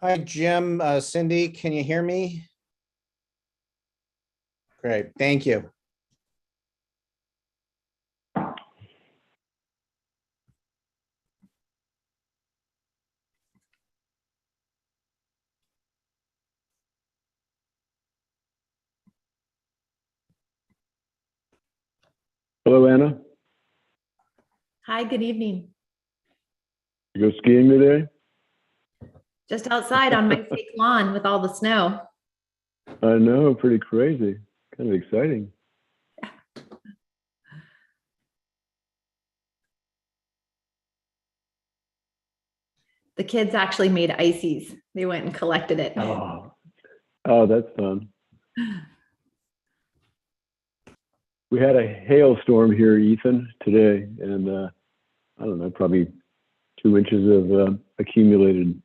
Hi, Jim. Cindy, can you hear me? Great, thank you. Hello, Anna. Hi, good evening. You go skiing today? Just outside on my fake lawn with all the snow. I know, pretty crazy. Kind of exciting. The kids actually made ices. They went and collected it. Oh, that's fun. We had a hailstorm here, Ethan, today, and I don't know, probably 2 inches of accumulated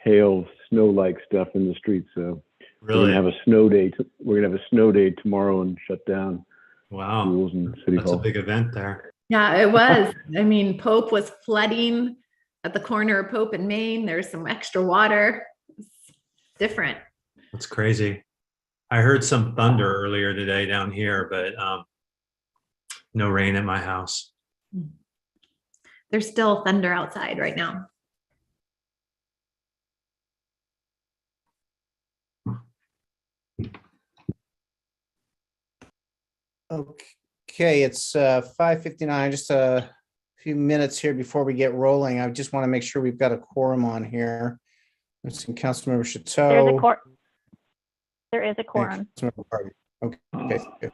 hail, snow-like stuff in the streets. So Really? we're gonna have a snow day. We're gonna have a snow day tomorrow and shut down Wow. schools and city That's a hall. big event there. Yeah, it was. I mean, Pope was flooding at the corner of Pope and Main. There's some extra water. It's different. That's crazy. I heard some thunder earlier today down here, but no rain at my house. There's still thunder outside right now. Okay, it's 5:59, just a few minutes here before we get rolling. I just want to make sure we've got a quorum on here. I've seen Councilmember Chateau. There is a quorum. Councilmember Harvey. Okay, good.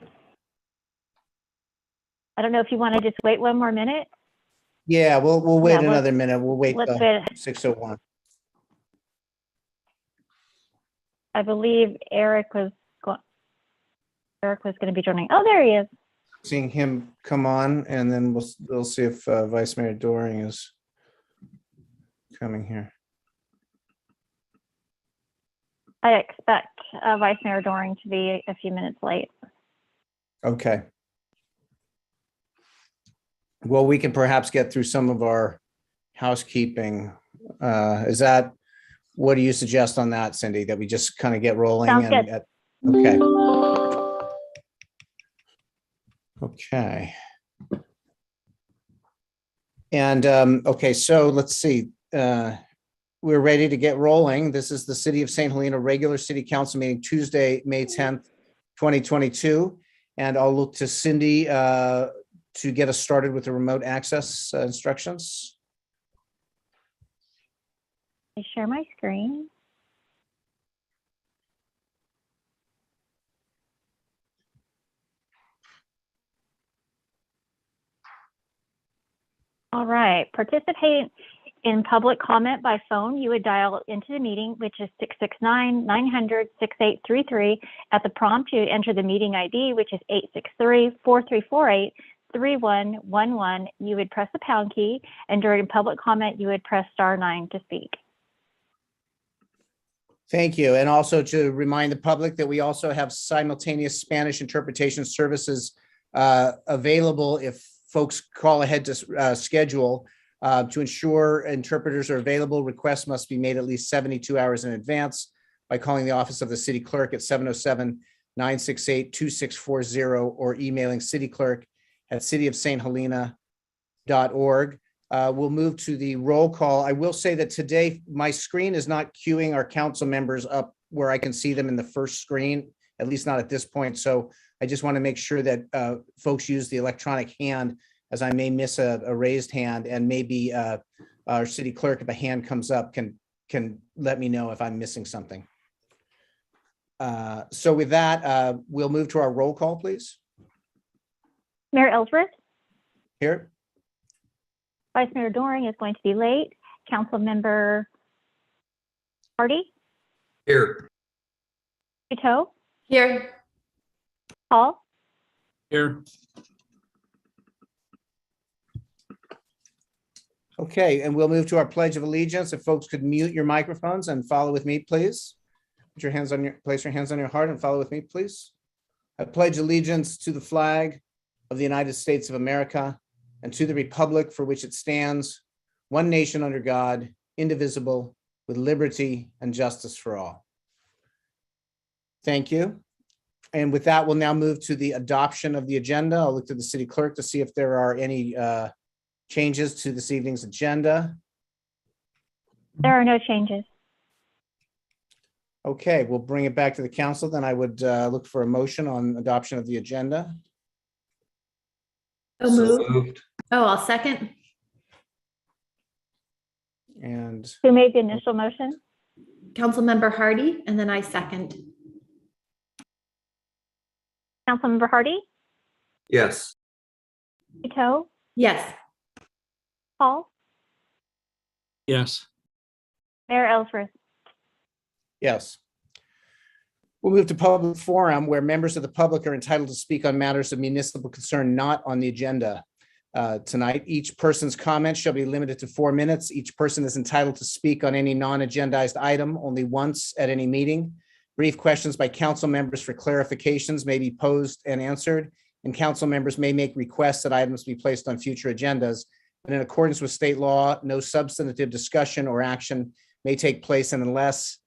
I don't know if you want to just wait one more minute. Yeah, we'll wait Yeah, another minute. We'll wait let's till wait. 6:01. I believe Eric was going to be joining. Oh, there he is. Seeing him come on, and then we'll see if Vice Mayor Doring is coming here. I expect Vice Mayor Doring to be a few minutes late. Okay. Well, we can perhaps get through some of our housekeeping. What do you suggest on that, Cindy? That we just kind of get rolling? Sounds good. Okay. Okay. And okay, so let's see. We're ready to get rolling. This is the City of St. Helena regular City Council meeting, Tuesday, May 10th, 2022. And I'll look to Cindy to get us started with the remote access instructions. I share my screen. All right, participate in public comment by phone. You would dial into the meeting, which is 669-900-6833. At the prompt, you enter the meeting ID, which is 863-4348-3111. You would press the pound key, and during public comment, you would press *9 to speak. Thank you. And also to remind the public that we also have simultaneous Spanish interpretation services available if folks call ahead to schedule. To ensure interpreters are available, requests must be made at least 72 hours in advance by calling the office of the city clerk at 707-968-2640 or emailing cityclerk@cityofsthelena.org. We'll move to the roll call. I will say that today my screen is not queuing our council members up where I can see them in the first screen, at least not at this point. So I just want to make sure that folks use the electronic hand, as I may miss a raised hand, and maybe our city clerk, if a hand comes up, can let me know if I'm missing something. So with that, we'll move to our roll call, please. Mayor Ellsworth, Here. Vice Mayor Doring is going to be late. Council Member Hardy, Here. Chateau, Here. Hall, Here. Okay, and we'll move to our Pledge of Allegiance. If folks could mute your microphones and follow with me, please. Put your hands on place your hands on your heart and follow with me, please. I pledge allegiance to the flag of the United States of America and to the republic for which it stands, one nation under God, indivisible, with liberty and justice for all. Thank you. And with that, we'll now move to the adoption of the agenda. I'll look to the city clerk to see if there are any changes to this evening's agenda. There are no changes. Okay, we'll bring it back to the council. Then I would look for a motion on adoption of the agenda. So So moved. moved. Oh, I'll second. And Who made the initial motion? Councilmember Hardy, and then I second. Councilmember Hardy, Yes. Ito, Yes. Paul, Yes. Mayor Ellsworth. yes. We'll move to public forum where members of the public are entitled to speak on matters of municipal concern not on the agenda tonight. Each person's comment shall be limited to 4 minutes. Each person is entitled to speak on any non-agendized item only once at any meeting. Brief questions by council members for clarifications may be posed and answered, and council members may make requests that items be placed on future agendas. But in accordance with state law, no substantive discussion or action may take place unless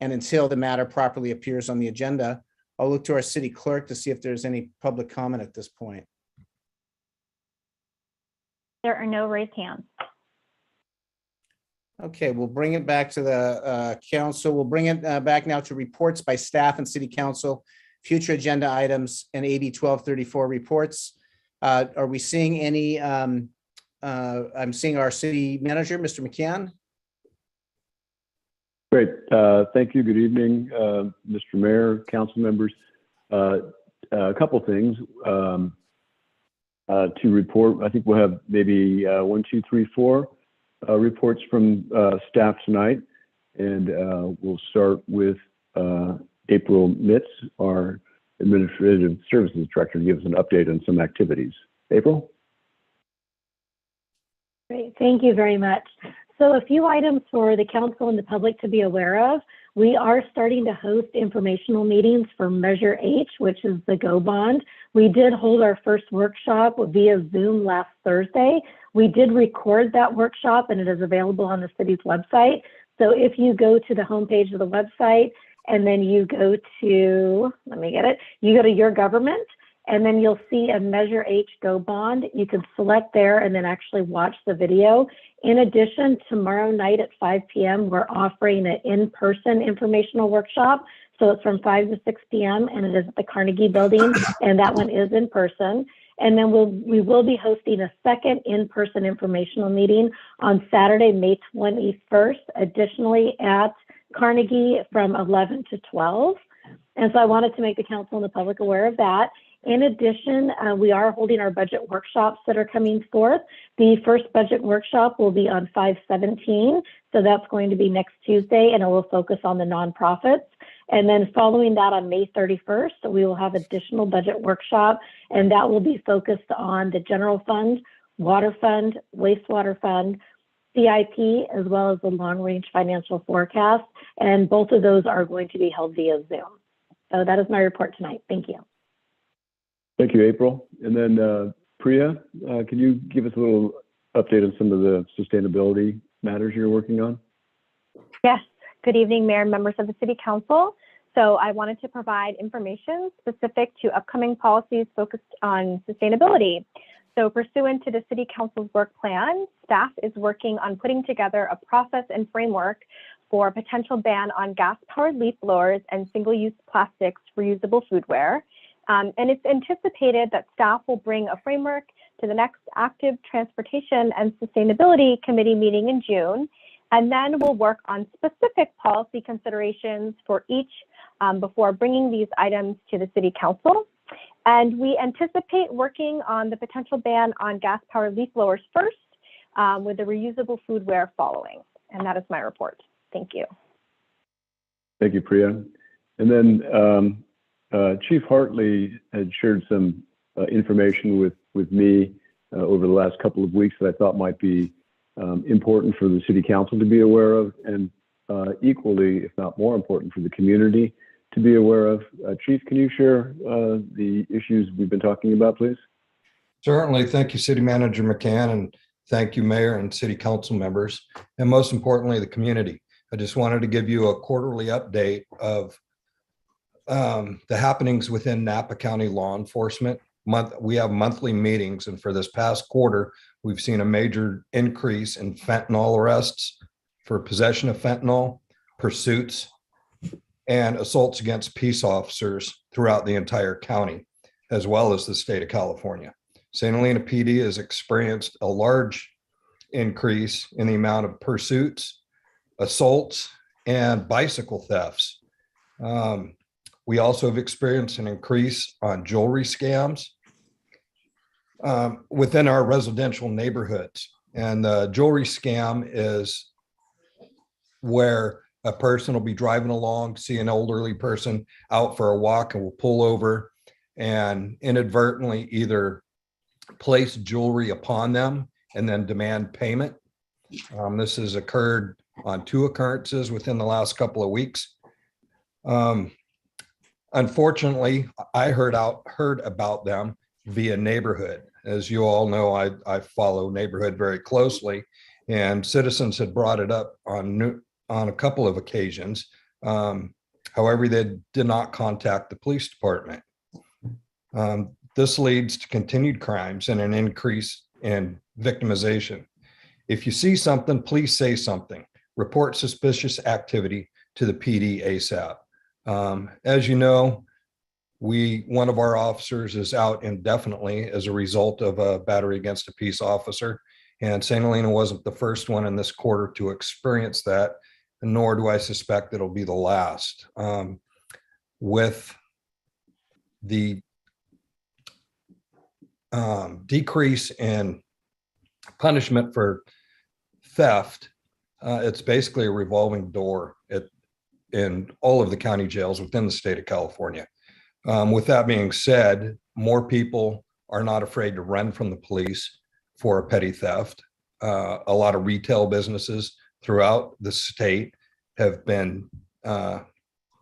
and until the matter properly appears on the agenda. I'll look to our city clerk to see if there's any public comment at this point. There are no raised hands. Okay, we'll bring it back to the council. We'll bring it back now to reports by staff and city council, future agenda items, and AB 1234 reports. Are we seeing any? I'm seeing our city manager, Mr. McCann. Great. Thank you. Good evening, Mr. Mayor, council members. A couple things to report. I think we'll have maybe 1, 2, 3, 4 reports from staff tonight. And we'll start with April Mitz, our Administrative Services Director, to give us an update on some activities. April? Great, thank you very much. So a few items for the council and the public to be aware of. We are starting to host informational meetings for Measure H, which is the GO bond. We did hold our first workshop via Zoom last Thursday. We did record that workshop and it is available on the city's website. So if you go to the homepage of the website and then you go to, you go to your government, and then you'll see a Measure H GO bond. You can select there and then actually watch the video. In addition, tomorrow night at 5 p.m., we're offering an in-person informational workshop. So it's from 5 to 6 p.m. and it is at the Carnegie Building, and that one is in person. And then we will be hosting a second in-person informational meeting on Saturday, May 21st, additionally at Carnegie from 11 to 12. And so I wanted to make the council and the public aware of that. In addition, we are holding our budget workshops that are coming forth. The first budget workshop will be on 5/17, so that's going to be next Tuesday, and it will focus on the nonprofits. And then following that on May 31st, we will have additional budget workshop, and that will be focused on the general fund, water fund, wastewater fund, CIP, as well as the long-range financial forecast. And both of those are going to be held via Zoom. So that is my report tonight. Thank you. Thank you, April. And then Priya, can you give us a little update on some of the sustainability matters you're working on? Yes. Good evening, Mayor and members of the City Council. So I wanted to provide information specific to upcoming policies focused on sustainability. So pursuant to the City Council's work plan, staff is working on putting together a process and framework for a potential ban on gas-powered leaf blowers and single-use plastics reusable foodware. And it's anticipated that staff will bring a framework to the next active transportation and sustainability committee meeting in June. And then we'll work on specific policy considerations for each before bringing these items to the City Council. And we anticipate working on the potential ban on gas-powered leaf blowers first, with the reusable foodware following. And that is my report. Thank you. Thank you, Priya. And then Chief Hartley had shared some information with me over the last couple of weeks that I thought might be important for the City Council to be aware of, and equally, if not more important, for the community to be aware of. Chief, can you share the issues we've been talking about, please? Certainly. Thank you, City Manager McCann, and thank you, Mayor and City Council members, and most importantly, the community. I just wanted to give you a quarterly update of the happenings within Napa County law enforcement. We have monthly meetings, and for this past quarter, we've seen a major increase in fentanyl arrests for possession of fentanyl, pursuits, and assaults against peace officers throughout the entire county, as well as the state of California. St. Helena PD has experienced a large increase in the amount of pursuits, assaults, and bicycle thefts. We also have experienced an increase on jewelry scams within our residential neighborhoods. And the jewelry scam is where a person will be driving along, see an elderly person out for a walk, and will pull over and inadvertently either place jewelry upon them and then demand payment. This has occurred on 2 occurrences within the last couple of weeks. Unfortunately, I heard about them via neighborhood. As you all know, I follow neighborhood very closely, and citizens had brought it up on a couple of occasions. However, they did not contact the police department. This leads to continued crimes and an increase in victimization. If you see something, please say something. Report suspicious activity to the PD ASAP. As you know, one of our officers is out indefinitely as a result of a battery against a peace officer. And St. Helena wasn't the first one in this quarter to experience that, nor do I suspect it'll be the last. With the decrease in punishment for theft, it's basically a revolving door in all of the county jails within the state of California. With that being said, more people are not afraid to run from the police for a petty theft. A lot of retail businesses throughout the state have been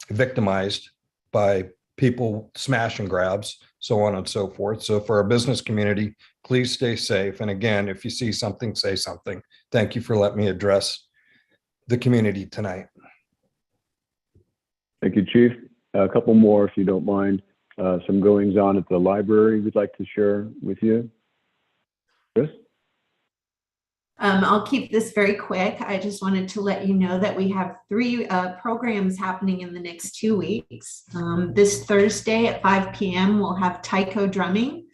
victimized by people smash and grabs, so on and so forth. So for our business community, please stay safe. And again, if you see something, say something. Thank you for letting me address the community tonight. Thank you, Chief. A couple more, if you don't mind. Some goings on at the library we'd like to share with you. Chris? I'll keep this very quick. I just wanted to let you know that we have 3 programs happening in the next 2 weeks. This Thursday at 5 p.m. we'll have taiko drumming.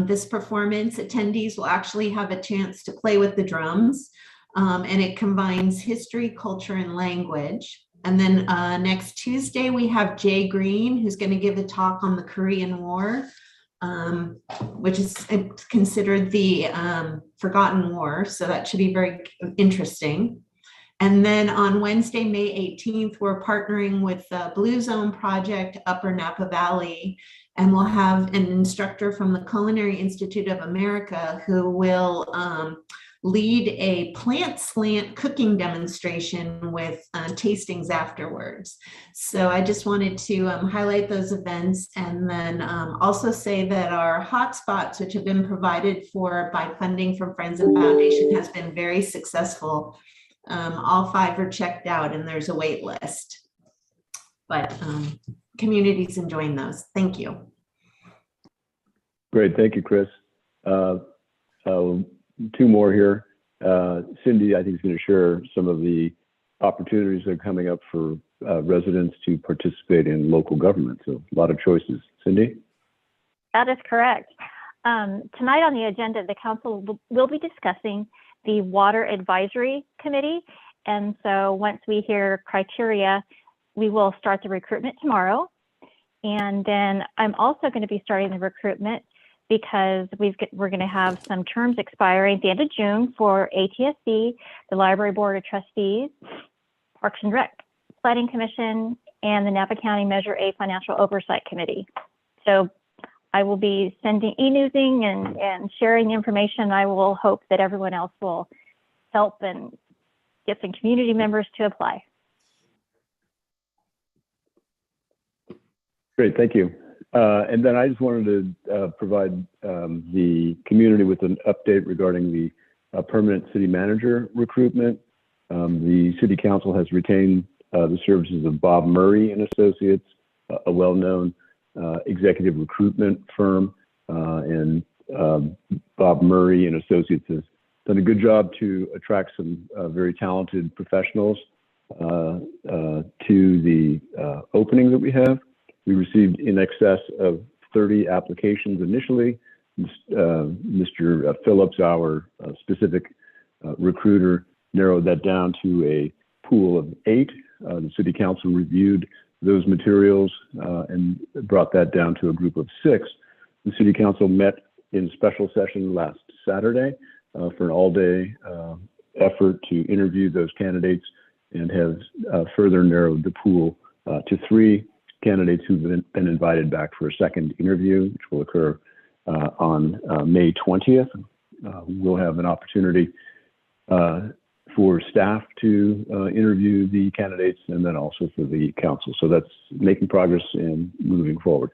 This performance, attendees will actually have a chance to play with the drums, and it combines history, culture, and language. And then next Tuesday, we have Jay Green, who's going to give a talk on the Korean War, which is considered the forgotten war. So that should be very interesting. And then on Wednesday, May 18th, we're partnering with the Blue Zone Project, Upper Napa Valley, and we'll have an instructor from the Culinary Institute of America who will lead a plant slant cooking demonstration with tastings afterwards. So I just wanted to highlight those events, and then also say that our hotspots, which have been provided for by funding from Friends and Foundation, has been very successful. All 5 are checked out, and there's a wait list. But community's enjoying those. Thank you. Great, thank you, Chris. 2 more here. Cindy, I think, is going to share some of the opportunities that are coming up for residents to participate in local government. So a lot of choices. Cindy? That is correct. Tonight on the agenda, the council will be discussing the Water Advisory Committee. And so once we hear criteria, we will start the recruitment tomorrow. And then I'm also going to be starting the recruitment because we're going to have some terms expiring at the end of June for ATSC, the Library Board of Trustees, Parks and Rec, Planning Commission, and the Napa County Measure A Financial Oversight Committee. So I will be sending e-newsing and sharing information. I will hope that everyone else will help and get some community members to apply. Great, thank you. And then I just wanted to provide the community with an update regarding the permanent city manager recruitment. The City Council has retained the services of Bob Murray and Associates, a well-known executive recruitment firm, and Bob Murray and Associates has done a good job to attract some very talented professionals to the opening that we have. We received in excess of 30 applications initially. Mr. Phillips, our specific recruiter, narrowed that down to a pool of 8. The City Council reviewed those materials and brought that down to a group of 6. The City Council met in special session last Saturday for an all-day effort to interview those candidates, and have further narrowed the pool to 3 candidates who've been invited back for a second interview, which will occur on May 20th. We'll have an opportunity for staff to interview the candidates, and then also for the council. So that's making progress and moving forward.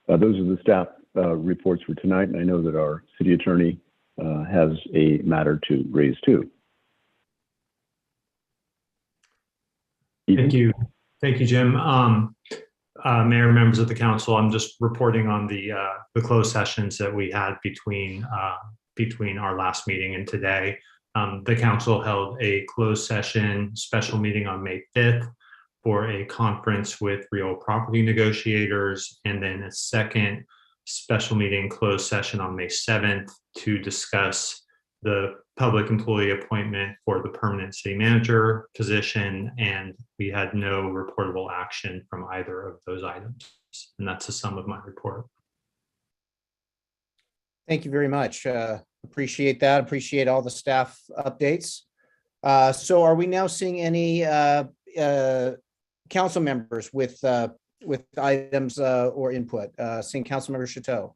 Those are the staff reports for tonight, and I know that our city attorney has a matter to raise too. Thank you. Thank you, Jim. Mayor, members of the council, I'm just reporting on the closed sessions that we had between our last meeting and today. The council held a closed session special meeting on May 5th for a conference with real property negotiators, and then a second special meeting closed session on May 7th to discuss the public employee appointment for the permanent city manager position, and we had no reportable action from either of those items. And that's the sum of my report. Thank you very much. Appreciate that. Appreciate all the staff updates. So are we now seeing any council members with items or input? Seeing Councilmember Chateau.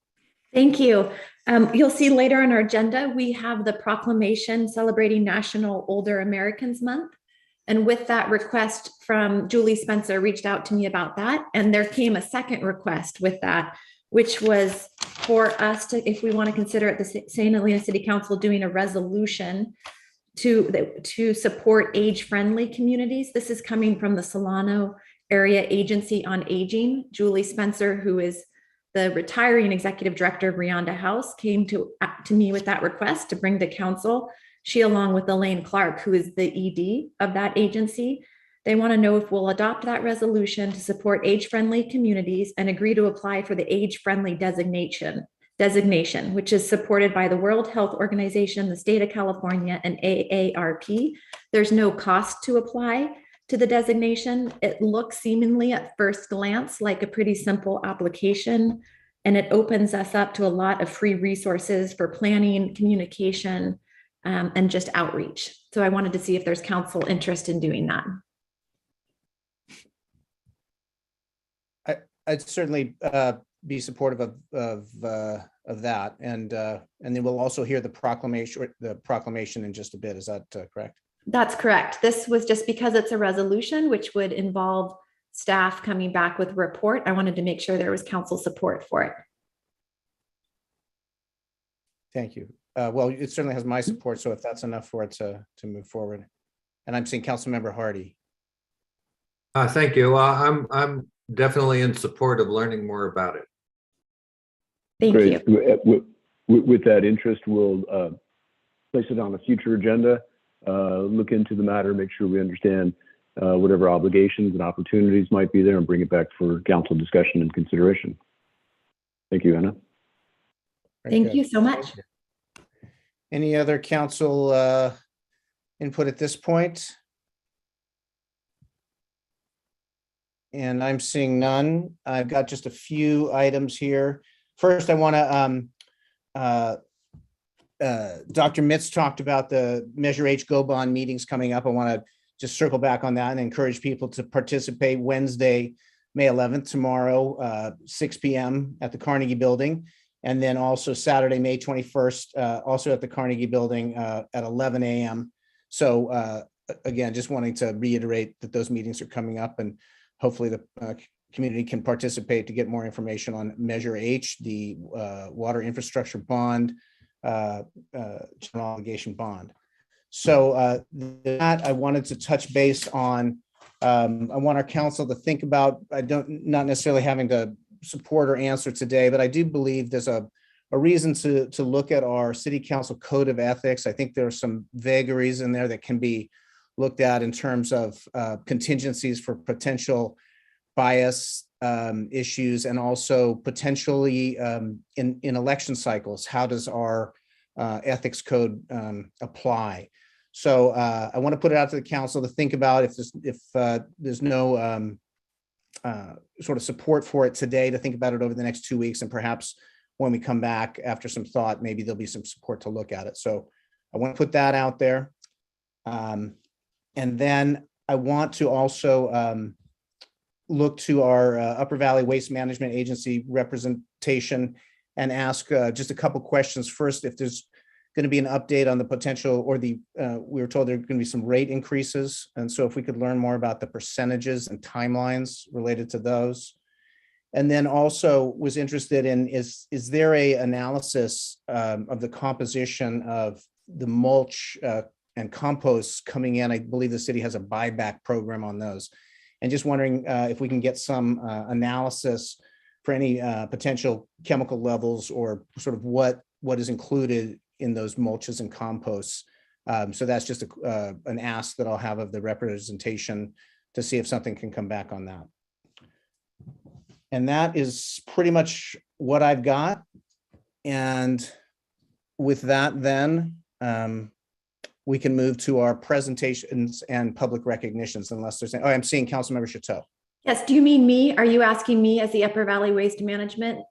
Thank you. You'll see later on our agenda, we have the proclamation celebrating National Older Americans Month. And with that request from Julie Spencer reached out to me about that. And there came a second request with that, which was for us to, if we want to consider at the St. Helena City Council doing a resolution to support age-friendly communities. This is coming from the Solano Area Agency on Aging. Julie Spencer, who is the retiring executive director of Rianda House, came to me with that request to bring to council. She, along with Elaine Clark, who is the ED of that agency, they want to know if we'll adopt that resolution to support age-friendly communities and agree to apply for the age-friendly designation, which is supported by the World Health Organization, the state of California, and AARP. There's no cost to apply to the designation. It looks seemingly at first glance like a pretty simple application, and it opens us up to a lot of free resources for planning, communication, and just outreach. So I wanted to see if there's council interest in doing that. I'd certainly be supportive of that, and then we'll also hear the proclamation in just a bit. Is that correct? That's correct. This was just because it's a resolution, which would involve staff coming back with a report. I wanted to make sure there was council support for it. Thank you. Well, it certainly has my support, so if that's enough for it to move forward. And I'm seeing Councilmember Hardy. Thank you. I'm definitely in support of learning more about it. Thank Great. you. With that interest, we'll place it on a future agenda, look into the matter, make sure we understand whatever obligations and opportunities might be there, and bring it back for council discussion and consideration. Thank you, Anna. Thank you so much. Any other council input at this point? And I'm seeing none. I've got just a few items here. First, I want to, Dr. Mitz talked about the Measure H Go Bond meetings coming up. I want to just circle back on that and encourage people to participate Wednesday, May 11th, tomorrow, 6 p.m. at the Carnegie Building. And then also Saturday, May 21st, also at the Carnegie Building at 11 a.m. So again, just wanting to reiterate that those meetings are coming up, and hopefully the community can participate to get more information on Measure H, the water infrastructure bond, general obligation bond. So that I wanted to touch base on. I want our council to think about, not necessarily having to support or answer today, but I do believe there's a reason to look at our city council code of ethics. I think there are some vagaries in there that can be looked at in terms of contingencies for potential bias issues, and also potentially in election cycles, how does our ethics code apply? So I want to put it out to the council to think about. If there's no sort of support for it today, to think about it over the next 2 weeks, and perhaps when we come back after some thought, maybe there'll be some support to look at it. So I want to put that out there. And then I want to also look to our Upper Valley Waste Management Agency representation and ask just a couple questions. First, if there's going to be an update on the potential, or we were told there are going to be some rate increases. And so if we could learn more about the percentages and timelines related to those. And then also was interested in, is there a analysis of the composition of the mulch and compost coming in? I believe the city has a buyback program on those. And just wondering if we can get some analysis for any potential chemical levels, or sort of what is included in those mulches and composts. So that's just an ask that I'll have of the representation to see if something can come back on that. And that is pretty much what I've got. And with that, then we can move to our presentations and public recognitions, unless there's, I'm seeing Councilmember Chateau. Yes, do you mean me? Are you asking me as the Upper Valley Waste Management?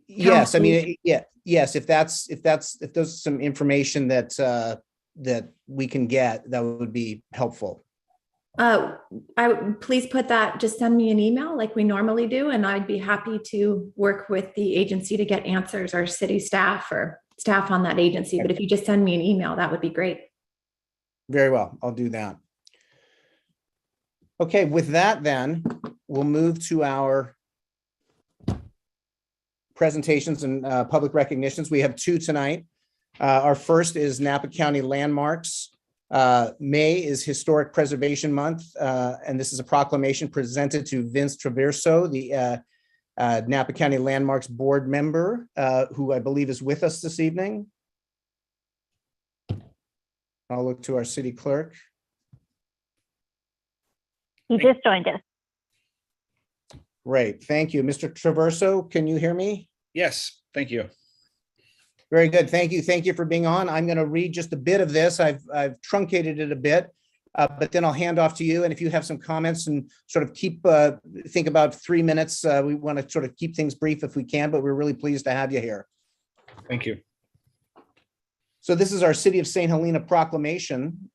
Yes, I mean, yes, if there's some information that we can get, that would be helpful. Please put that, just send me an email like we normally do, and I'd be happy to work with the agency to get answers, or city staff or staff on that agency. But if you just send me an email, that would be great. Very well, I'll do that. Okay, with that, then we'll move to our presentations and public recognitions. We have two tonight. Our first is Napa County Landmarks. May is Historic Preservation Month, and this is a proclamation presented to Vince Traverso, the Napa County Landmarks Board member, who I believe is with us this evening. I'll look to our city clerk. He just joined us. Great, thank you. Mr. Traverso, can you hear me? Yes, thank you. Very good. Thank you. Thank you for being on. I'm going to read just a bit of this. I've truncated it a bit, but then I'll hand off to you. And if you have some comments, and sort of think about 3 minutes, we want to sort of keep things brief if we can, but we're really pleased to have you here. Thank you. So this is our City of St. Helena proclamation.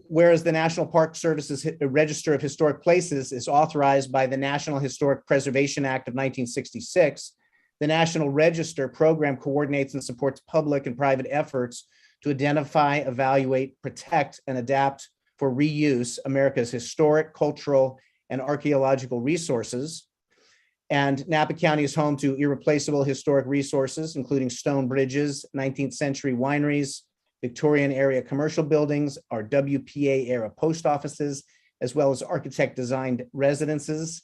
Whereas the National Park Service's Register of Historic Places is authorized by the National Historic Preservation Act of 1966, the National Register program coordinates and supports public and private efforts to identify, evaluate, protect, and adapt for reuse America's historic, cultural, and archaeological resources. And Napa County is home to irreplaceable historic resources, including stone bridges, 19th century wineries, Victorian area commercial buildings, our WPA era post offices, as well as architect designed residences.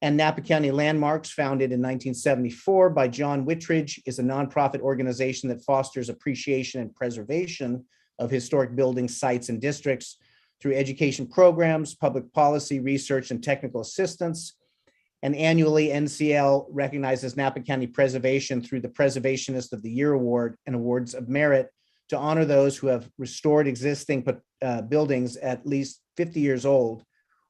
And Napa County Landmarks, founded in 1974 by John Wittridge, is a nonprofit organization that fosters appreciation and preservation of historic buildings, sites, and districts through education programs, public policy, research, and technical assistance. And annually, NCL recognizes Napa County preservation through the Preservationist of the Year Award and awards of merit to honor those who have restored existing buildings at least 50 years old,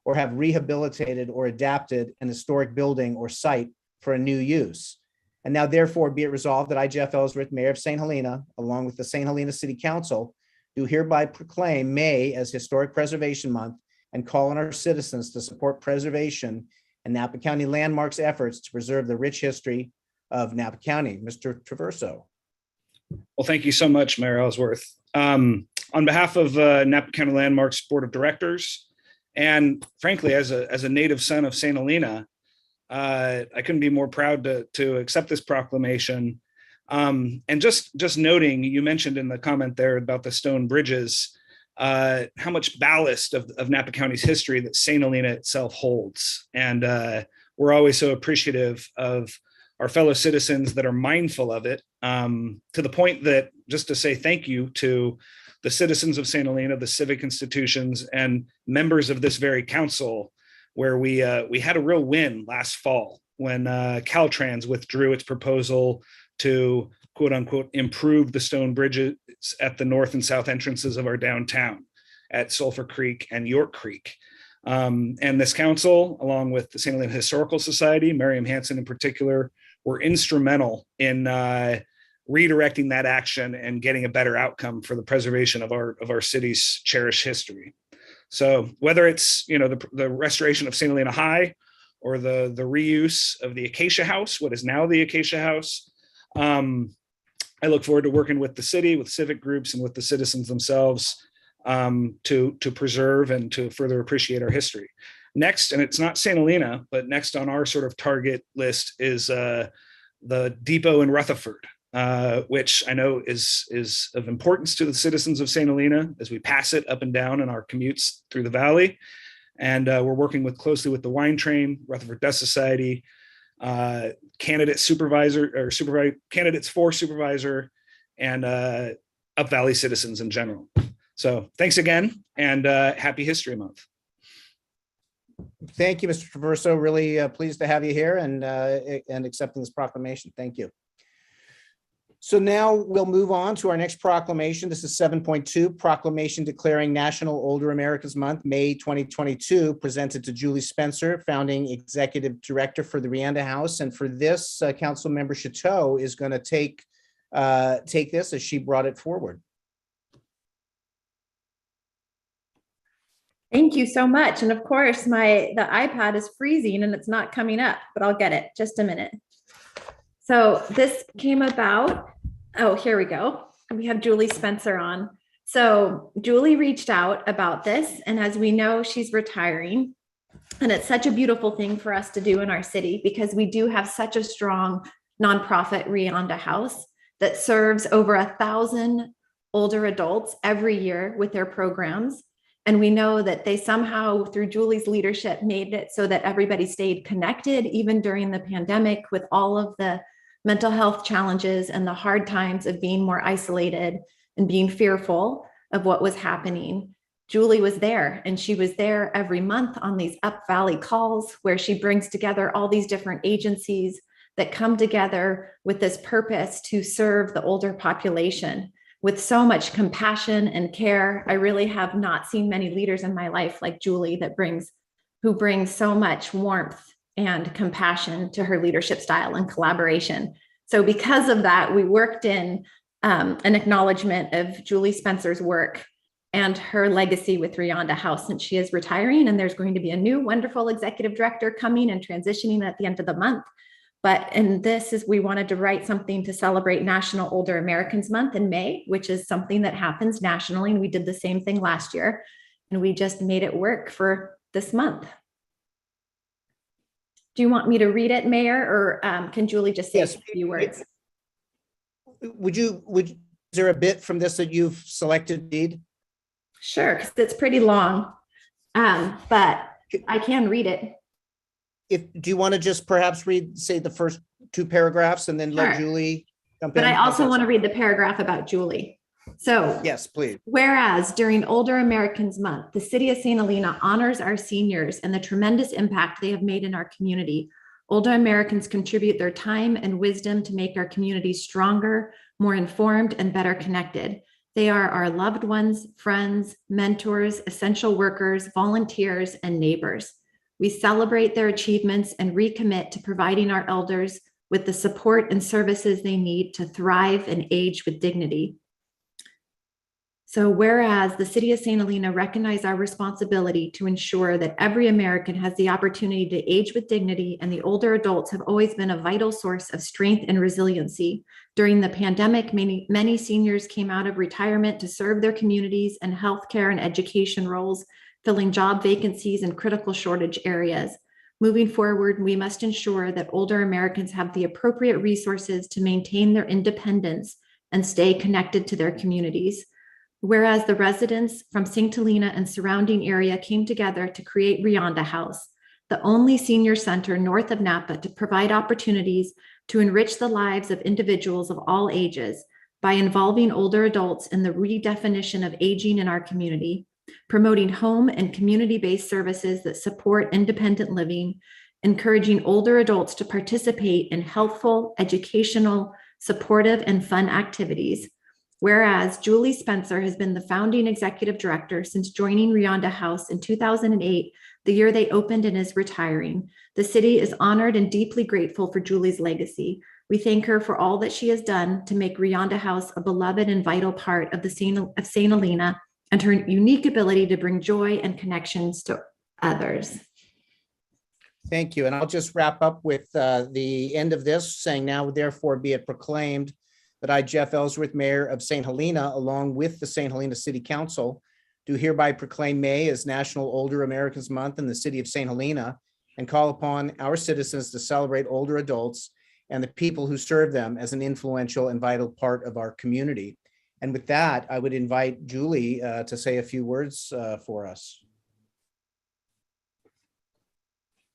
or have rehabilitated or adapted an historic building or site for a new use. And now therefore be it resolved that I, Jeff Ellsworth, Mayor of St. Helena, along with the St. Helena City Council, do hereby proclaim May as Historic Preservation Month and call on our citizens to support preservation and Napa County Landmarks efforts to preserve the rich history of Napa County. Mr. Traverso. Well, thank you so much, Mayor Ellsworth. On behalf of Napa County Landmarks Board of Directors, and frankly, as a native son of St. Helena, I couldn't be more proud to accept this proclamation. And just noting, you mentioned in the comment there about the stone bridges, how much ballast of Napa County's history that St. Helena itself holds. And we're always so appreciative of our fellow citizens that are mindful of it, to the point that, just to say thank you to the citizens of St. Helena, the civic institutions, and members of this very council, where we had a real win last fall when Caltrans withdrew its proposal to quote unquote improve the stone bridges at the north and south entrances of our downtown at Sulphur Creek and York Creek. And this council, along with the St. Helena Historical Society, Miriam Hansen in particular, were instrumental in redirecting that action and getting a better outcome for the preservation of our city's cherished history. So whether it's the restoration of St. Helena High or the reuse of the Acacia House, what is now the Acacia House, I look forward to working with the city, with civic groups, and with the citizens themselves to preserve and to further appreciate our history. Next, and it's not St. Helena, but next on our sort of target list is the depot in Rutherford, which I know is of importance to the citizens of St. Helena as we pass it up and down in our commutes through the valley. And we're working closely with the Wine Train, Rutherford Desk Society, candidates for supervisor, and Up Valley citizens in general. So thanks again, and happy History Month. Thank you, Mr. Traverso. Really pleased to have you here and accepting this proclamation. Thank you. So now we'll move on to our next proclamation. This is 7.2, proclamation declaring National Older Americans Month, May 2022, presented to Julie Spencer, founding executive director for the Rianda House. And for this, Council Member Chateau is going to take this as she brought it forward. Thank you so much. And of course, the iPad is freezing and it's not coming up, but I'll get it. Just a minute. So this came about, oh, here we go. We have Julie Spencer on. So Julie reached out about this, and as we know, she's retiring. And it's such a beautiful thing for us to do in our city because we do have such a strong nonprofit Rianda House that serves over 1,000 older adults every year with their programs. And we know that they somehow, through Julie's leadership, made it so that everybody stayed connected, even during the pandemic, with all of the mental health challenges and the hard times of being more isolated and being fearful of what was happening. Julie was there, and she was there every month on these Up Valley calls where she brings together all these different agencies that come together with this purpose to serve the older population with so much compassion and care. I really have not seen many leaders in my life like Julie who brings so much warmth and compassion to her leadership style and collaboration. So because of that, we worked in an acknowledgement of Julie Spencer's work and her legacy with Rianda House since she is retiring. And there's going to be a new wonderful executive director coming and transitioning at the end of the month. But in this we wanted to write something to celebrate National Older Americans Month in May, which is something that happens nationally. And we did the same thing last year, and we just made it work for this month. Do you want me to read it, Mayor, or can Julie just say a few words? Is there a bit from this that you've selected, Deed? Sure, because it's pretty long, but I can read it. Do you want to just perhaps read, say, the first two paragraphs and then let Julie jump in? But I also want to read the paragraph about Julie. So yes, please. Whereas during Older Americans Month, the city of St. Helena honors our seniors and the tremendous impact they have made in our community. Older Americans contribute their time and wisdom to make our community stronger, more informed, and better connected. They are our loved ones, friends, mentors, essential workers, volunteers, and neighbors. We celebrate their achievements and recommit to providing our elders with the support and services they need to thrive and age with dignity. So whereas the city of St. Helena recognizes our responsibility to ensure that every American has the opportunity to age with dignity, and the older adults have always been a vital source of strength and resiliency. During the pandemic, many seniors came out of retirement to serve their communities in healthcare and education roles, filling job vacancies in critical shortage areas. Moving forward, we must ensure that older Americans have the appropriate resources to maintain their independence and stay connected to their communities. Whereas the residents from St. Helena and surrounding area came together to create Rianda House, the only senior center north of Napa to provide opportunities to enrich the lives of individuals of all ages by involving older adults in the redefinition of aging in our community, promoting home and community-based services that support independent living, encouraging older adults to participate in healthful, educational, supportive, and fun activities. Whereas Julie Spencer has been the founding executive director since joining Rianda House in 2008, the year they opened, and is retiring. The city is honored and deeply grateful for Julie's legacy. We thank her for all that she has done to make Rianda House a beloved and vital part of St. Helena, and her unique ability to bring joy and connections to others. Thank you. And I'll just wrap up with the end of this, saying now therefore be it proclaimed that I, Jeff Ellsworth, Mayor of St. Helena, along with the St. Helena City Council, do hereby proclaim May as National Older Americans Month in the city of St. Helena, and call upon our citizens to celebrate older adults and the people who serve them as an influential and vital part of our community. And with that, I would invite Julie to say a few words for us.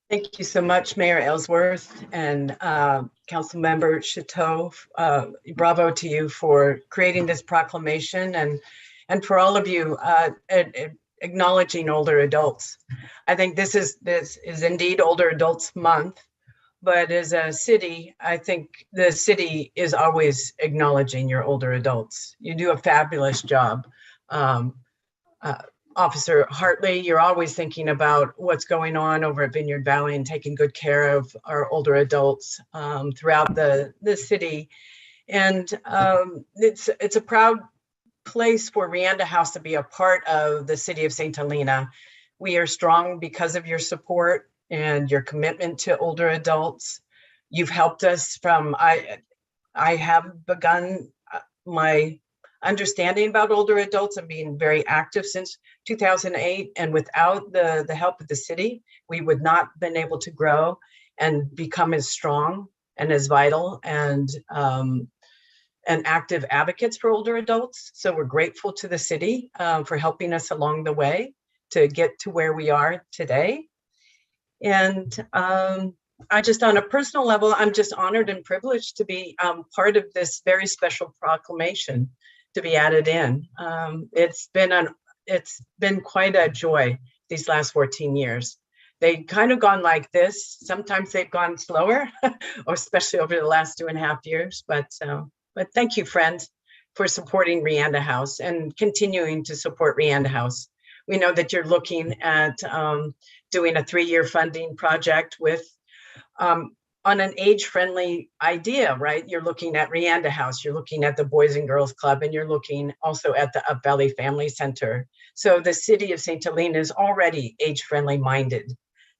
Thank you so much, Mayor Ellsworth and Councilmember Chateau. Bravo to you for creating this proclamation, and for all of you acknowledging older adults. I think this is indeed Older Adults Month, but as a city, I think the city is always acknowledging your older adults. You do a fabulous job. Officer Hartley, you're always thinking about what's going on over at Vineyard Valley and taking good care of our older adults throughout the city. And it's a proud place for Rianda House to be a part of the city of St. Helena. We are strong because of your support and your commitment to older adults. You've helped us I have begun my understanding about older adults and being very active since 2008. And without the help of the city, we would not have been able to grow and become as strong and as vital and active advocates for older adults. So we're grateful to the city for helping us along the way to get to where we are today. And I just, on a personal level, I'm just honored and privileged to be part of this very special proclamation to be added in. It's been quite a joy these last 14 years. They've kind of gone like this. Sometimes they've gone slower, or especially over the last 2.5 years. But thank you, friends, for supporting Rianda House and continuing to support Rianda House. We know that you're looking at doing a 3-year funding project with on an age-friendly idea, right? You're looking at Rianda House, you're looking at the Boys and Girls Club, and you're looking also at the Up Valley Family Center. So the city of St. Helena is already age-friendly minded.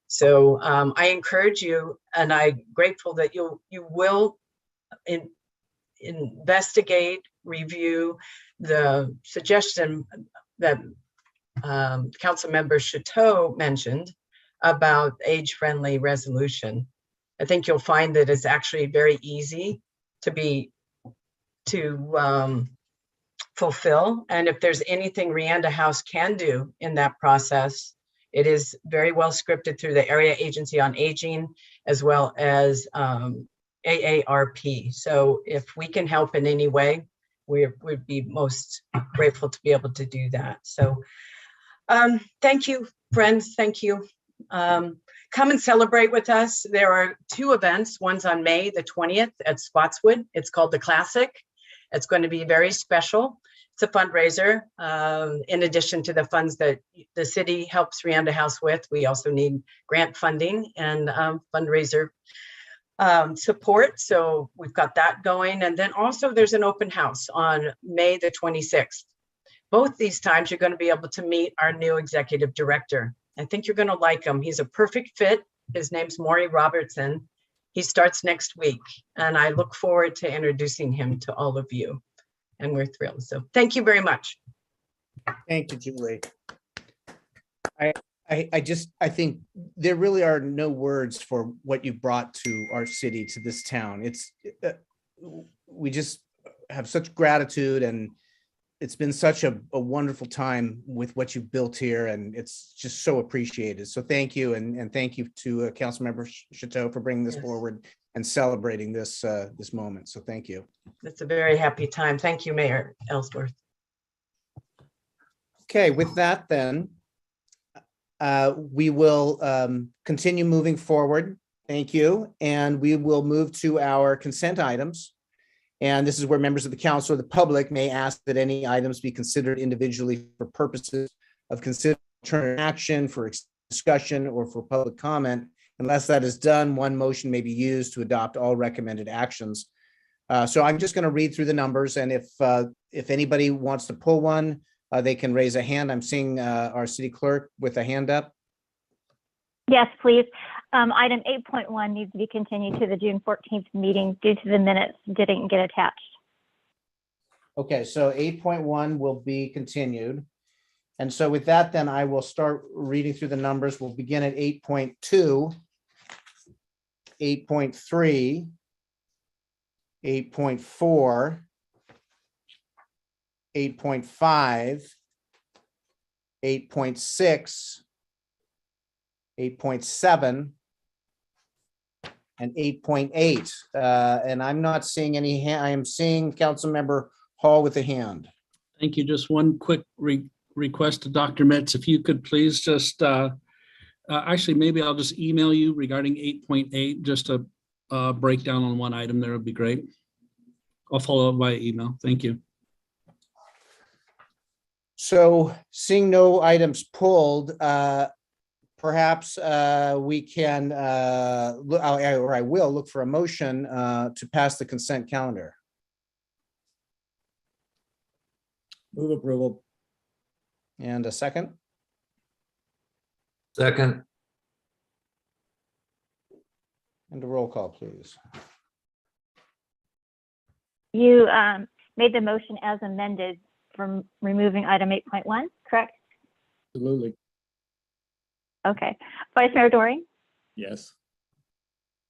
So I encourage you, and I'm grateful that you will investigate, review the suggestion that Councilmember Chateau mentioned about age-friendly resolution. I think you'll find that it's actually very easy to fulfill. And if there's anything Rianda House can do in that process, it is very well scripted through the Area Agency on Aging, as well as AARP. So if we can help in any way, we'd be most grateful to be able to do that. So thank you, friends. Thank you. Come and celebrate with us. There are 2 events. One's on May the 20th at Spotswood. It's called The Classic. It's going to be very special. It's a fundraiser. In addition to the funds that the city helps Rianda House with, we also need grant funding and fundraiser support. So we've got that going. And then also there's an open house on May the 26th. Both these times you're going to be able to meet our new executive director. I think you're going to like him. He's a perfect fit. His name's Maury Robertson. He starts next week, and I look forward to introducing him to all of you. And we're thrilled. So thank you very much. Thank you, Julie. I think there really are no words for what you brought to our city, to this town. We just have such gratitude, and it's been such a wonderful time with what you've built here, and it's just so appreciated. So thank you, and thank you to Councilmember Chateau for bringing this Yes. forward and celebrating this this moment. So thank you. It's a very happy time. Thank you, Mayor Ellsworth. Okay, with that then, we will continue moving forward. Thank you. And we will move to our consent items. And this is where members of the council or the public may ask that any items be considered individually for purposes of consideration action, for discussion, or for public comment. Unless that is done, one motion may be used to adopt all recommended actions. So I'm just going to read through the numbers, and if anybody wants to pull one, they can raise a hand. I'm seeing our city clerk with a hand up. Yes, please. Item 8.1 needs to be continued to the June 14th meeting due to the minutes didn't get attached. Okay, so 8.1 will be continued. And so with that, then I will start reading through the numbers. We'll begin at 8.2, 8.3, 8.4, 8.5, 8.6, 8.7, and 8.8. And I'm not seeing any hand. I am seeing Councilmember Hall with a hand. Thank you. Just one quick request to Dr. Metz, if you could please just, actually, maybe I'll just email you regarding 8.8, just a breakdown on one item there would be great. I'll follow up via email. Thank you. So seeing no items pulled, perhaps we can, or I will look for a motion to pass the consent calendar. Move approval. And a second? Second. And a roll call, please. You made the motion as amended from removing item 8.1, correct? Absolutely. Okay. Vice Mayor Doring, Yes.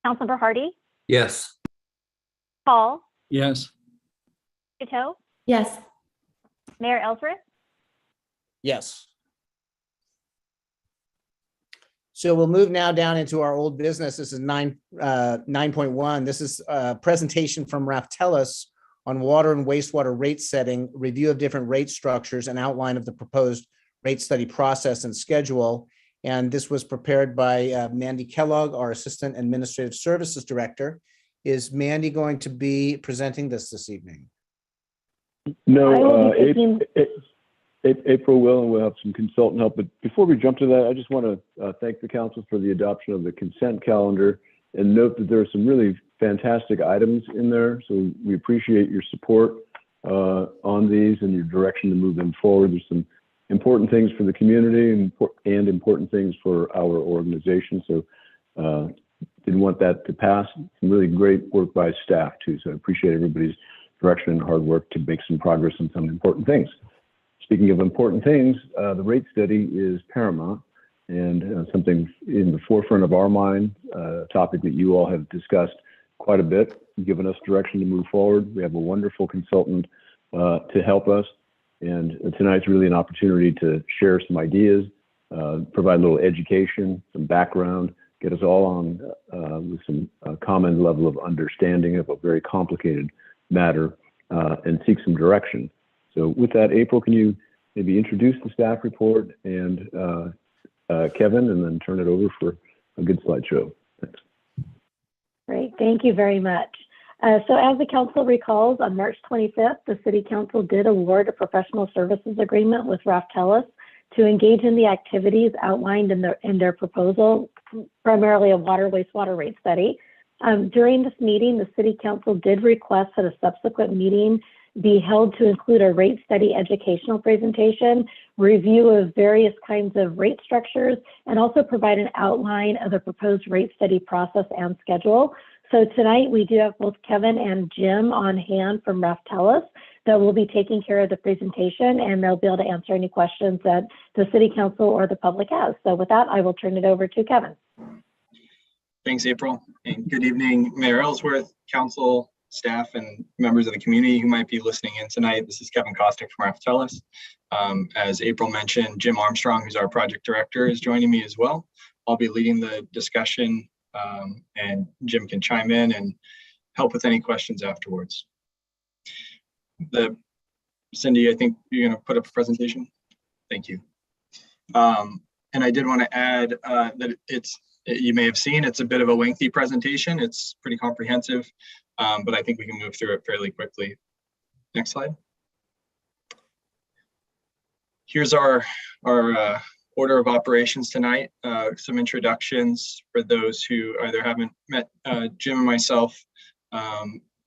Councilmember Hardy, Yes. Paul, Yes. Chateau, Yes. Mayor Ellsworth. Yes. So we'll move now down into our old business. This is 9.1. This is a presentation from Raftellus on water and wastewater rate setting, review of different rate structures, and outline of the proposed rate study process and schedule. And this was prepared by Mandy Kellogg, our Assistant Administrative Services Director. Is Mandy going to be presenting this evening? No, April will, and we'll have some consultant help. But before we jump to that, I just want to thank the council for the adoption of the consent calendar and note that there are some really fantastic items in there. So we appreciate your support on these and your direction to move them forward. There's some important things for the community and important things for our organization. So didn't want that to pass. Some really great work by staff too. So I appreciate everybody's direction and hard work to make some progress on some important things. Speaking of important things, the rate study is paramount and something in the forefront of our mind, a topic that you all have discussed quite a bit, given us direction to move forward. We have a wonderful consultant to help us. And tonight's really an opportunity to share some ideas, provide a little education, some background, get us all on with some common level of understanding of a very complicated matter and seek some direction. So with that, April, can you maybe introduce the staff report and Kevin, and then turn it over for a good slideshow. Thanks. Great, thank you very much. So as the council recalls, on March 25th, the City Council did award a professional services agreement with Raftellus to engage in the activities outlined in their proposal, primarily a water wastewater rate study. During this meeting, the City Council did request that a subsequent meeting be held to include a rate study educational presentation, review of various kinds of rate structures, and also provide an outline of the proposed rate study process and schedule. So tonight we do have both Kevin and Jim on hand from Raftellus. that will be taking care of the presentation, and they'll be able to answer any questions that the City Council or the public has. So with that, I will turn it over to Kevin. Thanks, April, and good evening, Mayor Ellsworth, council, staff, and members of the community who might be listening in tonight. This is Kevin Kostick from Raftellus. As April mentioned, Jim Armstrong, who's our project director, is joining me as well. I'll be leading the discussion, and Jim can chime in and help with any questions afterwards. Cindy, I think you're going to put up a presentation. Thank you. And I did want to add that you may have seen, it's a bit of a lengthy presentation. It's pretty comprehensive, but I think we can move through it fairly quickly. Next slide. Here's our order of operations tonight. Some introductions for those who either haven't met Jim and myself.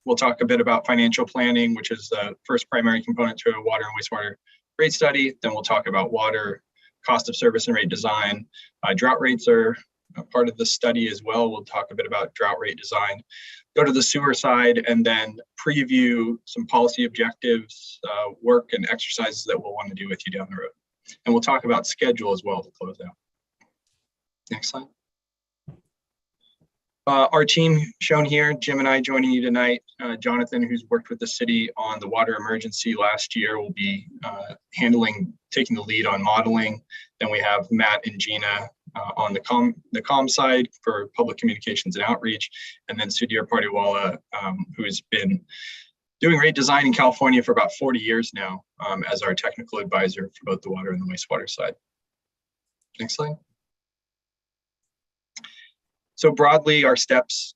We'll talk a bit about financial planning, which is the first primary component to a water and wastewater rate study. Then we'll talk about water, cost of service and rate design. Drought rates are a part of the study as well. We'll talk a bit about drought rate design. Go to the sewer side and then preview some policy objectives, work and exercises that we'll want to do with you down the road. And we'll talk about schedule as well to close out. Next slide. Our team shown here, Jim and I joining you tonight. Jonathan, who's worked with the city on the water emergency last year, will be taking the lead on modeling. Then we have Matt and Gina on the comm side for public communications and outreach. And then Sudhir Pardiwala, who has been doing rate design in California for about 40 years now as our technical advisor for both the water and the wastewater side. Next slide. So broadly, our steps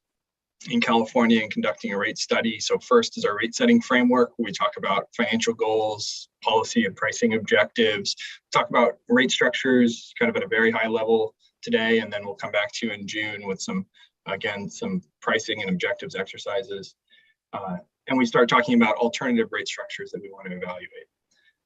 in California in conducting a rate study. So first is our rate setting framework, where we talk about financial goals, policy and pricing objectives, talk about rate structures kind of at a very high level today, and then we'll come back to you in June with some pricing and objectives exercises. And we start talking about alternative rate structures that we want to evaluate.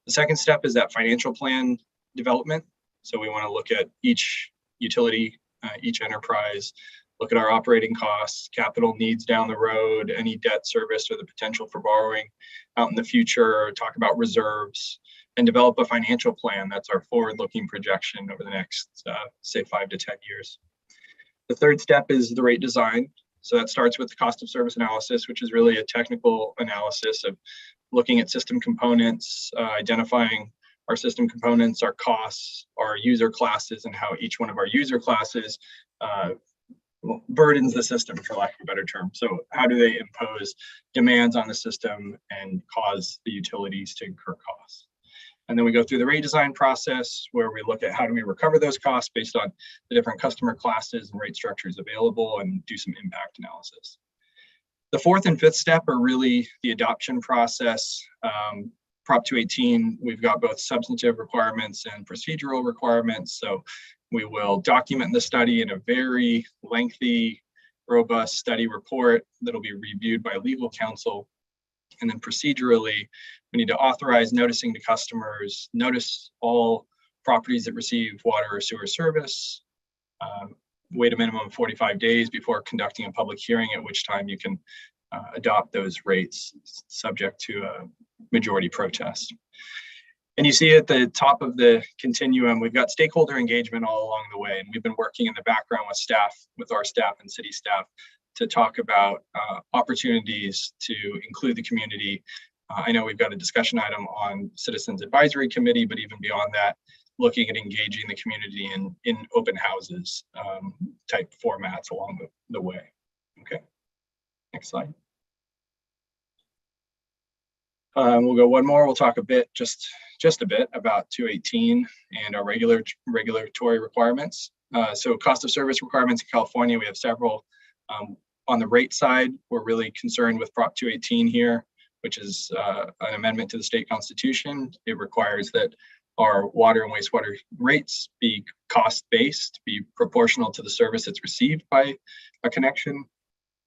The second step is that financial plan development. So we want to look at each utility, each enterprise, look at our operating costs, capital needs down the road, any debt service or the potential for borrowing out in the future, talk about reserves, and develop a financial plan. That's our forward-looking projection over the next, say, 5 to 10 years. The third step is the rate design. So that starts with the cost of service analysis, which is really a technical analysis of looking at system components, identifying our system components, our costs, our user classes, and how each one of our user classes burdens the system, for lack of a better term. So how do they impose demands on the system and cause the utilities to incur costs? And then we go through the rate design process, where we look at how do we recover those costs based on the different customer classes and rate structures available, and do some impact analysis. The fourth and fifth step are really the adoption process. Prop 218, we've got both substantive requirements and procedural requirements. So we will document the study in a very lengthy, robust study report that'll be reviewed by legal counsel. And then procedurally, we need to authorize noticing to customers, notice all properties that receive water or sewer service, wait a minimum of 45 days before conducting a public hearing, at which time you can adopt those rates subject to a majority protest. And you see at the top of the continuum, we've got stakeholder engagement all along the way. And we've been working in the background with our staff and city staff to talk about opportunities to include the community. I know we've got a discussion item on Citizens Advisory Committee, but even beyond that, looking at engaging the community in open houses type formats along the way. Okay, next slide. We'll go one more. We'll talk a bit, just a bit about 218 and our regulatory requirements. So cost of service requirements in California, we have several. On the rate side, we're really concerned with Prop 218 here, which is an amendment to the state constitution. It requires that our water and wastewater rates be cost-based, be proportional to the service that's received by a connection.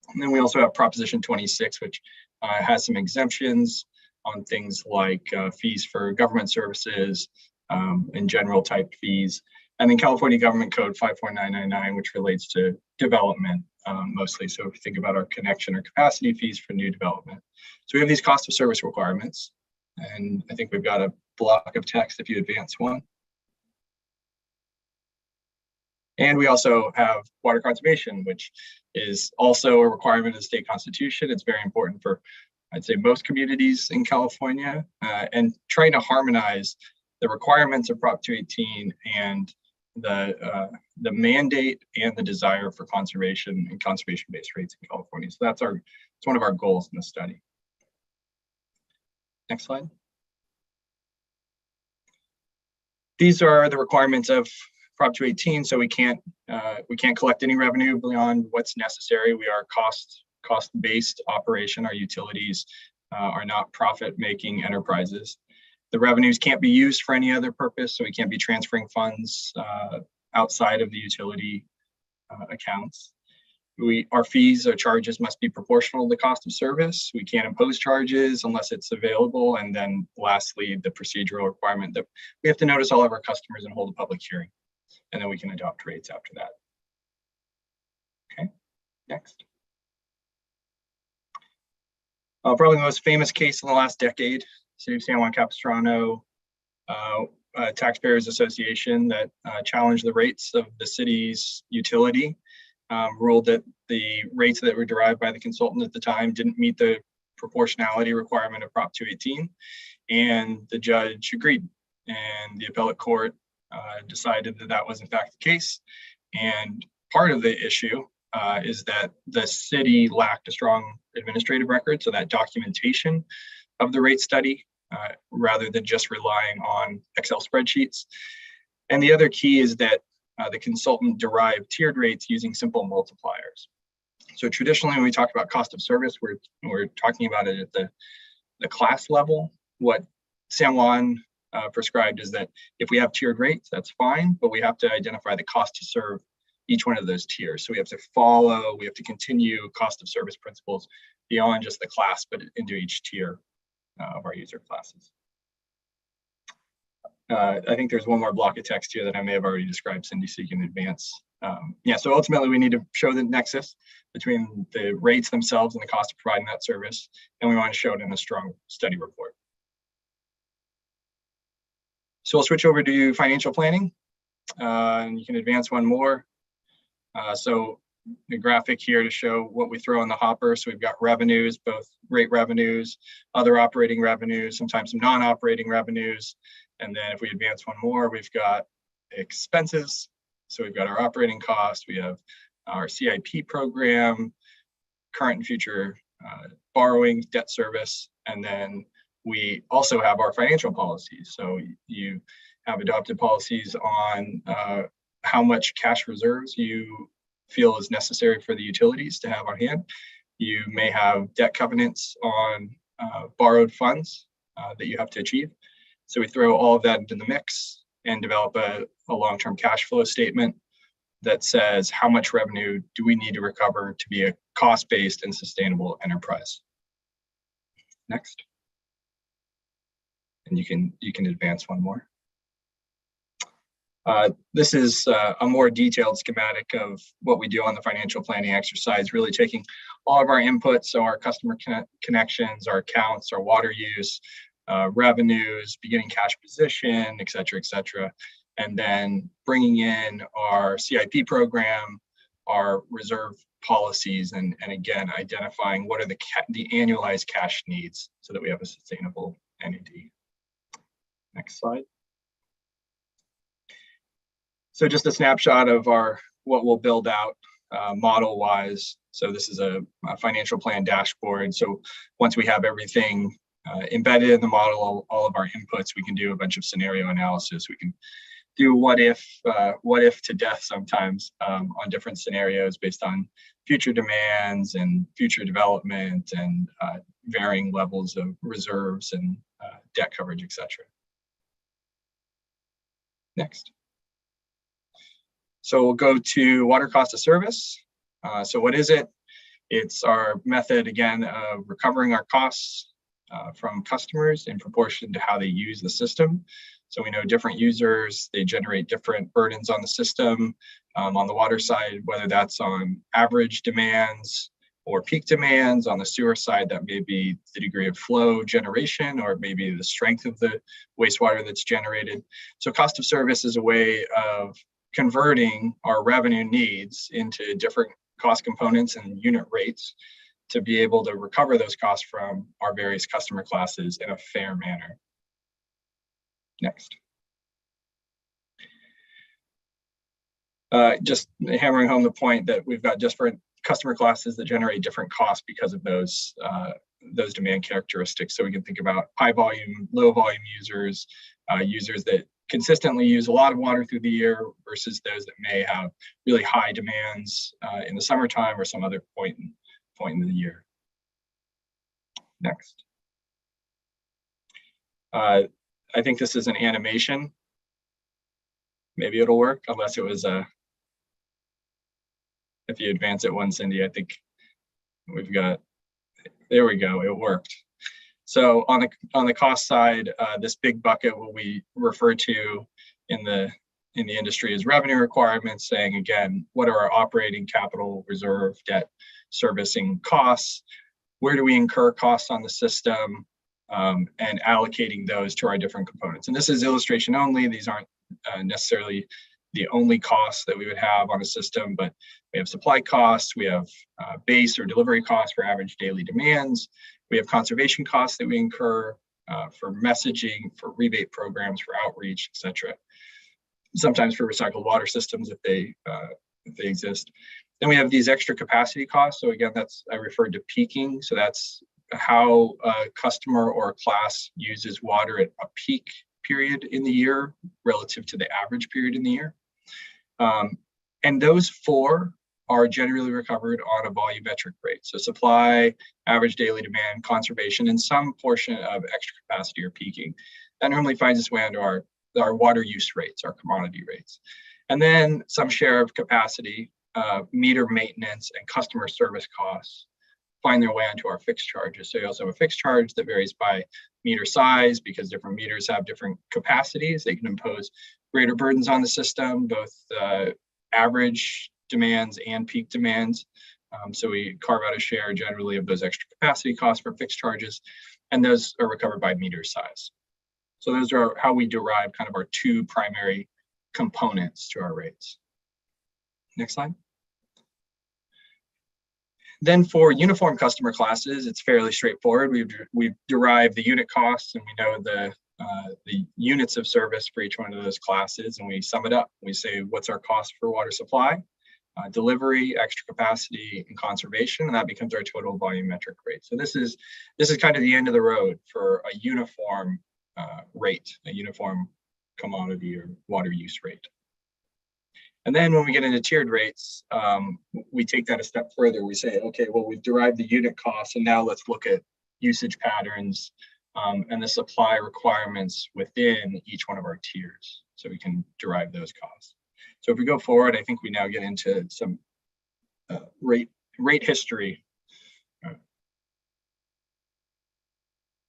And then we also have Proposition 26, which has some exemptions on things like fees for government services and general type fees. And then California Government Code 54999, which relates to development mostly. So if you think about our connection or capacity fees for new development. So we have these cost of service requirements. And I think we've got a block of text if you advance one. And we also have water conservation, which is also a requirement of the state constitution. It's very important for, I'd say, most communities in California, and trying to harmonize the requirements of Prop 218 and the mandate and the desire for conservation and conservation-based rates in California. So it's one of our goals in the study. Next slide. These are the requirements of Prop 218, so we can't collect any revenue beyond what's necessary. We are cost-based operation. Our utilities are not profit-making enterprises. The revenues can't be used for any other purpose, so we can't be transferring funds outside of the utility accounts. Our fees or charges must be proportional to the cost of service. We can't impose charges unless it's available. And then lastly, the procedural requirement that we have to notice all of our customers and hold a public hearing, and then we can adopt rates after that. Okay, next. Probably the most famous case in the last decade, City of San Juan Capistrano Taxpayers Association that challenged the rates of the city's utility. Ruled that the rates that were derived by the consultant at the time didn't meet the proportionality requirement of Prop 218, and the judge agreed. And the appellate court decided that that was in fact the case. And part of the issue is that the city lacked a strong administrative record, so that documentation of the rate study, rather than just relying on Excel spreadsheets. And the other key is that the consultant derived tiered rates using simple multipliers. So traditionally, when we talk about cost of service, we're talking about it at the class level. What San Juan prescribed is that if we have tiered rates, that's fine, but we have to identify the cost to serve each one of those tiers. So we have to continue cost of service principles beyond just the class, but into each tier of our user classes. I think there's one more block of text here that I may have already described, Cindy, so you can advance. Yeah, so ultimately we need to show the nexus between the rates themselves and the cost of providing that service, and we want to show it in a strong study report. So we'll switch over to financial planning, and you can advance one more. So the graphic here to show what we throw in the hopper. So we've got revenues, both rate revenues, other operating revenues, sometimes some non-operating revenues. And then if we advance one more, we've got expenses. So we've got our operating costs, we have our CIP program, current and future borrowings, debt service, and then we also have our financial policies. So you have adopted policies on how much cash reserves you feel is necessary for the utilities to have on hand. You may have debt covenants on borrowed funds that you have to achieve. So we throw all of that into the mix and develop a long-term cash flow statement that says how much revenue do we need to recover to be a cost-based and sustainable enterprise. Next. And you can advance one more. This is a more detailed schematic of what we do on the financial planning exercise, really taking all of our inputs, so our customer connections, our accounts, our water use, revenues, beginning cash position, et cetera, and then bringing in our CIP program, our reserve policies, and again, identifying what are the annualized cash needs so that we have a sustainable NAD. Next slide. So just a snapshot of what we'll build out model-wise. So this is a financial plan dashboard. So once we have everything embedded in the model, all of our inputs, we can do a bunch of scenario analysis. We can do what if to death sometimes on different scenarios based on future demands and future development and varying levels of reserves and debt coverage, et cetera. Next. So we'll go to water cost of service. So what is it? It's our method, again, of recovering our costs from customers in proportion to how they use the system. So we know different users, they generate different burdens on the system. On the water side, whether that's on average demands, or peak demands. On the sewer side, that may be the degree of flow generation, or maybe the strength of the wastewater that's generated. So cost of service is a way of converting our revenue needs into different cost components and unit rates to be able to recover those costs from our various customer classes in a fair manner. Next. Just hammering home the point that we've got different customer classes that generate different costs because of those demand characteristics. So we can think about high volume, low volume users, users that consistently use a lot of water through the year versus those that may have really high demands in the summertime or some other point in the year. Next. I think this is an animation. Maybe it'll work, unless it was if you advance it one, Cindy, I think we've got, there we go, it worked. So on the cost side, this big bucket, what we refer to in the industry as revenue requirements, saying again, what are our operating capital, reserve, debt, servicing costs? Where do we incur costs on the system? And allocating those to our different components. And this is illustration only. These aren't necessarily the only costs that we would have on a system, but we have supply costs, we have base or delivery costs for average daily demands, we have conservation costs that we incur for messaging, for rebate programs, for outreach, etc. Sometimes for recycled water systems if they exist. Then we have these extra capacity costs. So again, I referred to peaking. So that's how a customer or a class uses water at a peak period in the year relative to the average period in the year. And those four are generally recovered on a volumetric rate. So supply, average daily demand, conservation, and some portion of extra capacity or peaking. That normally finds its way into our water use rates, our commodity rates. And then some share of capacity, meter maintenance, and customer service costs find their way onto our fixed charges. So you also have a fixed charge that varies by meter size because different meters have different capacities. They can impose greater burdens on the system, both average demands and peak demands. So we carve out a share generally of those extra capacity costs for fixed charges, and those are recovered by meter size. So those are how we derive kind of our two primary components to our rates. Next slide. Then for uniform customer classes, it's fairly straightforward. We've derived the unit costs, and we know the units of service for each one of those classes, and we sum it up. We say, what's our cost for water supply, delivery, extra capacity, and conservation, and that becomes our total volumetric rate. So this is kind of the end of the road for a uniform rate, a uniform commodity or water use rate. And then when we get into tiered rates, we take that a step further. We say, okay, well, we've derived the unit costs, and now let's look at usage patterns and the supply requirements within each one of our tiers, so we can derive those costs. So if we go forward, I think we now get into some rate history.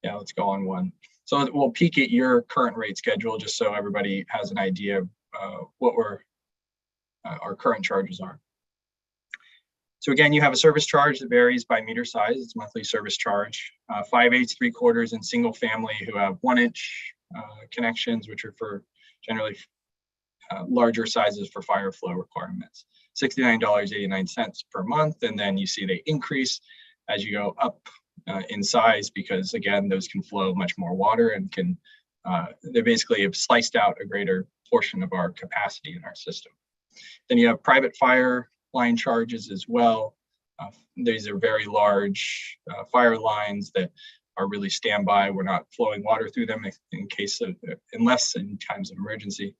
Yeah, let's go on one. So we'll peek at your current rate schedule just so everybody has an idea of what our current charges are. So again, you have a service charge that varies by meter size. It's monthly service charge. 5/8, 3/4 in single family who have 1-inch connections, which are for generally larger sizes for fire flow requirements. $69.89 per month, and then you see they increase as you go up in size because again, those can flow much more water and can they basically have sliced out a greater portion of our capacity in our system. Then you have private fire line charges as well. These are very large fire lines that are really standby. We're not flowing water through them in case of, unless in times of emergency.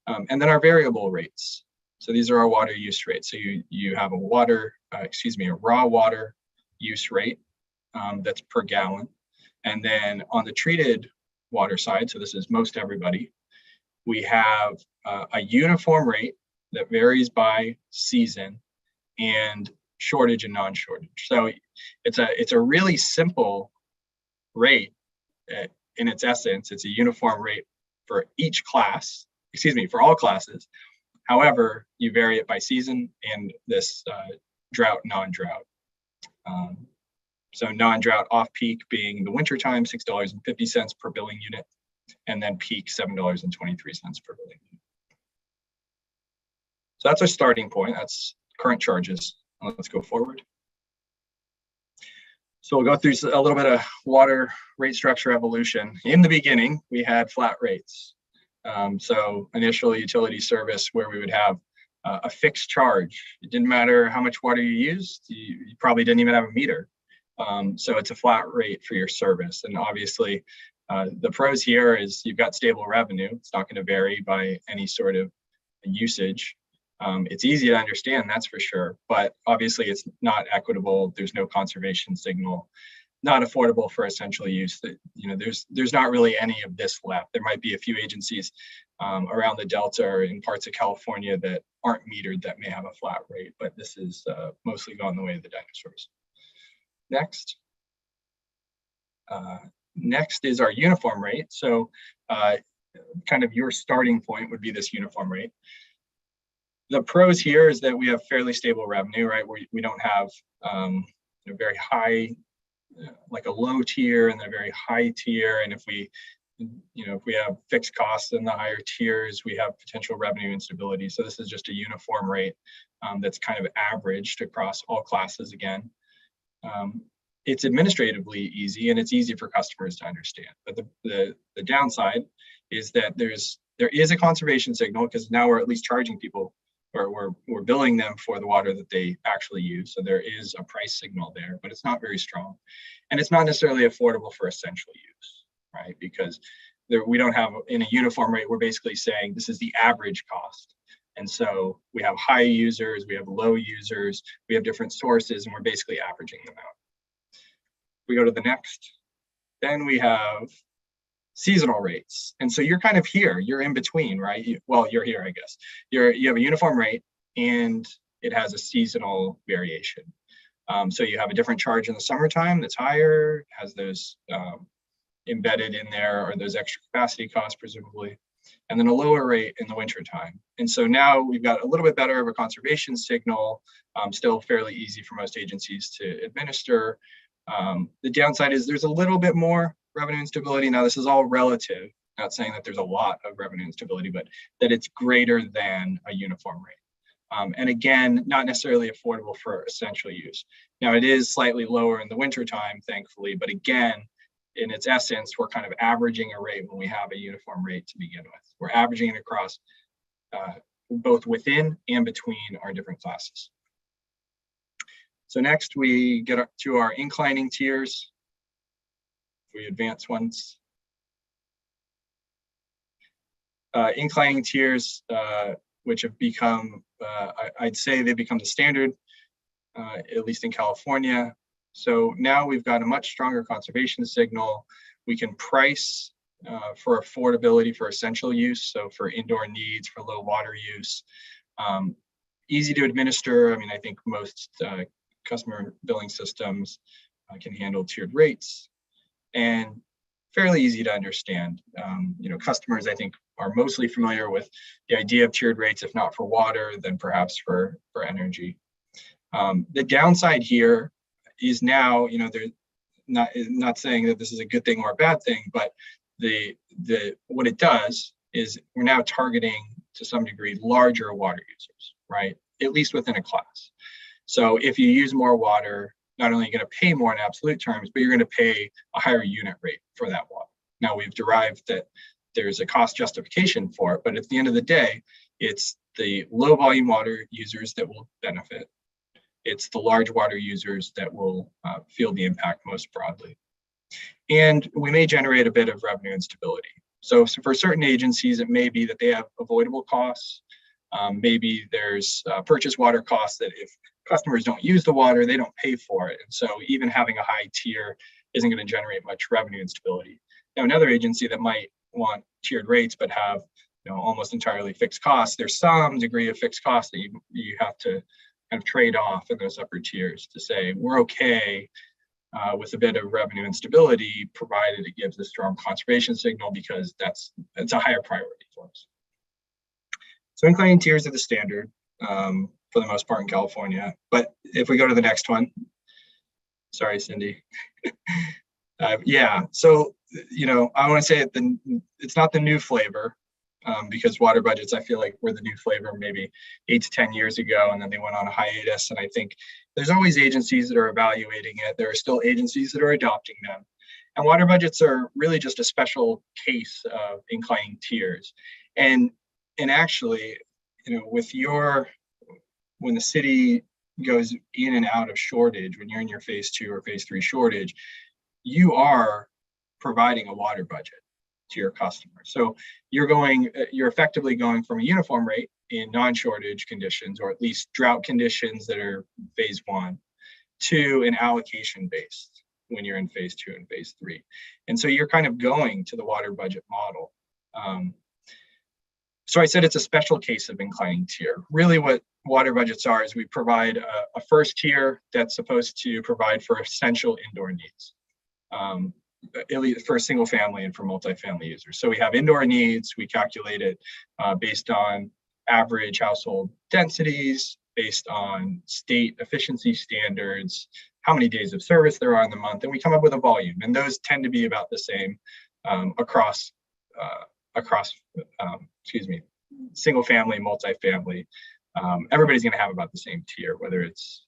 And then our variable rates. So these are our water use rates. So you have a raw water use rate that's per gallon. And then on the treated water side, so this is most everybody, we have a uniform rate that varies by season and shortage and non-shortage. So it's a really simple rate in its essence. It's a uniform rate for each class, for all classes. However, you vary it by season and this drought, non-drought. So non-drought off-peak being the wintertime, $6.50 per billing unit, and then peak $7.23 per billing unit. So that's our starting point. That's current charges. Let's go forward. So we'll go through a little bit of water rate structure evolution. In the beginning, we had flat rates. So initial utility service where we would have a fixed charge. It didn't matter how much water you used. You probably didn't even have a meter. So it's a flat rate for your service. And obviously, the pros here is you've got stable revenue. It's not going to vary by any sort of usage. It's easy to understand, that's for sure, but obviously it's not equitable. There's no conservation signal, not affordable for essential use. That, you know, there's not really any of this left. There might be a few agencies around the Delta or in parts of California that aren't metered that may have a flat rate, but this is mostly gone the way of the dinosaurs. Next. Next is our uniform rate. So kind of your starting point would be this uniform rate. The pros here is that we have fairly stable revenue, right? We don't have a very high, like a low tier and then a very high tier. And if we have fixed costs in the higher tiers, we have potential revenue instability. So this is just a uniform rate that's kind of averaged across all classes again. It's administratively easy and it's easy for customers to understand. But the downside is that there is a conservation signal because now we're at least charging people, or we're billing them for the water that they actually use. So there is a price signal there, but it's not very strong. And it's not necessarily affordable for essential use, right? Because we don't have, in a uniform rate, we're basically saying this is the average cost. And so we have high users, we have low users, we have different sources, and we're basically averaging them out. We go to the next, then we have seasonal rates. And so you're kind of here, you're in between, right? You're here, I guess. You have a uniform rate and it has a seasonal variation. So you have a different charge in the summertime that's higher, has those embedded in there, or those extra capacity costs presumably, and then a lower rate in the wintertime. And so now we've got a little bit better of a conservation signal, still fairly easy for most agencies to administer. The downside is there's a little bit more revenue instability. Now, this is all relative, not saying that there's a lot of revenue instability, but that it's greater than a uniform rate. And again, not necessarily affordable for essential use. Now, it is slightly lower in the wintertime, thankfully, but again, in its essence, we're kind of averaging a rate when we have a uniform rate to begin with. We're averaging it across both within and between our different classes. So next we get up to our inclining tiers. We advance once. Inclining tiers, which have become, I'd say they become the standard, at least in California. So now we've got a much stronger conservation signal. We can price for affordability for essential use, so for indoor needs, for low water use. Easy to administer. I mean, I think most customer billing systems can handle tiered rates, and fairly easy to understand. Customers, I think, are mostly familiar with the idea of tiered rates, if not for water, then perhaps for energy. The downside here is now, they're not saying that this is a good thing or a bad thing, but what it does is we're now targeting to some degree larger water users, right? At least within a class. So if you use more water, not only are you going to pay more in absolute terms, but you're going to pay a higher unit rate for that water. Now, we've derived that there's a cost justification for it, but at the end of the day, it's the low volume water users that will benefit. It's the large water users that will feel the impact most broadly. And we may generate a bit of revenue instability. So for certain agencies, it may be that they have avoidable costs. Maybe there's purchase water costs that if customers don't use the water, they don't pay for it. And so even having a high tier isn't going to generate much revenue instability. Now, another agency that might want tiered rates but have almost entirely fixed costs, there's some degree of fixed costs that you have to kind of trade off in those upper tiers to say we're okay with a bit of revenue instability, provided it gives a strong conservation signal, because that's a higher priority for us. So inclining tiers are the standard for the most part in California. But if we go to the next one, Sorry, Cindy. Yeah, so, I want to say it's not the new flavor, because water budgets, I feel like, were the new flavor maybe 8 to 10 years ago, and then they went on a hiatus. And I think there's always agencies that are evaluating it. There are still agencies that are adopting them. And water budgets are really just a special case of inclining tiers. And actually, when the city goes in and out of shortage, when you're in your phase 2 or phase 3 shortage, you are providing a water budget to your customer. So you're effectively going from a uniform rate in non-shortage conditions, or at least drought conditions that are phase 1, to an allocation based when you're in phase 2 and phase 3. And so you're kind of going to the water budget model. So I said it's a special case of inclining tier. Really what water budgets are is we provide a first tier that's supposed to provide for essential indoor needs, for single family and for multifamily users. So we have indoor needs, we calculate it based on average household densities, based on state efficiency standards, how many days of service there are in the month, and we come up with a volume. And those tend to be about the same across single family, multifamily. Everybody's going to have about the same tier, whether it's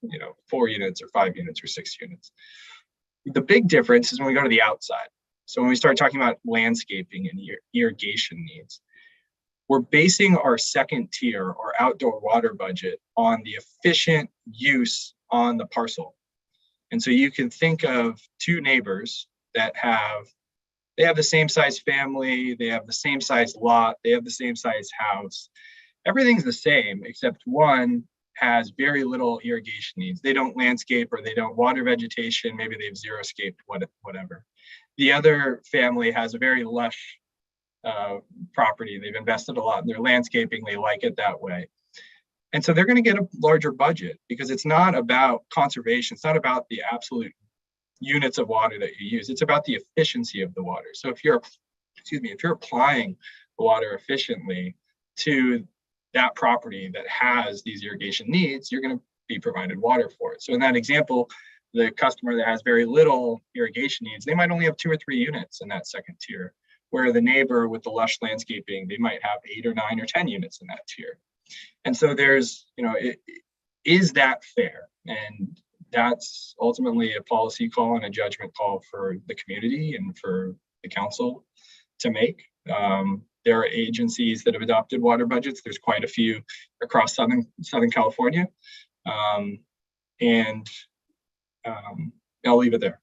4 units or 5 units or 6 units. The big difference is when we go to the outside. So when we start talking about landscaping and irrigation needs, we're basing our second tier or outdoor water budget on the efficient use on the parcel. And so you can think of 2 neighbors that have the same size family, they have the same size lot, they have the same size house. Everything's the same, except one has very little irrigation needs. They don't landscape, or they don't water vegetation. Maybe they have xeriscaped, whatever. The other family has a very lush property. They've invested a lot in their landscaping. They like it that way. And so they're going to get a larger budget, because it's not about conservation. It's not about the absolute units of water that you use. It's about the efficiency of the water. So if you're applying the water efficiently to that property that has these irrigation needs, you're going to be provided water for it. So in that example, the customer that has very little irrigation needs, they might only have 2 or 3 units in that second tier, where the neighbor with the lush landscaping, they might have 8 or 9 or 10 units in that tier. And so there's, is that fair? And that's ultimately a policy call and a judgment call for the community and for the council to make. There are agencies that have adopted water budgets. There's quite a few across Southern California. And I'll leave it there.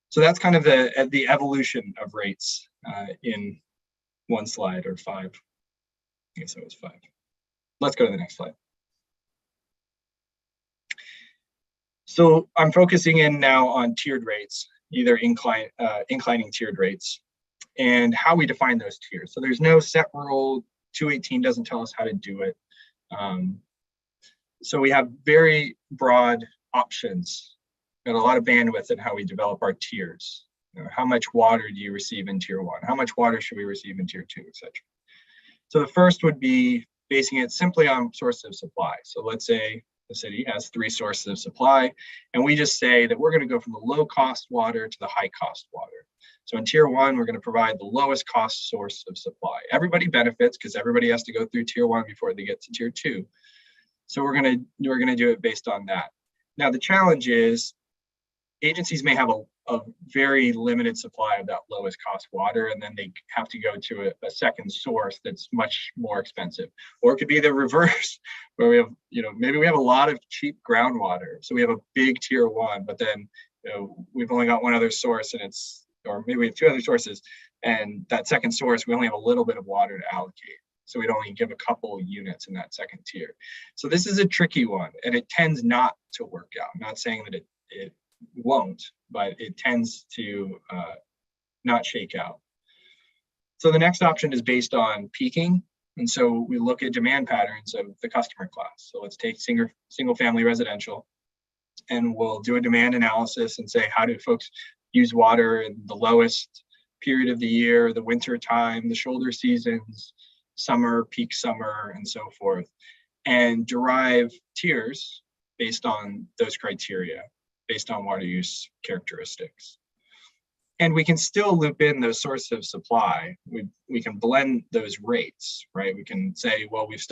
So that's kind of the evolution of rates in one slide, or 5. I guess it was 5. Let's go to the next slide. So I'm focusing in now on tiered rates, either inclining tiered rates, and how we define those tiers. So there's no set rule. 218 doesn't tell us how to do it. So we have very broad options and a lot of bandwidth in how we develop our tiers. How much water do you receive in tier 1? How much water should we receive in tier 2, etc. So the first would be basing it simply on source of supply. So let's say the city has 3 sources of supply, and we just say that we're going to go from the low cost water to the high cost water. So in tier 1, we're going to provide the lowest cost source of supply. Everybody benefits, because everybody has to go through tier 1 before they get to tier 2. So we're going to do it based on that. Now the challenge is agencies may have a very limited supply of that lowest cost water, and then they have to go to a second source that's much more expensive. Or it could be the reverse, where we have, maybe we have a lot of cheap groundwater. So we have a big tier 1, but then we've only got one other source, and or maybe we have 2 other sources, and that second source, we only have a little bit of water to allocate. So we'd only give a couple units in that second tier. So this is a tricky one, and it tends not to work out. I'm not saying that it won't, but it tends to not shake out. So the next option is based on peaking. And so we look at demand patterns of the customer class. So let's take single family residential, and we'll do a demand analysis and say, how do folks use water in the lowest period of the year, the winter time, the shoulder seasons, summer, peak summer, and so forth, and derive tiers based on those criteria, based on water use characteristics. And we can still loop in those sources of supply. We can blend those rates, right? We can say, well, we've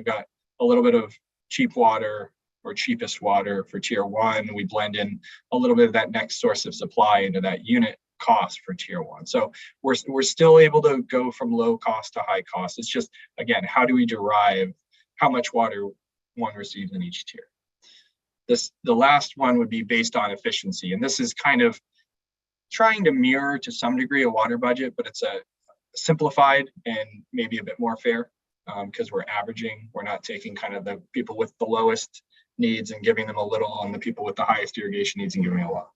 got a little bit of cheap water or cheapest water for tier 1. We blend in a little bit of that next source of supply into that unit cost for tier 1. So we're still able to go from low cost to high cost. It's just, again, how do we derive how much water one receives in each tier? The last one would be based on efficiency. And this is kind of trying to mirror to some degree a water budget, but it's a simplified and maybe a bit more fair because we're averaging. We're not taking kind of the people with the lowest needs and giving them a little, and the people with the highest irrigation needs and giving a lot.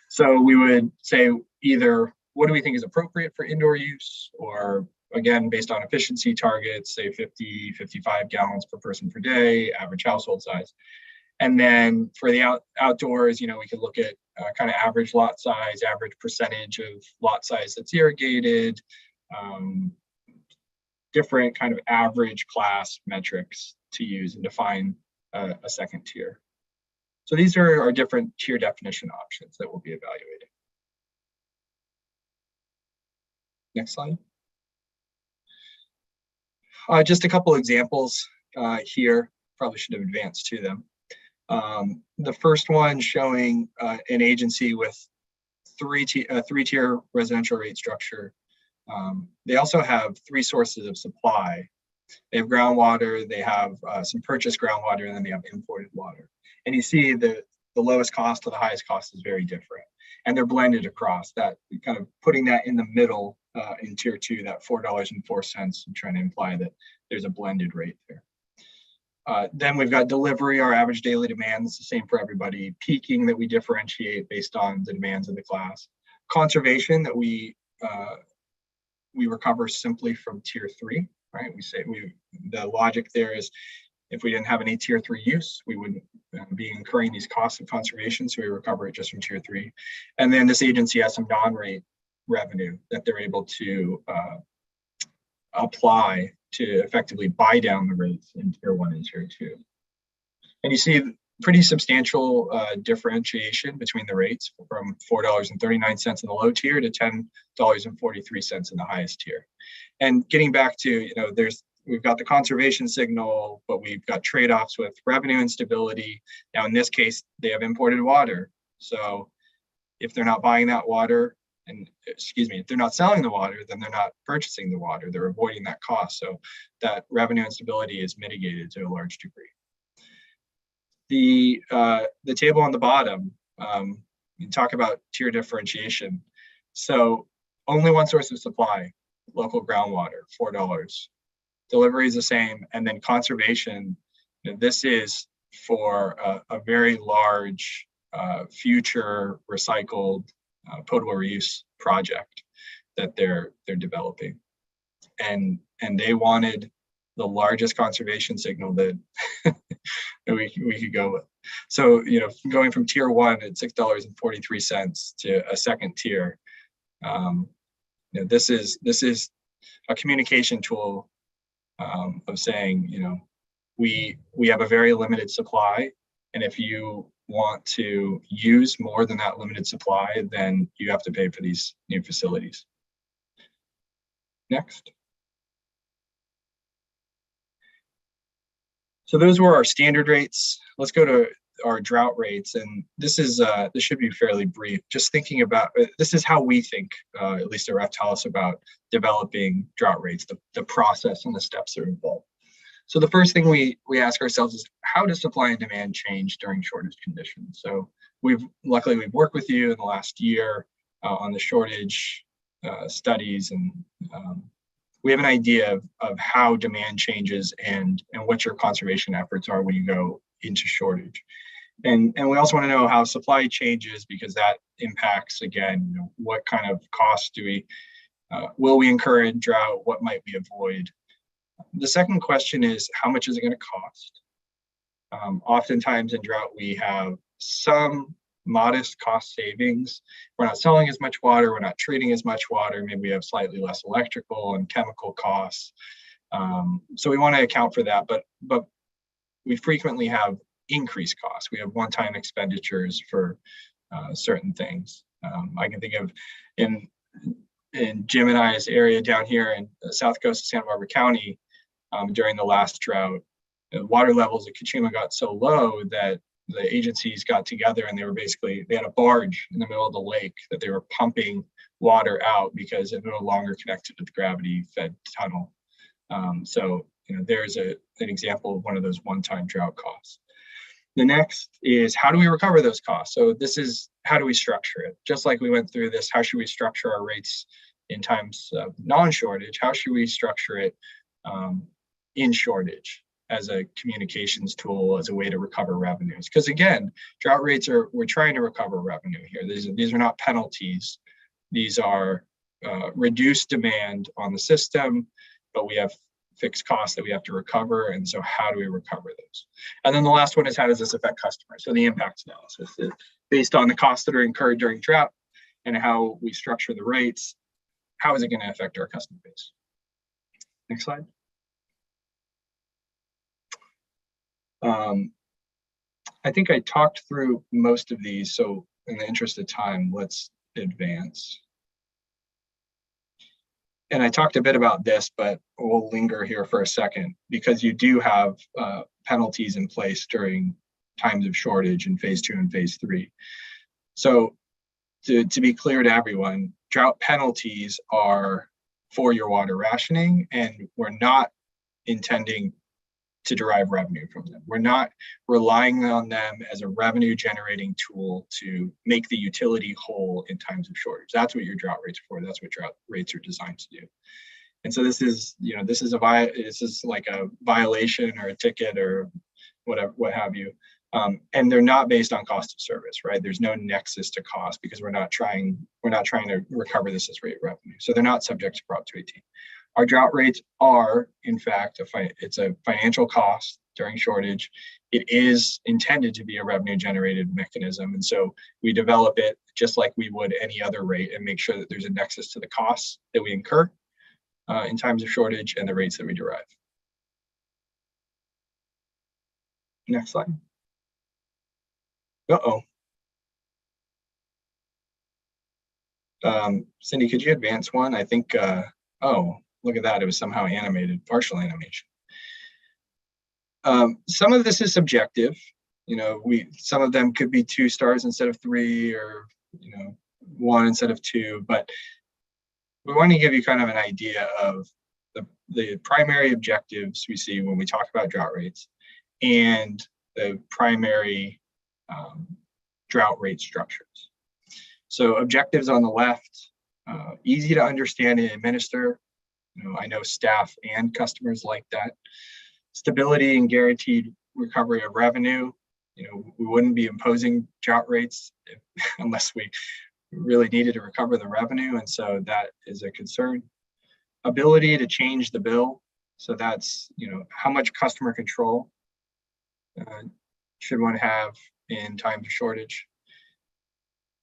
So we would say either what do we think is appropriate for indoor use, or again, based on efficiency targets, say 50, 55 gallons per person per day, average household size. And then for the outdoors, we could look at kind of average lot size, average percentage of lot size that's irrigated, different kind of average class metrics to use and define a second tier. So these are our different tier definition options that we'll be evaluating. Next slide. Just a couple examples here. Probably should have advanced to them. The first one showing an agency with three-tier residential rate structure. They also have 3 sources of supply. They have groundwater, they have some purchased groundwater, and then they have imported water. And you see the lowest cost to the highest cost is very different. And they're blended across that, kind of putting that in the middle in tier 2, that $4.04, and trying to imply that there's a blended rate there. Then we've got delivery, our average daily demand. It's the same for everybody. Peaking that we differentiate based on the demands of the class. Conservation that we recover simply from tier 3, right? We say the logic there is if we didn't have any tier 3 use, we wouldn't be incurring these costs of conservation, so we recover it just from tier 3. And then this agency has some non-rate revenue that they're able to apply to effectively buy down the rates in tier 1 and tier 2. And you see pretty substantial differentiation between the rates from $4.39 in the low tier to $10.43 in the highest tier. And getting back to, we've got the conservation signal, but we've got trade-offs with revenue instability. Now, in this case, they have imported water. So if they're not buying that water, and if they're not selling the water, then they're not purchasing the water. They're avoiding that cost. So that revenue instability is mitigated to a large degree. The table on the bottom, you talk about tier differentiation. So only one source of supply, local groundwater, $4. Delivery is the same. And then conservation, this is for a very large future recycled potable reuse project that they're developing, and they wanted the largest conservation signal that we could go with. So going from tier 1 at $6.43 to a second tier, this is a communication tool of saying we have a very limited supply, and if you want to use more than that limited supply, then you have to pay for these new facilities. Next. So those were our standard rates. Let's go to our drought rates, and this should be fairly brief. Just thinking about this is how we think, at least at Raftalis, about developing drought rates, the process and the steps that are involved. So the first thing we ask ourselves is, how does supply and demand change during shortage conditions? So luckily we've worked with you in the last year on the shortage studies, and we have an idea of how demand changes and what your conservation efforts are when you go into shortage. And we also want to know how supply changes, because that impacts, again, what kind of costs will we incur in drought? What might we avoid? The second question is, how much is it going to cost? Oftentimes in drought, we have some modest cost savings. We're not selling as much water, we're not treating as much water, maybe we have slightly less electrical and chemical costs. So we want to account for that, but we frequently have increased costs. We have one-time expenditures for certain things. I can think of in Jim and I's area down here in the south coast of Santa Barbara County, during the last drought, the water levels at Kachuma got so low that the agencies got together and they had a barge in the middle of the lake that they were pumping water out because it no longer connected to the gravity-fed tunnel. So, there's an example of one of those one-time drought costs. The next is, how do we recover those costs? So this is, how do we structure it? Just like we went through this, how should we structure our rates in times of non-shortage? How should we structure it in shortage as a communications tool, as a way to recover revenues? Because again, drought rates we're trying to recover revenue here. These are not penalties. These are reduced demand on the system, but we have fixed costs that we have to recover. And so how do we recover those? And then the last one is, how does this affect customers? So the impact analysis is based on the costs that are incurred during drought and how we structure the rates. How is it going to affect our customer base? Next slide. I think I talked through most of these. So in the interest of time, let's advance. And I talked a bit about this, but we'll linger here for a second, because you do have penalties in place during times of shortage in phase 2 and phase 3. So to be clear to everyone, drought penalties are for your water rationing, and we're not intending to derive revenue from them. We're not relying on them as a revenue generating tool to make the utility whole in times of shortage. That's what your drought rates are for. That's what drought rates are designed to do. And so this is, this is like a violation or a ticket or whatever, what have you. And they're not based on cost of service, right? There's no nexus to cost, because we're not trying to recover this as rate revenue. So they're not subject to Prop 218. Our drought rates are, in fact, it's a financial cost during shortage. It is intended to be a revenue generated mechanism. And so we develop it just like we would any other rate, and make sure that there's a nexus to the costs that we incur in times of shortage and the rates that we derive. Next slide. Cindy, could you advance one? I think, oh, look at that. It was somehow animated, partial animation. Some of this is subjective. Some of them could be 2 stars instead of 3, or 1 instead of 2, but we want to give you kind of an idea of the primary objectives we see when we talk about drought rates and the primary drought rate structures. So objectives on the left, easy to understand and administer. I know staff and customers like that. Stability and guaranteed recovery of revenue. We wouldn't be imposing drought rates unless we really needed to recover the revenue. And so that is a concern. Ability to change the bill. So that's, how much customer control should one have in times of shortage.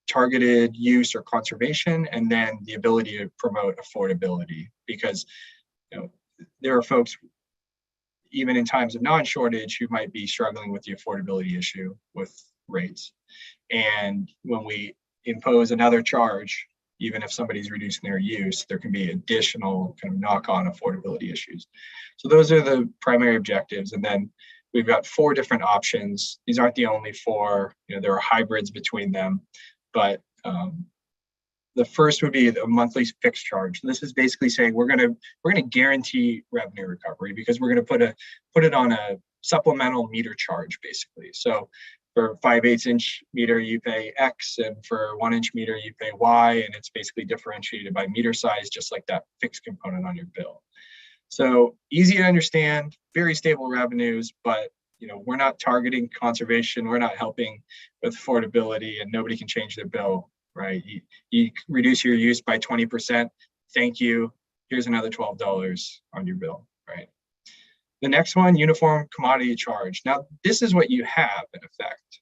Targeted use or conservation, and then the ability to promote affordability, because there are folks even in times of non-shortage who might be struggling with the affordability issue with rates. And when we impose another charge, even if somebody's reducing their use, there can be additional kind of knock-on affordability issues. So those are the primary objectives. And then we've got 4 different options. These aren't the only 4, there are hybrids between them. But the first would be a monthly fixed charge. This is basically saying we're gonna guarantee revenue recovery, because we're gonna put it on a supplemental meter charge, basically. So for 5/8 inch meter, you pay X, and for 1 inch meter, you pay Y, and it's basically differentiated by meter size, just like that fixed component on your bill. So easy to understand, very stable revenues, but we're not targeting conservation. We're not helping with affordability, and nobody can change their bill, right? You reduce your use by 20%. Thank you. Here's another $12 on your bill, right? The next one, uniform commodity charge. Now, this is what you have in effect.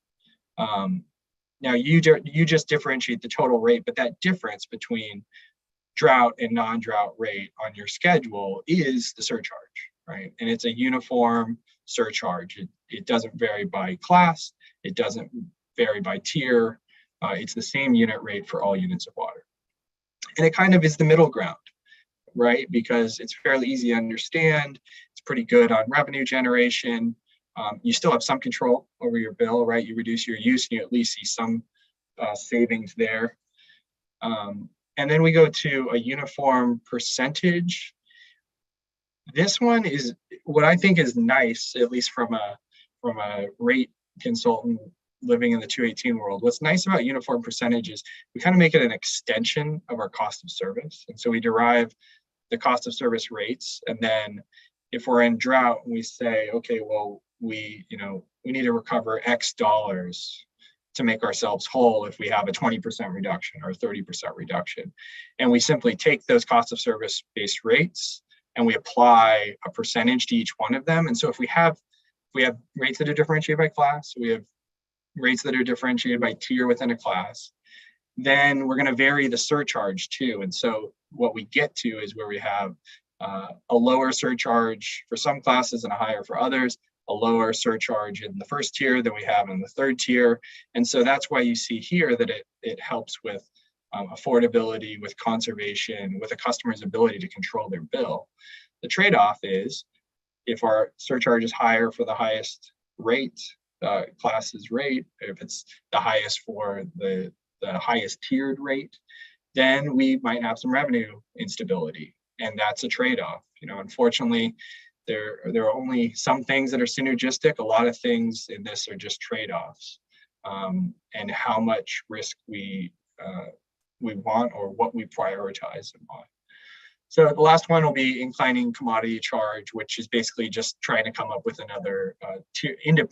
Now, you just differentiate the total rate, but that difference between drought and non-drought rate on your schedule is the surcharge, right? And it's a uniform surcharge. It doesn't vary by class. It doesn't vary by tier. It's the same unit rate for all units of water. And it kind of is the middle ground, right? Because it's fairly easy to understand. It's pretty good on revenue generation. You still have some control over your bill, right? You reduce your use, and you at least see some savings there. And then we go to a uniform percentage. This one is what I think is nice, at least from a rate consultant living in the 218 world. What's nice about uniform percentage is we kind of make it an extension of our cost of service. And so we derive the cost of service rates. And then if we're in drought, we say, okay, well, we need to recover X dollars to make ourselves whole if we have a 20% reduction or 30% reduction. And we simply take those cost of service based rates and we apply a percentage to each one of them. And so if we have rates that are differentiated by class, we have rates that are differentiated by tier within a class, then we're going to vary the surcharge too. And so what we get to is where we have a lower surcharge for some classes and a higher for others, a lower surcharge in the first tier than we have in the third tier. And so that's why you see here that it helps with affordability, with conservation, with a customer's ability to control their bill. The trade-off is if our surcharge is higher for the highest rate, class's rate, if it's the highest for the highest tiered rate, then we might have some revenue instability. And that's a trade-off. Unfortunately, there are only some things that are synergistic. A lot of things in this are just trade-offs, and how much risk we want or what we prioritize and why. So the last one will be inclining commodity charge, which is basically just trying to come up with another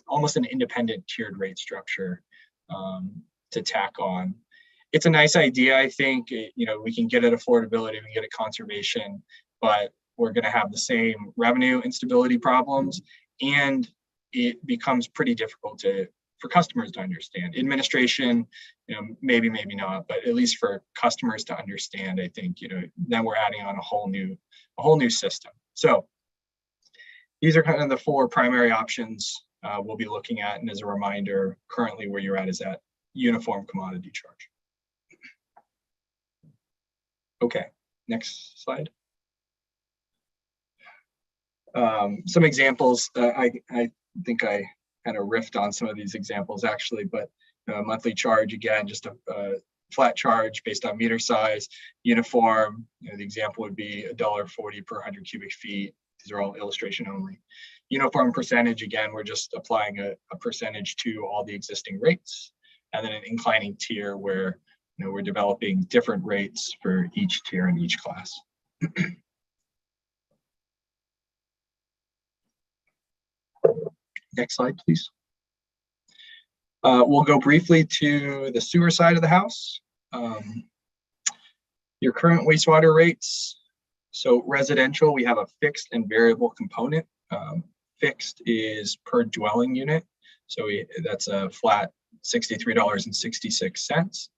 almost an independent tiered rate structure to tack on. It's a nice idea, I think. We can get at affordability, we can get at conservation, but we're going to have the same revenue instability problems, and it becomes pretty difficult for customers to understand. Administration, maybe not, but at least for customers to understand, I think, then we're adding on a whole new system. So these are kind of the four primary options we'll be looking at. And as a reminder, currently where you're at is that uniform commodity charge. Okay, next slide. Some examples. I think I kind of riffed on some of these examples actually, but monthly charge, again, just a flat charge based on meter size. Uniform, the example would be $1.40 per 100 cubic feet. These are all illustration only. Uniform percentage, again, we're just applying a percentage to all the existing rates. And then an inclining tier where we're developing different rates for each tier in each class. Next slide, please. We'll go briefly to the sewer side of the house. Your current wastewater rates. So residential, we have a fixed and variable component. Fixed is per dwelling unit. So that's a flat $63.66.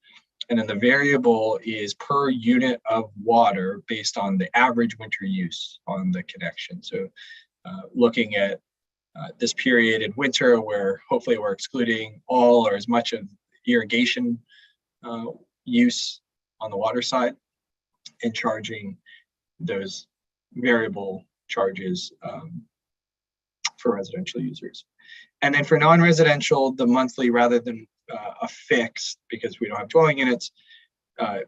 And then the variable is per unit of water based on the average winter use on the connection. So looking at this period in winter where hopefully we're excluding all or as much of irrigation use on the water side and charging those variable charges for residential users. And then for non-residential, the monthly rather than a fixed, because we don't have dwelling units,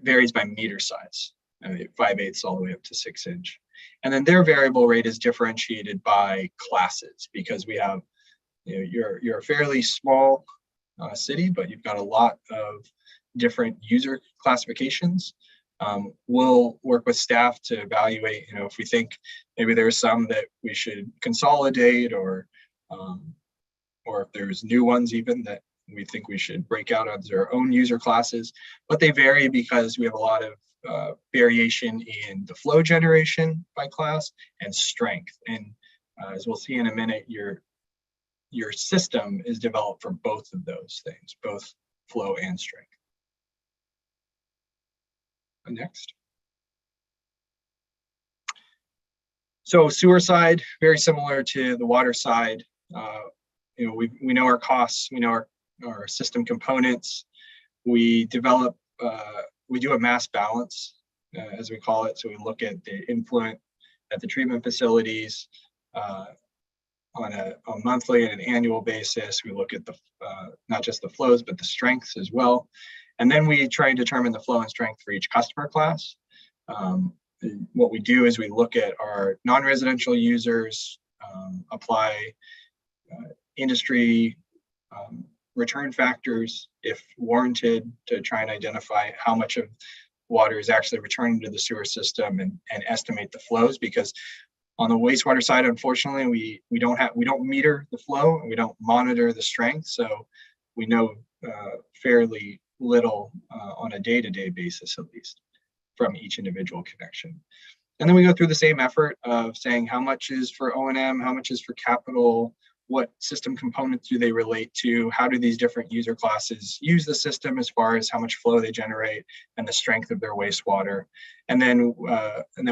varies by meter size, 5/8 all the way up to 6 inch. And then their variable rate is differentiated by classes because we have, you're a fairly small city, but you've got a lot of different user classifications. We'll work with staff to evaluate, if we think maybe there's some that we should consolidate or if there's new ones even that we think we should break out as their own user classes, but they vary because we have a lot of variation in the flow generation by class and strength. And as we'll see in a minute, your system is developed for both of those things, both flow and strength. Next. So sewer side, very similar to the water side. We know our costs, we know our system components. We develop, we do a mass balance, as we call it. So we look at the influent at the treatment facilities on a monthly and an annual basis. We look at the not just the flows, but the strengths as well. And then we try and determine the flow and strength for each customer class. What we do is we look at our non-residential users, apply industry return factors if warranted to try and identify how much of water is actually returning to the sewer system and estimate the flows, because on the wastewater side, unfortunately, we don't meter the flow and we don't monitor the strength. So we know fairly little on a day-to-day basis, at least, from each individual connection. And then we go through the same effort of saying how much is for O&M, how much is for capital, what system components do they relate to, how do these different user classes use the system as far as how much flow they generate and the strength of their wastewater. And then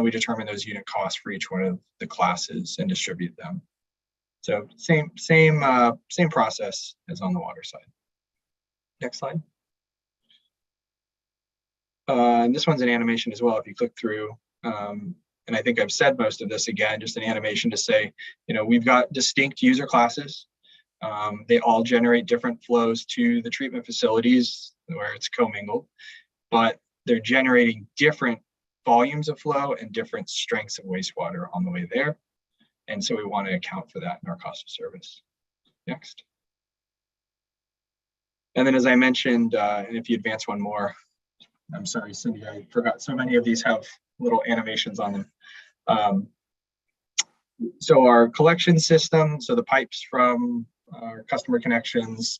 we determine those unit costs for each one of the classes and distribute them. So same process as on the water side. Next slide. And this one's an animation as well, if you click through. And I think I've said most of this again, just an animation to say, we've got distinct user classes. They all generate different flows to the treatment facilities where it's commingled, but they're generating different volumes of flow and different strengths of wastewater on the way there. And so we want to account for that in our cost of service. Next. And then as I mentioned, and if you advance one more, I'm sorry, Cindy, I forgot. So many of these have little animations on them. So our collection system, so the pipes from our customer connections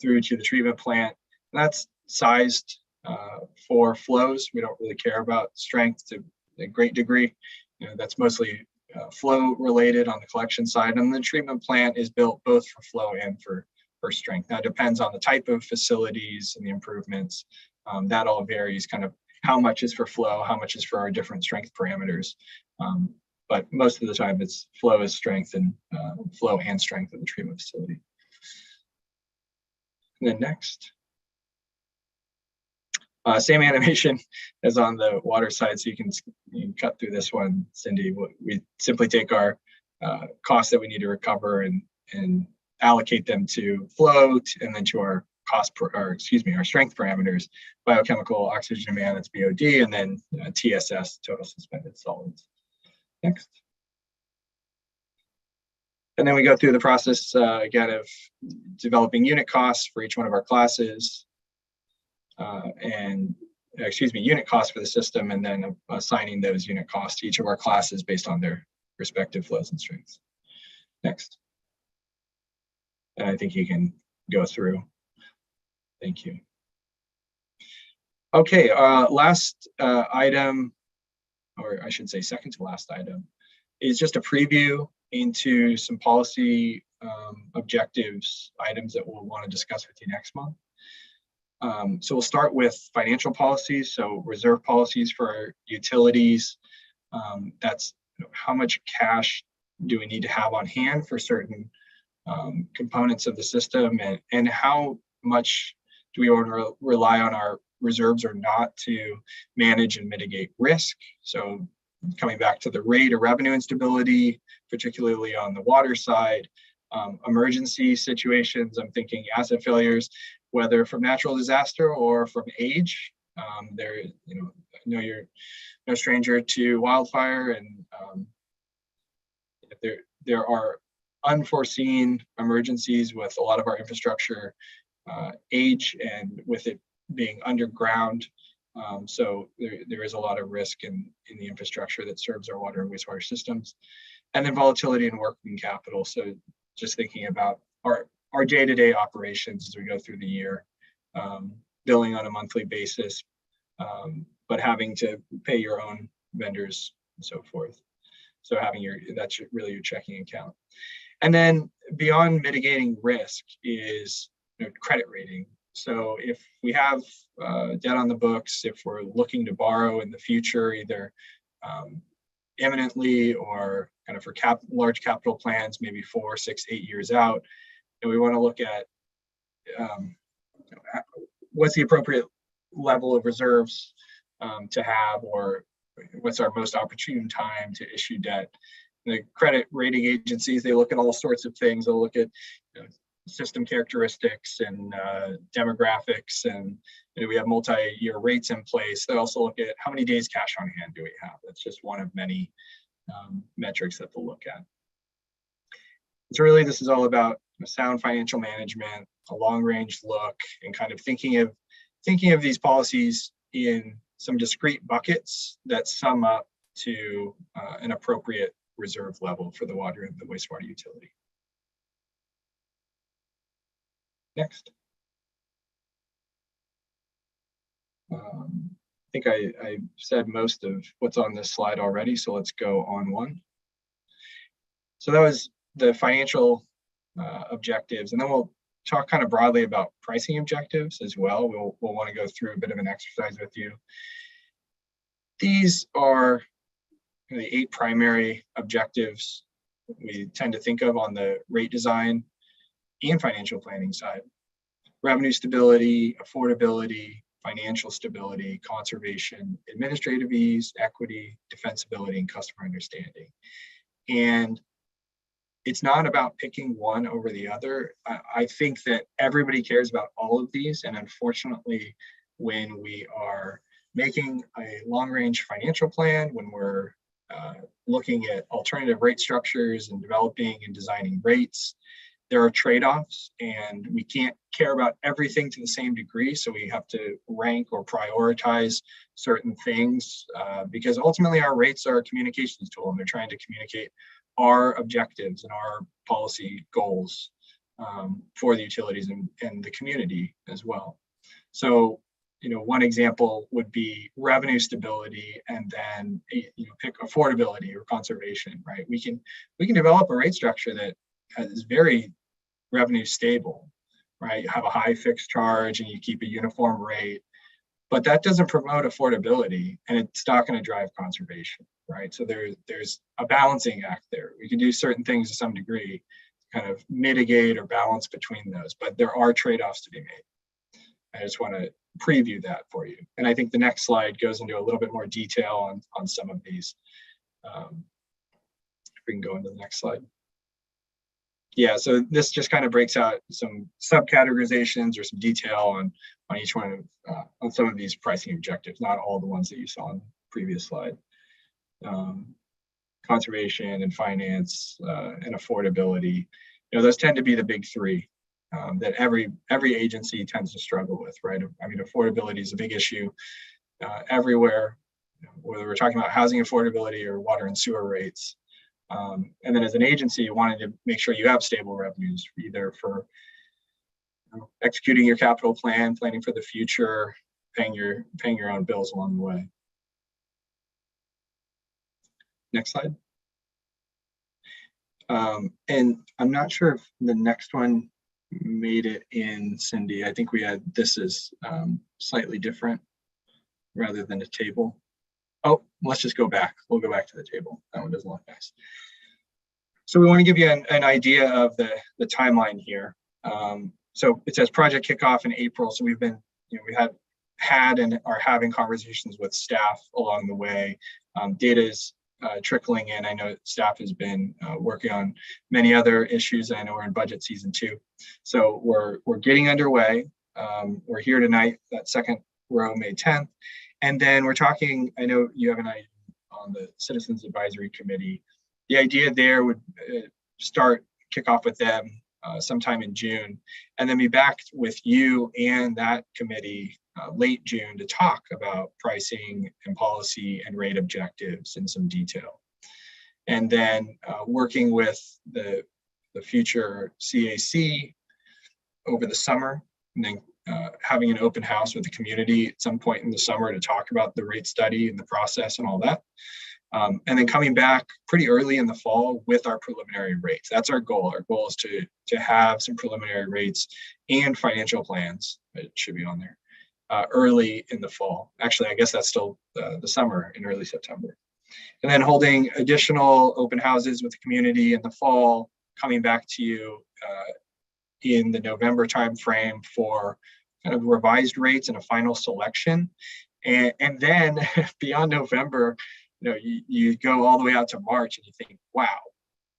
through to the treatment plant, that's sized for flows. We don't really care about strength to a great degree. That's mostly flow related on the collection side, and the treatment plant is built both for flow and for strength. Now it depends on the type of facilities and the improvements. That all varies, kind of how much is for flow, how much is for our different strength parameters. But most of the time it's flow is strength and flow and strength of the treatment facility. And then next. Same animation as on the water side, so you can cut through this one, Cindy. We simply take our costs that we need to recover and allocate them to flow and then to our our strength parameters, biochemical oxygen demand, that's BOD, and then TSS, total suspended solids. Next. And then we go through the process again of developing unit costs for each one of our classes, unit costs for the system, and then assigning those unit costs to each of our classes based on their respective flows and strengths. Next. And I think you can go through. Thank you. Okay, last item, or I should say second to last item, is just a preview into some policy objectives, items that we'll want to discuss with you next month. So we'll start with financial policies, so reserve policies for our utilities. That's how much cash do we need to have on hand for certain components of the system, and how much do we want to rely on our reserves or not to manage and mitigate risk. So coming back to the rate or revenue instability, particularly on the water side, emergency situations, I'm thinking asset failures, whether from natural disaster or from age. I know you're no stranger to wildfire, and there are unforeseen emergencies with a lot of our infrastructure age and with it being underground. So there is a lot of risk in the infrastructure that serves our water and wastewater systems. And then volatility and working capital. So just thinking about our day-to-day operations as we go through the year, billing on a monthly basis, but having to pay your own vendors and so forth. So having that's really your checking account. And then beyond mitigating risk is credit rating. So if we have debt on the books, if we're looking to borrow in the future, either imminently or kind of for large capital plans, maybe 4, 6, 8 years out. And we want to look at what's the appropriate level of reserves to have, or what's our most opportune time to issue debt. The credit rating agencies, they look at all sorts of things. They'll look at system characteristics and demographics, and we have multi-year rates in place. They also look at how many days cash on hand do we have. That's just one of many metrics that they'll look at. So really, this is all about sound financial management, a long-range look, and kind of thinking of these policies in some discrete buckets that sum up to an appropriate reserve level for the water and the wastewater utility. Next. I think I said most of what's on this slide already, so let's go on one. So that was the financial objectives, and then we'll talk kind of broadly about pricing objectives as well. We'll want to go through a bit of an exercise with you. These are the 8 primary objectives we tend to think of on the rate design and financial planning side: revenue stability, affordability, financial stability, conservation, administrative ease, equity, defensibility, and customer understanding. And it's not about picking one over the other. I think that everybody cares about all of these. And unfortunately, when we are making a long-range financial plan, when we're looking at alternative rate structures and developing and designing rates, there are trade-offs, and we can't care about everything to the same degree. So we have to rank or prioritize certain things because ultimately our rates are a communications tool, and they're trying to communicate our objectives and our policy goals for the utilities and the community as well. So, one example would be revenue stability, and then pick affordability or conservation, right? We can develop a rate structure that is very revenue stable, right? You have a high fixed charge and you keep a uniform rate, but that doesn't promote affordability, and it's not going to drive conservation, right? So there's a balancing act there. We can do certain things to some degree, kind of mitigate or balance between those, but there are trade-offs to be made. I just want to preview that for you. And I think the next slide goes into a little bit more detail on some of these. If we can go into the next slide. Yeah, so this just kind of breaks out some subcategorizations or some detail on each one of on some of these pricing objectives, not all the ones that you saw on the previous slide. Conservation and finance and affordability, those tend to be the big 3 that every agency tends to struggle with, right? I mean, affordability is a big issue everywhere, whether we're talking about housing affordability or water and sewer rates. And then as an agency, you wanted to make sure you have stable revenues, either for executing your capital plan, planning for the future, paying your own bills along the way. Next slide. And I'm not sure if the next one made it in, Cindy. I think we had this as slightly different rather than a table. Oh, let's just go back. We'll go back to the table. That one doesn't look nice. So we want to give you an idea of the timeline here. So it says project kickoff in April. So we've been, we had and are having conversations with staff along the way. Data is trickling in. I know staff has been working on many other issues. I know we're in budget season 2. So we're getting underway. We're here tonight, that second row, May 10th. And then we're talking, I know you have an idea on the Citizens Advisory Committee. The idea there would kick off with them sometime in June, and then be back with you and that committee late June to talk about pricing and policy and rate objectives in some detail. And then working with the future CAC over the summer, and then having an open house with the community at some point in the summer to talk about the rate study and the process and all that. And then coming back pretty early in the fall with our preliminary rates. That's our goal. Our goal is to have some preliminary rates and financial plans. It should be on there early in the fall. Actually, I guess that's still the summer in early September. And then holding additional open houses with the community in the fall, coming back to you in the November timeframe for kind of revised rates and a final selection. And then beyond November, you go all the way out to March and you think, wow,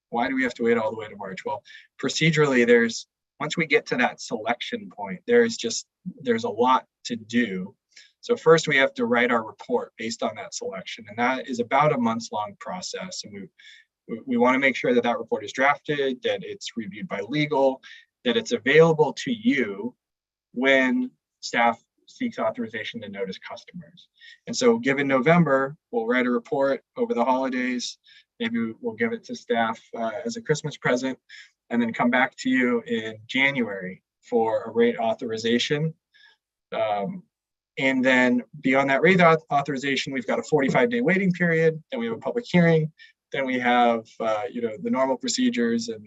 why do we have to wait all the way to March? Well, procedurally, once we get to that selection point, there's a lot to do. So first we have to write our report based on that selection. And that is about a months-long process. And we want to make sure that that report is drafted, that it's reviewed by legal, that it's available to you when staff seeks authorization to notice customers. And so given November, we'll write a report over the holidays. Maybe we'll give it to staff as a Christmas present, and then come back to you in January for a rate authorization. And then beyond that rate authorization, we've got a 45-day waiting period. Then we have a public hearing. Then we have the normal procedures and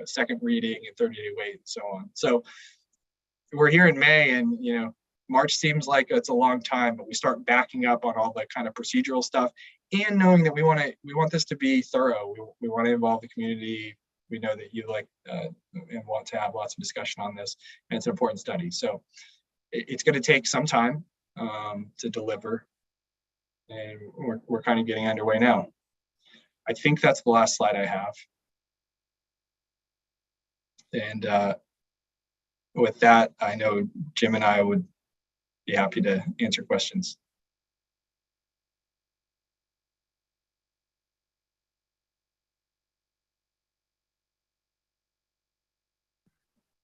second reading and 30-day wait and so on. So we're here in May, and March seems like it's a long time, but we start backing up on all the kind of procedural stuff, and knowing that we want this to be thorough. We want to involve the community. We know that you like and want to have lots of discussion on this, and it's an important study. So it's going to take some time to deliver, and we're kind of getting underway now. I think that's the last slide I have. And with that, I know Jim and I would be happy to answer questions.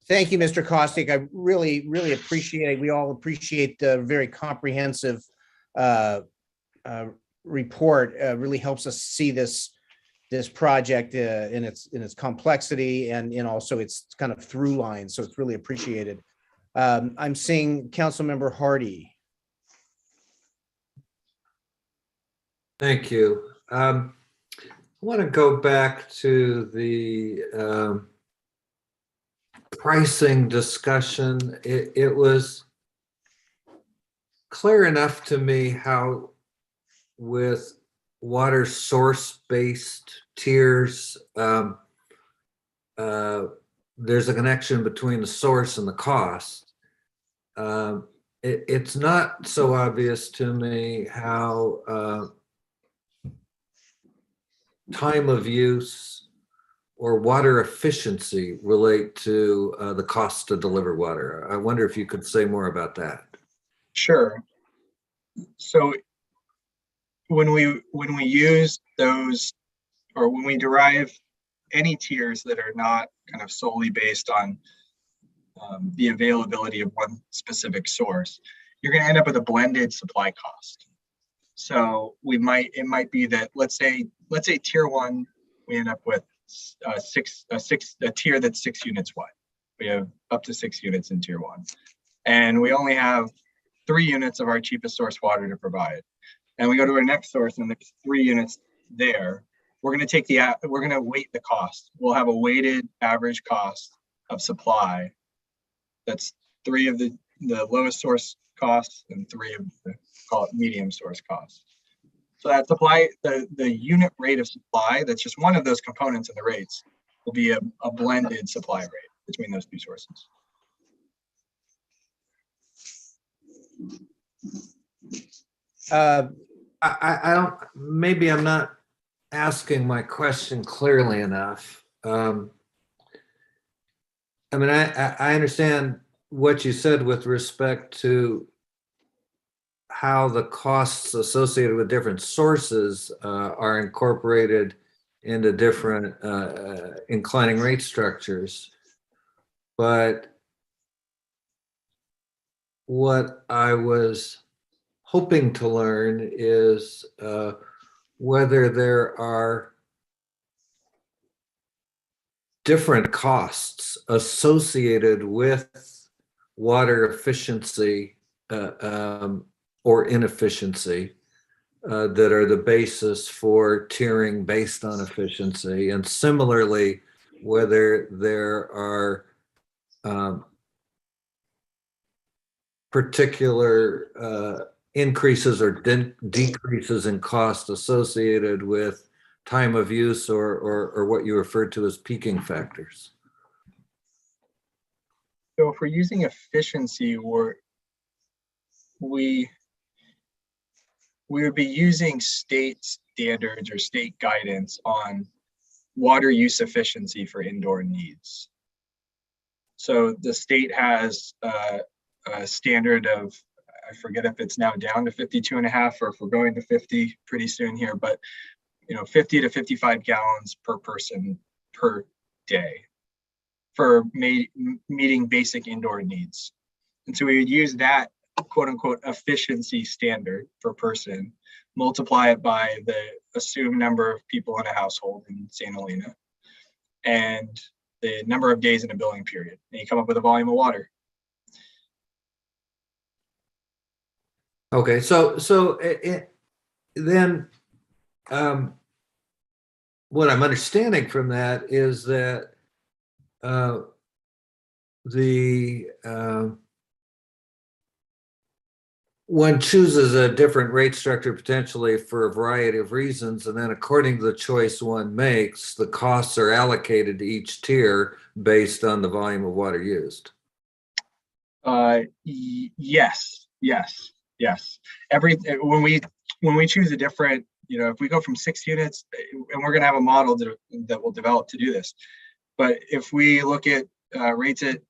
Thank you, Mr. Kostick. I really, really appreciate it. We all appreciate the very comprehensive report. Really helps us see this project in its complexity and in also its kind of through line. So it's really appreciated. I'm seeing Councilmember Hardy. Thank you. I want to go back to the pricing discussion. It was clear enough to me how with water source-based tiers, there's a connection between the source and the cost. It's not so obvious to me how time of use or water efficiency relate to the cost to deliver water. I wonder if you could say more about that. Sure. So when we use those, or when we derive any tiers that are not kind of solely based on the availability of one specific source, you're going to end up with a blended supply cost. So it might be that let's say tier one, we end up with a tier that's 6 units wide. We have up to 6 units in tier one, and we only have 3 units of our cheapest source water to provide. And we go to our next source, and there's 3 units there. We're going to weight the cost. We'll have a weighted average cost of supply. That's 3 of the lowest source costs and 3 of the, call it, medium source costs. So that supply, the unit rate of supply, that's just one of those components in the rates, will be a blended supply rate between those 2 sources. I don't, maybe I'm not asking my question clearly enough. I mean, I understand what you said with respect to how the costs associated with different sources are incorporated into different inclining rate structures. But what I was hoping to learn is whether there are different costs associated with water efficiency or inefficiency that are the basis for tiering based on efficiency, and similarly, whether there are particular increases or decreases in cost associated with time of use or what you referred to as peaking factors? So if we're using efficiency, we would be using state standards or state guidance on water use efficiency for indoor needs. So the state has a standard of, I forget if it's now down to 52.5 or if we're going to 50 pretty soon here, but 50 to 55 gallons per person per day for meeting basic indoor needs. And so we would use that quote unquote efficiency standard per person, multiply it by the assumed number of people in a household in St. Helena and the number of days in a billing period. And you come up with a volume of water. Okay, so then what I'm understanding from that is that one chooses a different rate structure potentially for a variety of reasons, and then according to the choice one makes, the costs are allocated to each tier based on the volume of water used. Yes. When we choose a different, if we go from 6 units, and we're going to have a model that will develop to do this, but if we look at rates at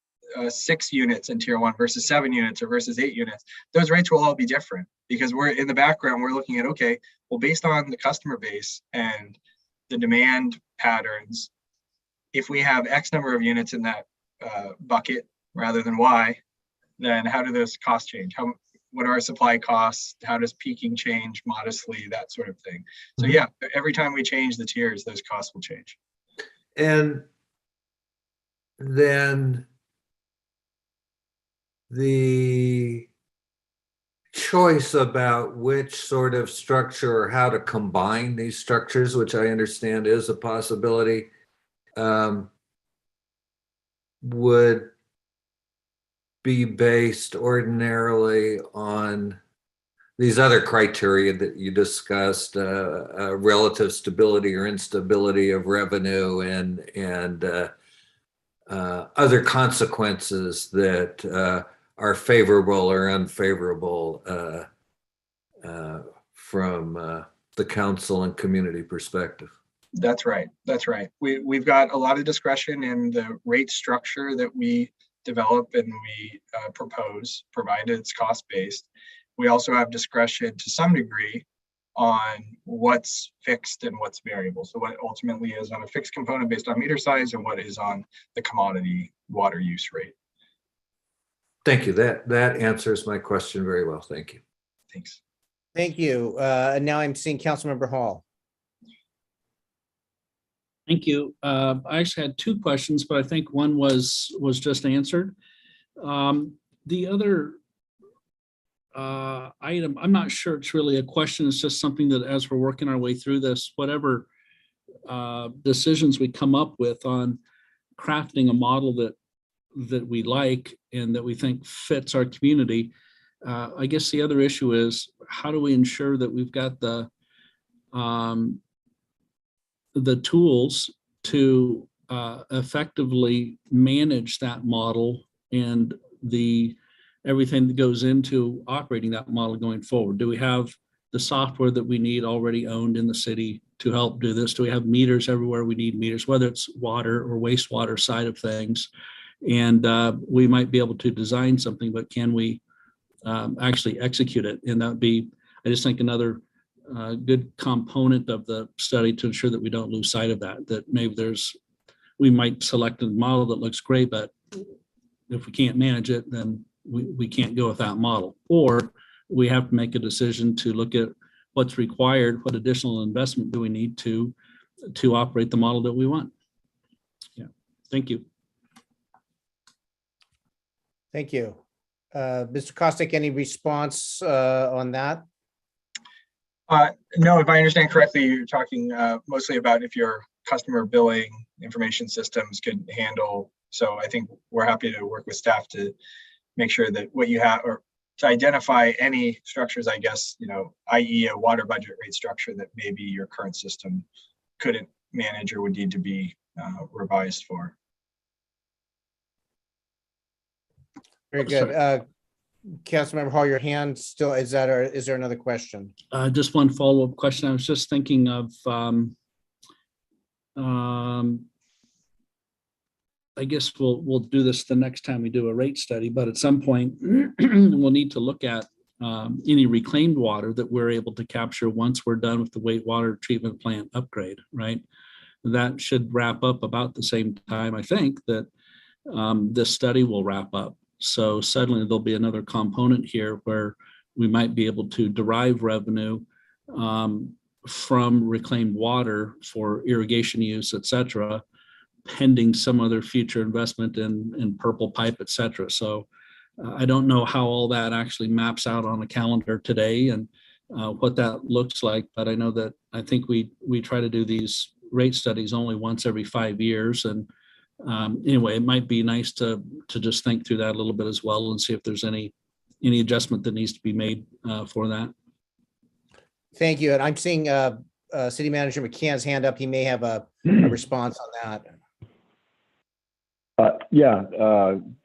6 units in tier 1 versus 7 units or versus 8 units, those rates will all be different because we're in the background, we're looking at, okay, well, based on the customer base and the demand patterns, if we have X number of units in that bucket rather than Y, then how do those costs change? What are our supply costs? How does peaking change modestly, that sort of thing? So yeah, every time we change the tiers, those costs will change. And then the choice about which sort of structure or how to combine these structures, which I understand is a possibility, would be based ordinarily on these other criteria that you discussed, relative stability or instability of revenue and other consequences that are favorable or unfavorable from the council and community perspective. That's right. We've got a lot of discretion in the rate structure that we develop and we propose, provided it's cost-based. We also have discretion to some degree on what's fixed and what's variable. So what ultimately is on a fixed component based on meter size and what is on the commodity water use rate. Thank you. That answers my question very well. Thank you. Thanks. Thank you. And now I'm seeing Councilmember Hall. Thank you. I actually had 2 questions, but I think one was just answered. The other item, I'm not sure it's really a question. It's just something that as we're working our way through this, whatever decisions we come up with on crafting a model that we like and that we think fits our community, I guess the other issue is how do we ensure that we've got the tools to effectively manage that model and everything that goes into operating that model going forward. Do we have the software that we need already owned in the city to help do this? Do we have meters everywhere we need meters, whether it's water or wastewater side of things? And we might be able to design something, but can we actually execute it? And that would be, I just think, another good component of the study to ensure that we don't lose sight of that maybe we might select a model that looks great, but if we can't manage it, then we can't go with that model. Or we have to make a decision to look at what's required, what additional investment do we need to operate the model that we want. Yeah, thank you. Thank you. Mr. Kostick, any response on that? No, if I understand correctly, you're talking mostly about if your customer billing information systems could handle. So I think we're happy to work with staff to make sure that what you have, or to identify any structures, I guess, i.e. a water budget rate structure that maybe your current system couldn't manage or would need to be revised for. Very good. Councilmember Hall, your hand still is that, or is there another question? Just one follow-up question. I was just thinking of, I guess we'll do this the next time we do a rate study, but at some point we'll need to look at any reclaimed water that we're able to capture once we're done with the wastewater treatment plant upgrade, right? That should wrap up about the same time, I think, that this study will wrap up. So suddenly there'll be another component here where we might be able to derive revenue from reclaimed water for irrigation use, et cetera, pending some other future investment in purple pipe, et cetera. So I don't know how all that actually maps out on a calendar today and what that looks like, but I know that I think we try to do these rate studies only once every 5 years. And anyway, it might be nice to just think through that a little bit as well and see if there's any adjustment that needs to be made for that. Thank you. And I'm seeing City Manager McCann's hand up. He may have a response on that. Yeah,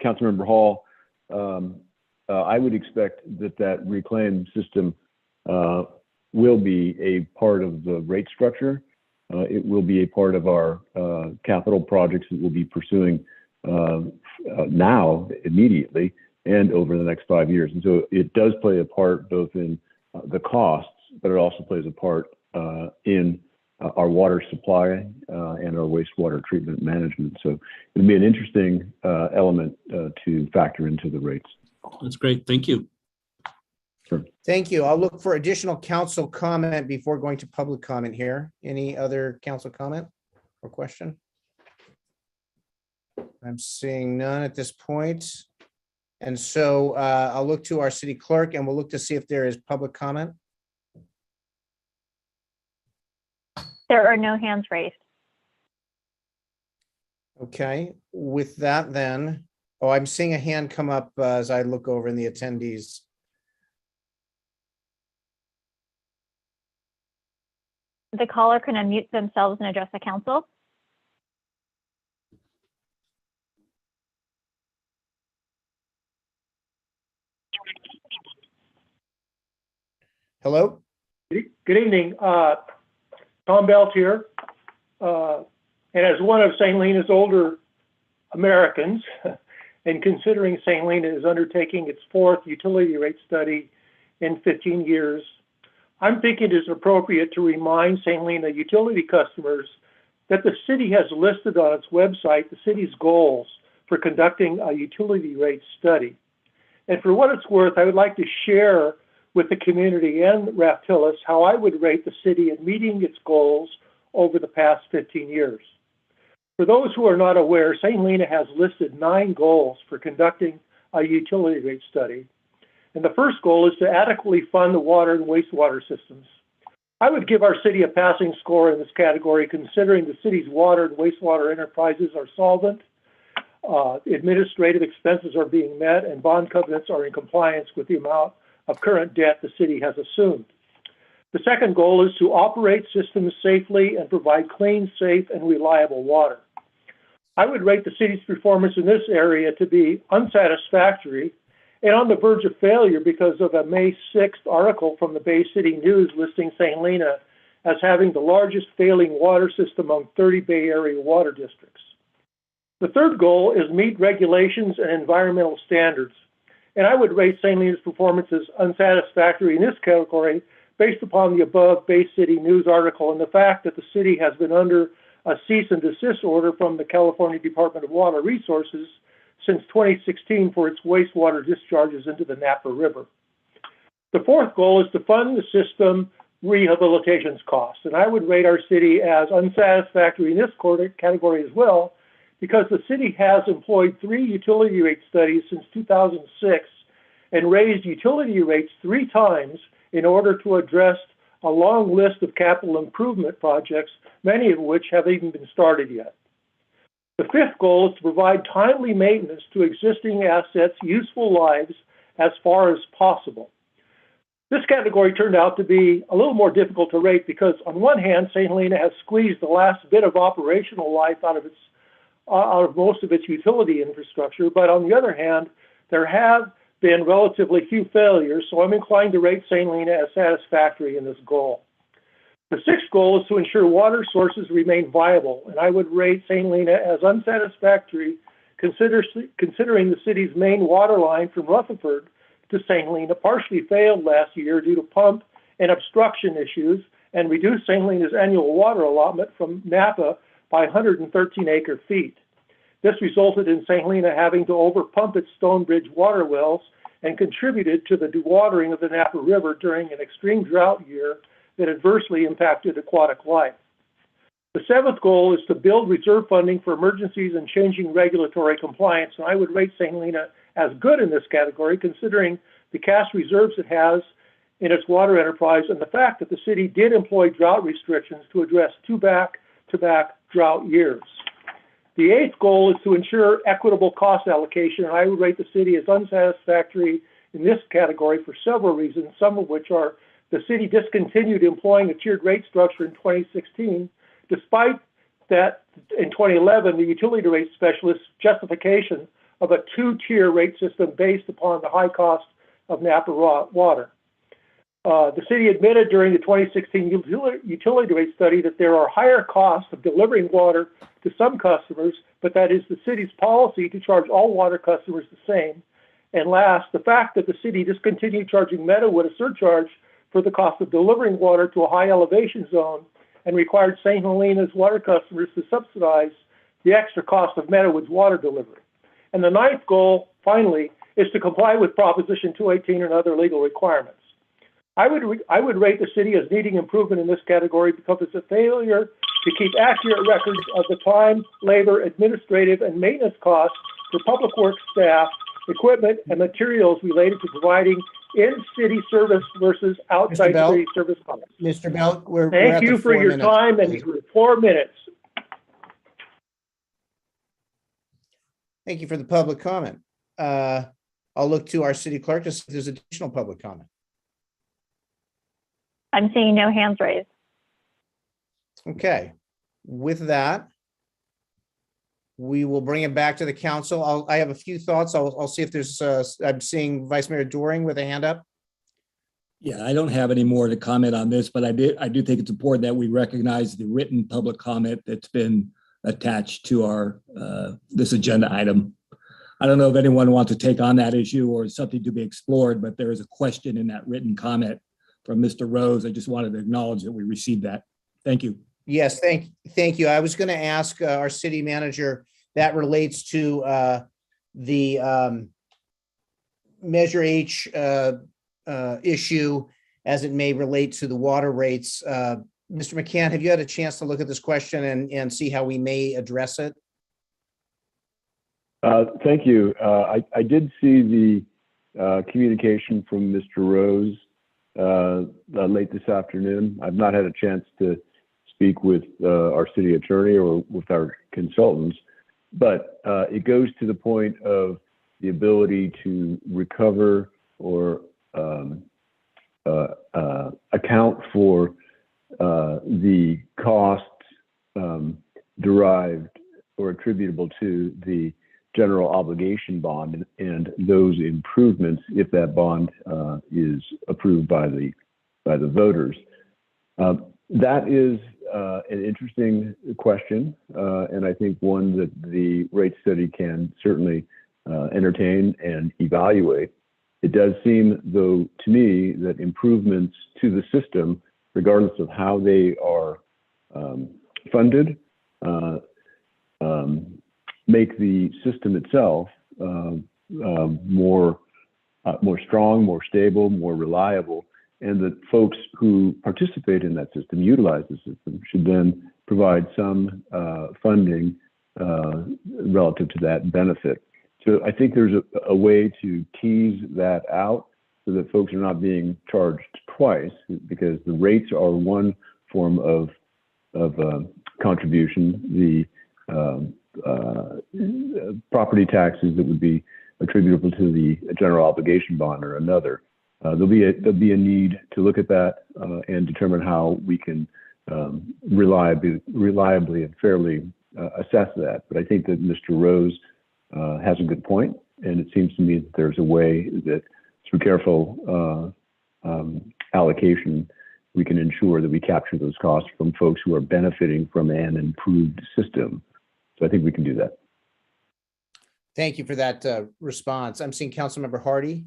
Councilmember Hall, I would expect that reclaim system will be a part of the rate structure. It will be a part of our capital projects that we'll be pursuing now, immediately, and over the next 5 years. And so it does play a part both in the costs, but it also plays a part in our water supply and our wastewater treatment management. So it'll be an interesting element to factor into the rates. That's great. Thank you. Sure. Thank you. I'll look for additional council comment before going to public comment here. Any other council comment or question? I'm seeing none at this point. And so I'll look to our city clerk and we'll look to see if there is public comment. There are no hands raised. Okay, with that then, I'm seeing a hand come up as I look over in the attendees. The caller can unmute themselves and address the council. Hello? Good evening. Tom Belt here. And as one of St. Lena's older Americans, and considering St. Lena is undertaking its 4th utility rate study in 15 years, I'm thinking it is appropriate to remind St. Lena utility customers that the city has listed on its website the city's goals for conducting a utility rate study. And for what it's worth, I would like to share with the community and Raphtilus how I would rate the city in meeting its goals over the past 15 years. For those who are not aware, St. Lena has listed 9 goals for conducting a utility rate study. And the first goal is to adequately fund the water and wastewater systems. I would give our city a passing score in this category, considering the city's water and wastewater enterprises are solvent, administrative expenses are being met, and bond covenants are in compliance with the amount of current debt the city has assumed. The second goal is to operate systems safely and provide clean, safe, and reliable water. I would rate the city's performance in this area to be unsatisfactory and on the verge of failure because of a May 6th article from the Bay City News listing St. Lena as having the largest failing water system among 30 Bay Area water districts. The third goal is meet regulations and environmental standards. And I would rate St. Lena's performance as unsatisfactory in this category based upon the above Bay City News article and the fact that the city has been under a cease and desist order from the California Department of Water Resources since 2016 for its wastewater discharges into the Napa River. The fourth goal is to fund the system rehabilitations costs. And I would rate our city as unsatisfactory in this category as well, because the city has employed 3 utility rate studies since 2006 and raised utility rates 3 times in order to address a long list of capital improvement projects, many of which haven't even been started yet. The fifth goal is to provide timely maintenance to existing assets' useful lives as far as possible. This category turned out to be a little more difficult to rate because on one hand, St. Helena has squeezed the last bit of operational life out of most of its utility infrastructure, but on the other hand, there have been relatively few failures, so I'm inclined to rate St. Helena as satisfactory in this goal. The sixth goal is to ensure water sources remain viable, and I would rate St. Helena as unsatisfactory considering the city's main water line from Rutherford to St. Helena partially failed last year due to pump and obstruction issues and reduced St. Helena's annual water allotment from Napa by 113 acre-feet. This resulted in St. Helena having to overpump its Stonebridge water wells and contributed to the dewatering of the Napa River during an extreme drought year that adversely impacted aquatic life. The seventh goal is to build reserve funding for emergencies and changing regulatory compliance, and I would rate St. Helena as good in this category, considering the cash reserves it has in its water enterprise and the fact that the city did employ drought restrictions to address two back-to-back drought years. The eighth goal is to ensure equitable cost allocation, and I would rate the city as unsatisfactory in this category for several reasons, some of which are the city discontinued employing a tiered rate structure in 2016, despite that in 2011, the utility rate specialist's justification of a two-tier rate system based upon the high cost of Napa water. The city admitted during the 2016 utility rate study that there are higher costs of delivering water to some customers, but that is the city's policy to charge all water customers the same. And last, the fact that the city discontinued charging Meadowood a surcharge for the cost of delivering water to a high elevation zone and required St. Helena's water customers to subsidize the extra cost of Meadowood's water delivery. And the ninth goal, finally, is to comply with Proposition 218 and other legal requirements. I would rate the city as needing improvement in this category because it's a failure to keep accurate records of the time, labor, administrative, and maintenance costs for public works staff, equipment, and materials related to providing in-city service versus outside city service costs. Mr. Belk, we're Thank at you the for 4 your minutes. time and your 4 minutes. Thank you for the public comment. I'll look to our city clerk to see if there's additional public comment. I'm seeing no hands raised. Okay, with that, we will bring it back to the council. I have a few thoughts. I'll see if there's, I'm seeing Vice Mayor Doring with a hand up. Yeah, I don't have any more to comment on this, but I do think it's important that we recognize the written public comment that's been attached to our this agenda item. I don't know if anyone wants to take on that issue or something to be explored, but there is a question in that written comment from Mr. Rose. I just wanted to acknowledge that we received that. Thank you. Yes, thank you. I was going to ask our city manager, that relates to the Measure H issue as it may relate to the water rates. Mr. McCann, have you had a chance to look at this question and see how we may address it? Thank you. I did see the communication from Mr. Rose late this afternoon. I've not had a chance to speak with our city attorney or with our consultants, but it goes to the point of the ability to recover or account for the costs derived or attributable to the general obligation bond and those improvements if that bond is approved by the voters. That is an interesting question, and I think one that the rate study can certainly entertain and evaluate. It does seem, though, to me that improvements to the system, regardless of how they are funded, make the system itself more strong, more stable, more reliable, and that folks who participate in that system, utilize the system, should then provide some funding relative to that benefit. So I think there's a way to tease that out so that folks are not being charged twice, because the rates are one form of contribution. The property taxes that would be attributable to the general obligation bond or another. There'll be a need to look at that and determine how we can reliably and fairly assess that. But I think that Mr. Rose has a good point, and it seems to me that there's a way that through careful allocation, we can ensure that we capture those costs from folks who are benefiting from an improved system. So I think we can do that. Thank you for that response. I'm seeing Councilmember Hardy.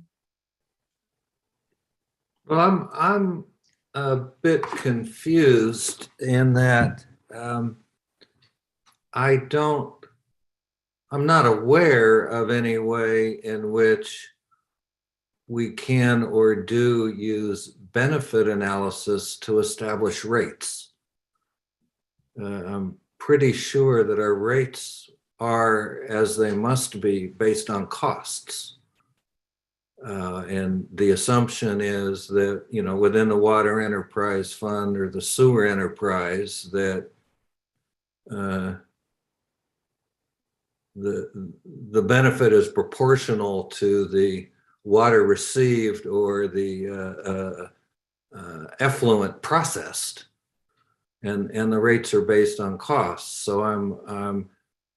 Well, I'm a bit confused in that I'm not aware of any way in which we can or do use benefit analysis to establish rates. I'm pretty sure that our rates are, as they must be, based on costs. And the assumption is that, you know, within the water enterprise fund or the sewer enterprise, that the benefit is proportional to the water received or the effluent processed, and the rates are based on costs. So I'm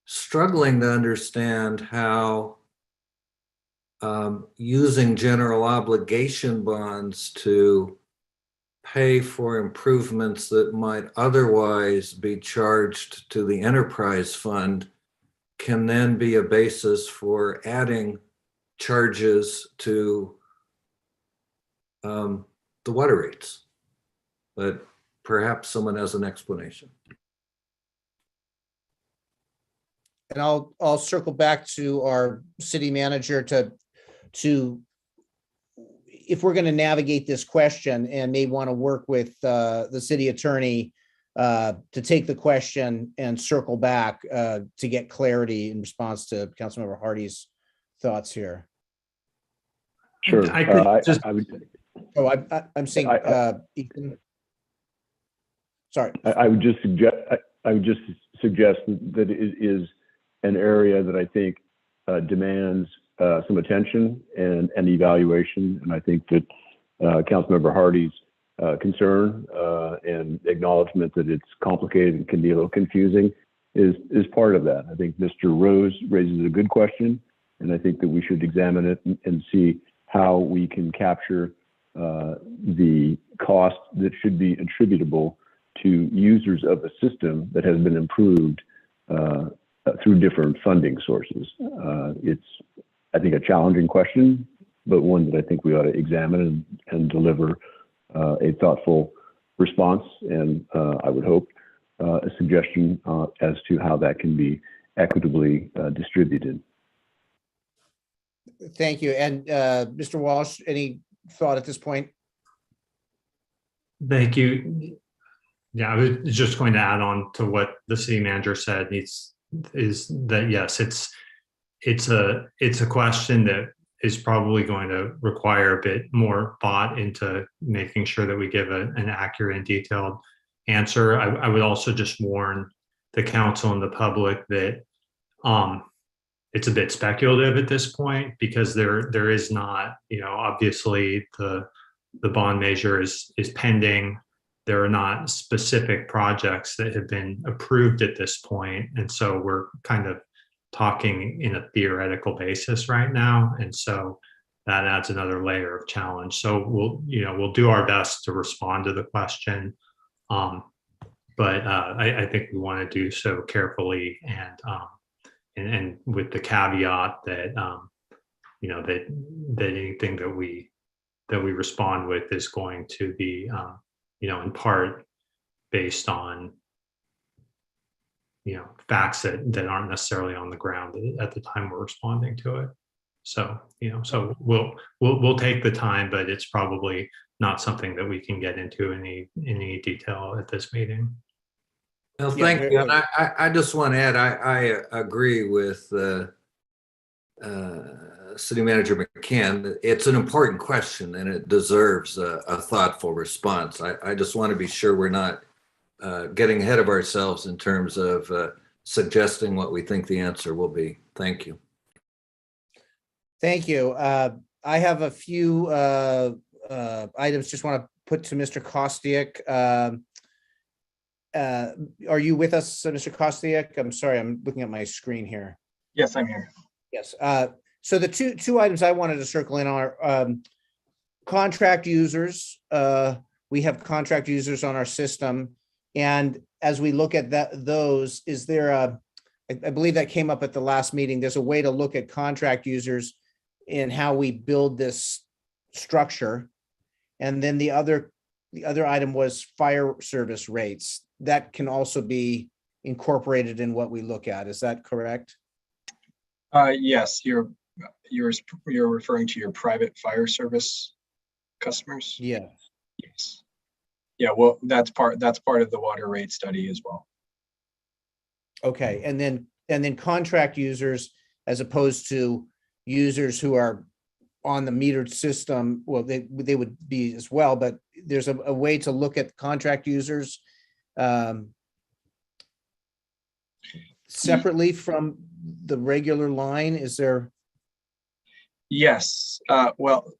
struggling to understand how using general obligation bonds to pay for improvements that might otherwise be charged to the enterprise fund can then be a basis for adding charges to the water rates. But perhaps someone has an explanation. And I'll circle back to our city manager to if we're going to navigate this question, and may want to work with the city attorney to take the question and circle back to get clarity in response to Councilmember Hardy's thoughts here. Sure. I could just. I'm saying, Ethan. Sorry. I would just suggest that it is an area that I think demands some attention and evaluation. And I think that Councilmember Hardy's concern and acknowledgement that it's complicated and can be a little confusing is part of that. I think Mr. Rose raises a good question, and I think that we should examine it and see how we can capture the cost that should be attributable to users of a system that has been improved through different funding sources. It's, I think, a challenging question, but one that I think we ought to examine and deliver a thoughtful response, and I would hope a suggestion as to how that can be equitably distributed. Thank you. And Mr. Walsh, any thought at this point? Thank you. Yeah, I was just going to add on to what the city manager said. Is that yes, it's a question that is probably going to require a bit more thought into making sure that we give an accurate and detailed answer. I would also just warn the council and the public that it's a bit speculative at this point, because there is not, you know, obviously the bond measure is pending. There are not specific projects that have been approved at this point. And so we're kind of talking in a theoretical basis right now. And so that adds another layer of challenge. So we'll do our best to respond to the question. But I think we want to do so carefully and with the caveat that, that anything that we respond with is going to be, in part based on, facts that aren't necessarily on the ground at the time we're responding to it. So, so we'll take the time, but it's probably not something that we can get into any detail at this meeting. Well, thank you. And I just want to add, I agree with City Manager McCann. It's an important question and it deserves a thoughtful response. I just want to be sure we're not getting ahead of ourselves in terms of suggesting what we think the answer will be. Thank you. Thank you. I have a few items just want to put to Mr. Kostiak. Are you with us, Mr. Kostiak? I'm sorry, I'm looking at my screen here. Yes, I'm here. Yes. So the two items I wanted to circle in are contract users. We have contract users on our system. And as we look at those, is there I believe that came up at the last meeting. There's a way to look at contract users in how we build this structure. And then the other item was fire service rates. That can also be incorporated in what we look at. Is that correct? Yes, you're referring to your private fire service customers? Yeah. Yes. Yeah, well, that's part of the water rate study as well. Okay, and then contract users as opposed to users who are on the metered system, well, they would be as well, but there's a way to look at contract users separately from the regular line. Is there? Yes, well,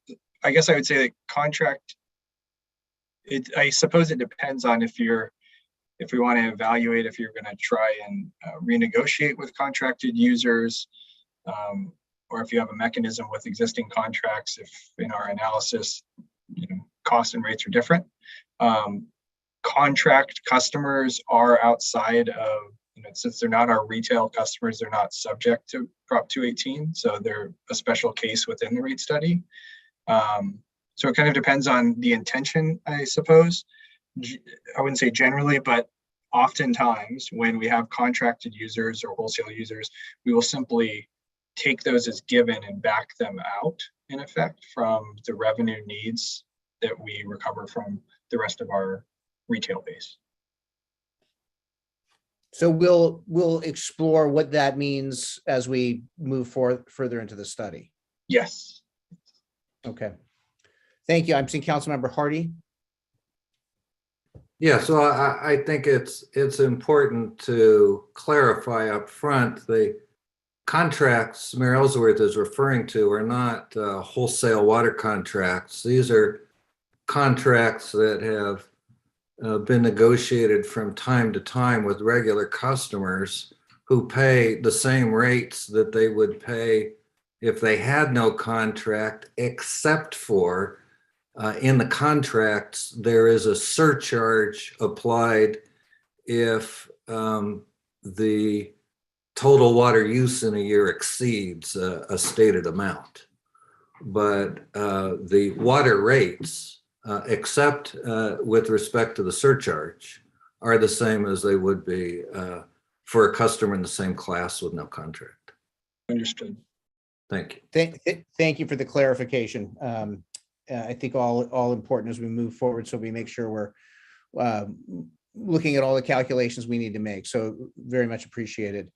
I guess I would say that contract, I suppose it depends on if we want to evaluate if you're going to try and renegotiate with contracted users, or if you have a mechanism with existing contracts, if in our analysis, costs and rates are different. Contract customers are outside of, since they're not our retail customers, they're not subject to Prop 218. So they're a special case within the rate study. So it kind of depends on the intention, I suppose. I wouldn't say generally, but oftentimes when we have contracted users or wholesale users, we will simply take those as given and back them out, in effect, from the revenue needs that we recover from the rest of our retail base. So we'll explore what that means as we move further into the study. Yes. Okay. Thank you. I'm seeing Councilmember Hardy. Yeah, so I think it's important to clarify up front, the contracts Mayor Ellsworth is referring to are not wholesale water contracts. These are contracts that have been negotiated from time to time with regular customers who pay the same rates that they would pay if they had no contract, except for in the contracts, there is a surcharge applied if the total water use in a year exceeds a stated amount. But the water rates, except with respect to the surcharge, are the same as they would be for a customer in the same class with no contract. Understood. Thank you. Thank you for the clarification. I think all important as we move forward, so we make sure we're looking at all the calculations we need to make. So very much appreciated.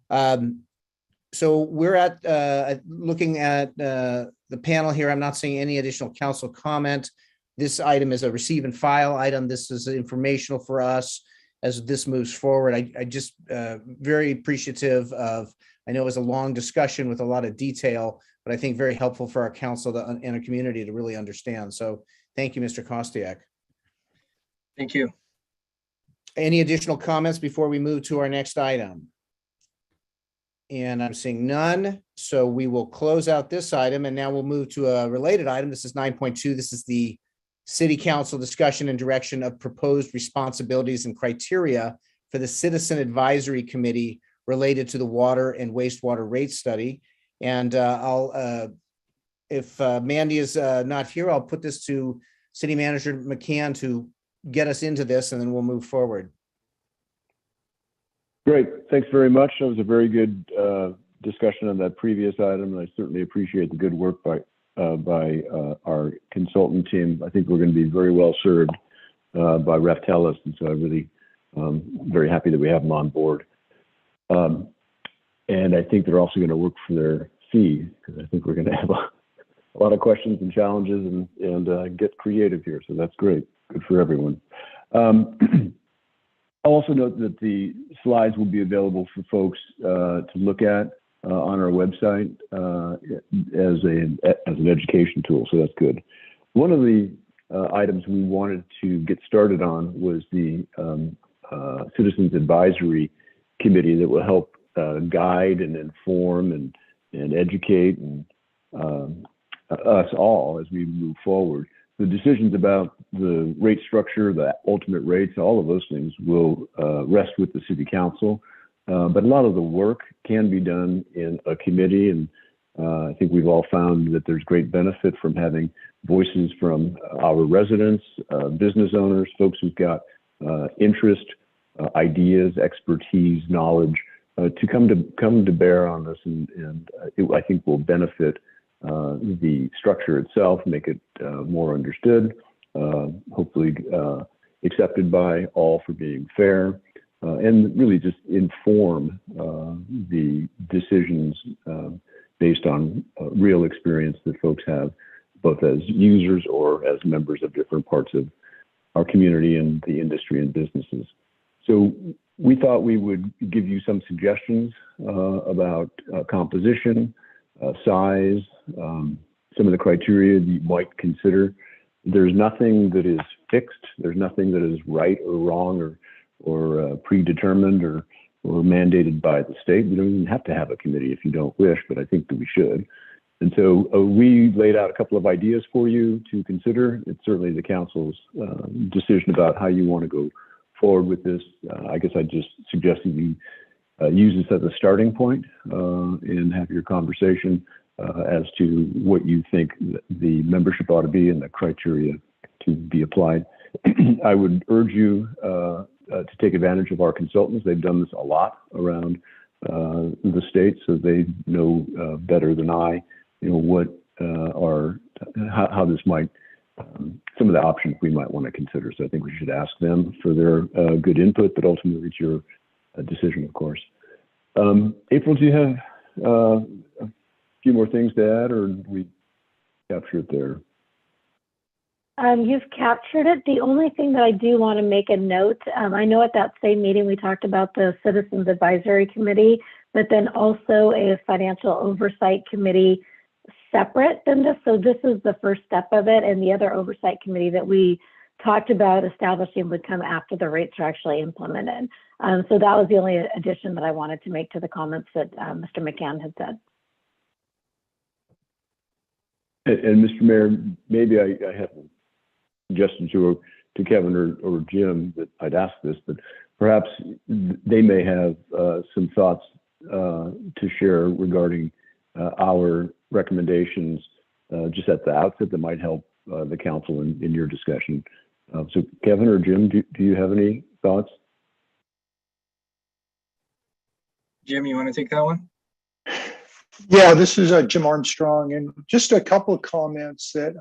So we're at looking at the panel here. I'm not seeing any additional council comment. This item is a receive and file item. This is informational for us as this moves forward. I just very appreciative of, I know it was a long discussion with a lot of detail, but I think very helpful for our council and our community to really understand. So thank you, Mr. Kostiak. Thank you. Any additional comments before we move to our next item? And I'm seeing none. So we will close out this item and now we'll move to a related item. This is 9.2. This is the City Council discussion and direction of proposed responsibilities and criteria for the Citizen Advisory Committee related to the water and wastewater rate study. And if Mandy is not here, I'll put this to City Manager McCann to get us into this, and then we'll move forward. Great. Thanks very much. That was a very good discussion on that previous item, and I certainly appreciate the good work by our consultant team. I think we're going to be very well served by Ref Tellis, and so I'm really very happy that we have them on board. And I think they're also going to work for their fee, because I think we're going to have a lot of questions and challenges and get creative here. So that's great. Good for everyone. I'll also note that the slides will be available for folks to look at on our website as an education tool, so that's good. One of the items we wanted to get started on was the Citizens Advisory Committee that will help guide and inform and educate and us all as we move forward. The decisions about the rate structure, the ultimate rates, all of those things will rest with the City Council. But a lot of the work can be done in a committee, and I think we've all found that there's great benefit from having voices from our residents, business owners, folks who've got interest, ideas, expertise, knowledge to come to bear on this, and I think will benefit the structure itself, make it more understood, hopefully accepted by all for being fair, and really just inform the decisions based on real experience that folks have, both as users or as members of different parts of our community and the industry and businesses. So we thought we would give you some suggestions about composition, size, some of the criteria that you might consider. There's nothing that is fixed. There's nothing that is right or wrong or predetermined or mandated by the state. You don't even have to have a committee if you don't wish, but I think that we should. And so we laid out a couple of ideas for you to consider. It's certainly the council's decision about how you want to go forward with this. I guess I just suggest that you use this as a starting point and have your conversation as to what you think the membership ought to be and the criteria to be applied. I would urge you to take advantage of our consultants. They've done this a lot around the state, so they know better than I, what how this might, some of the options we might want to consider. So I think we should ask them for their good input, but ultimately it's your decision, of course. April, do you have a few more things to add, or did we capture it there? You've captured it. The only thing that I do want to make a note, I know at that same meeting we talked about the Citizens Advisory Committee, but then also a Financial Oversight Committee separate than this. So this is the first step of it, and the other oversight committee that we talked about establishing would come after the rates are actually implemented. So that was the only addition that I wanted to make to the comments that Mr. McCann had said. And Mr. Mayor, maybe I have a suggestion to Kevin or Jim that I'd ask this, but perhaps they may have some thoughts to share regarding our recommendations just at the outset that might help the council in your discussion. So Kevin or Jim, do you have any thoughts? Jim, you want to take that one? Yeah, this is Jim Armstrong, and just a couple of comments that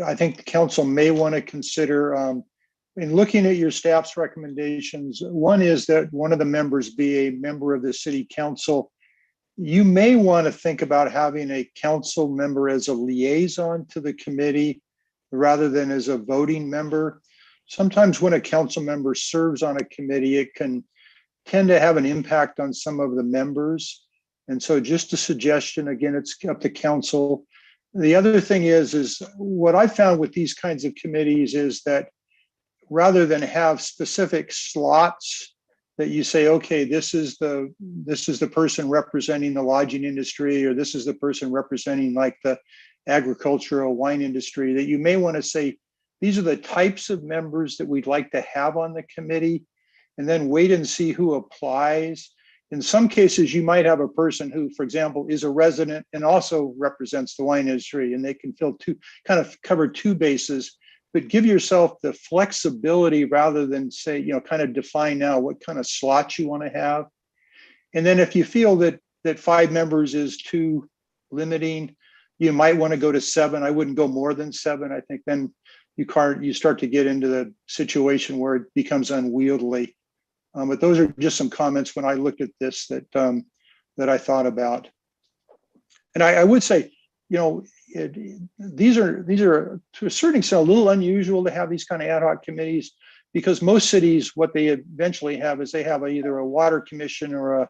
I think the council may want to consider in looking at your staff's recommendations. One is that one of the members be a member of the city council. You may want to think about having a council member as a liaison to the committee rather than as a voting member. Sometimes when a council member serves on a committee, it can tend to have an impact on some of the members. And so just a suggestion, again, it's up to council. The other thing is what I found with these kinds of committees is that rather than have specific slots that you say, okay, this is the person representing the lodging industry, or this is the person representing like the agricultural wine industry, that you may want to say, these are the types of members that we'd like to have on the committee, and then wait and see who applies. In some cases, you might have a person who, for example, is a resident and also represents the wine industry, and they can cover two bases. But give yourself the flexibility rather than say, kind of define now what kind of slots you want to have. And then if you feel that 5 members is too limiting, you might want to go to 7. I wouldn't go more than 7. I think then you start to get into the situation where it becomes unwieldy. But those are just some comments when I looked at this that I thought about. And I would say, these are to a certain extent a little unusual to have these kind of ad hoc committees, because most cities, what they eventually have is they have either a water commission or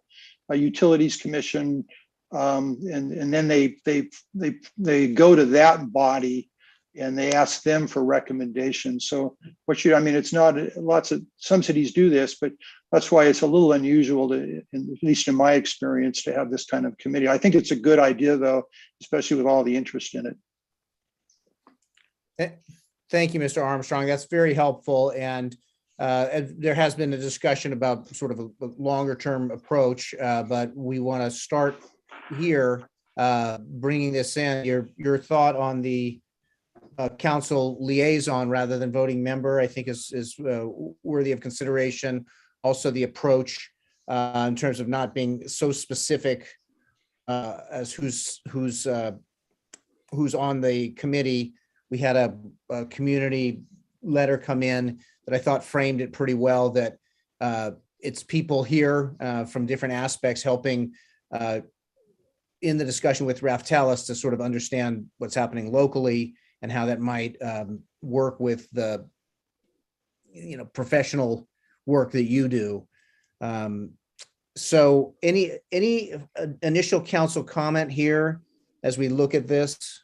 Utilities Commission, and then they go to that body and they ask them for recommendations. So I mean, it's not some cities do this, but that's why it's a little unusual to, at least in my experience, to have this kind of committee. I think it's a good idea though, especially with all the interest in it. Thank you, Mr. Armstrong. That's very helpful. And there has been a discussion about sort of a longer term approach, but we want to start here, bringing this in. Your thought on the council liaison rather than voting member, I think is worthy of consideration. Also, the approach in terms of not being so specific as who's on the committee. We had a community letter come in that I thought framed it pretty well, that it's people here from different aspects helping in the discussion with Raftelis to sort of understand what's happening locally and how that might work with the professional work that you do. So any initial council comment here as we look at this?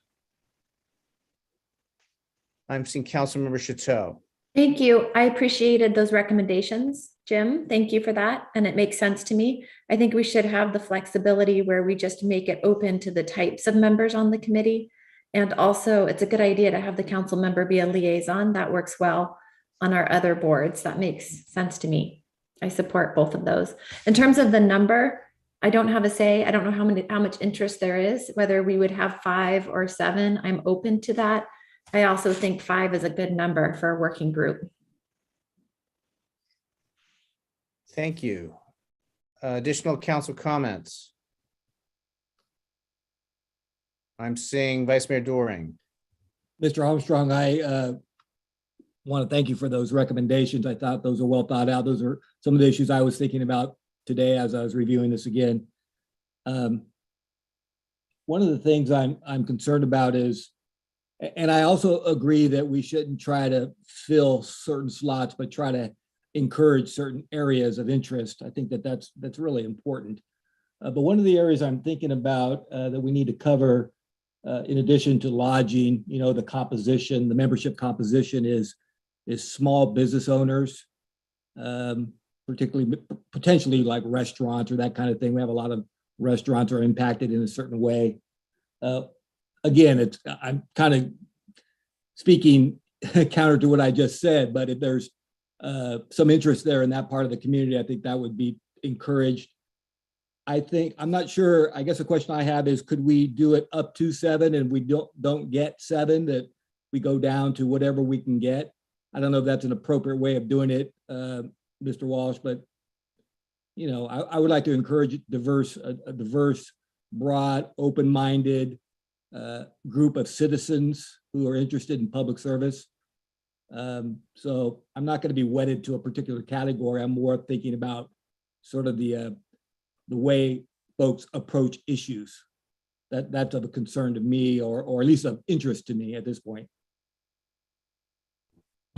I'm seeing Councilmember Chateau. Thank you. I appreciated those recommendations, Jim. Thank you for that. And it makes sense to me. I think we should have the flexibility where we just make it open to the types of members on the committee. And also, it's a good idea to have the council member be a liaison. That works well on our other boards. That makes sense to me. I support both of those. In terms of the number, I don't have a say. I don't know how much interest there is, whether we would have 5 or 7. I'm open to that. I also think 5 is a good number for a working group. Thank you. Additional council comments? I'm seeing Vice Mayor Doring. Mr. Armstrong, I want to thank you for those recommendations. I thought those are well thought out. Those are some of the issues I was thinking about today as I was reviewing this again. One of the things I'm concerned about is, and I also agree that we shouldn't try to fill certain slots, but try to encourage certain areas of interest. I think that's really important. But one of the areas I'm thinking about that we need to cover, in addition to lodging, the composition, the membership composition is small business owners, particularly potentially like restaurants or that kind of thing. We have a lot of restaurants are impacted in a certain way. Again, I'm kind of speaking counter to what I just said, but if there's some interest there in that part of the community, I think that would be encouraged. I'm not sure, I guess the question I have is, could we do it up to 7 and we don't get 7, that we go down to whatever we can get? I don't know if that's an appropriate way of doing it, Mr. Walsh, but I would like to encourage a diverse, broad, open-minded group of citizens who are interested in public service. So I'm not going to be wedded to a particular category. I'm more thinking about sort of the way folks approach issues. That's of a concern to me, or at least of interest to me at this point.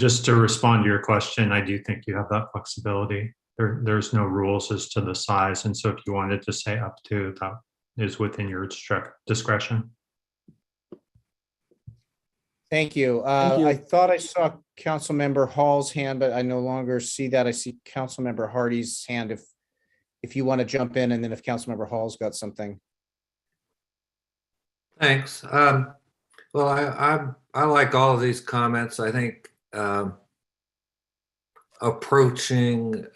Just to respond to your question, I do think you have that flexibility. There's no rules as to the size. And so if you wanted to say up to, that is within your discretion. Thank you. Thank you. I thought I saw Councilmember Hall's hand, but I no longer see that. I see Councilmember Hardy's hand if you want to jump in, and then if Councilmember Hall's got something. Thanks. Well, I like all of these comments. I think approaching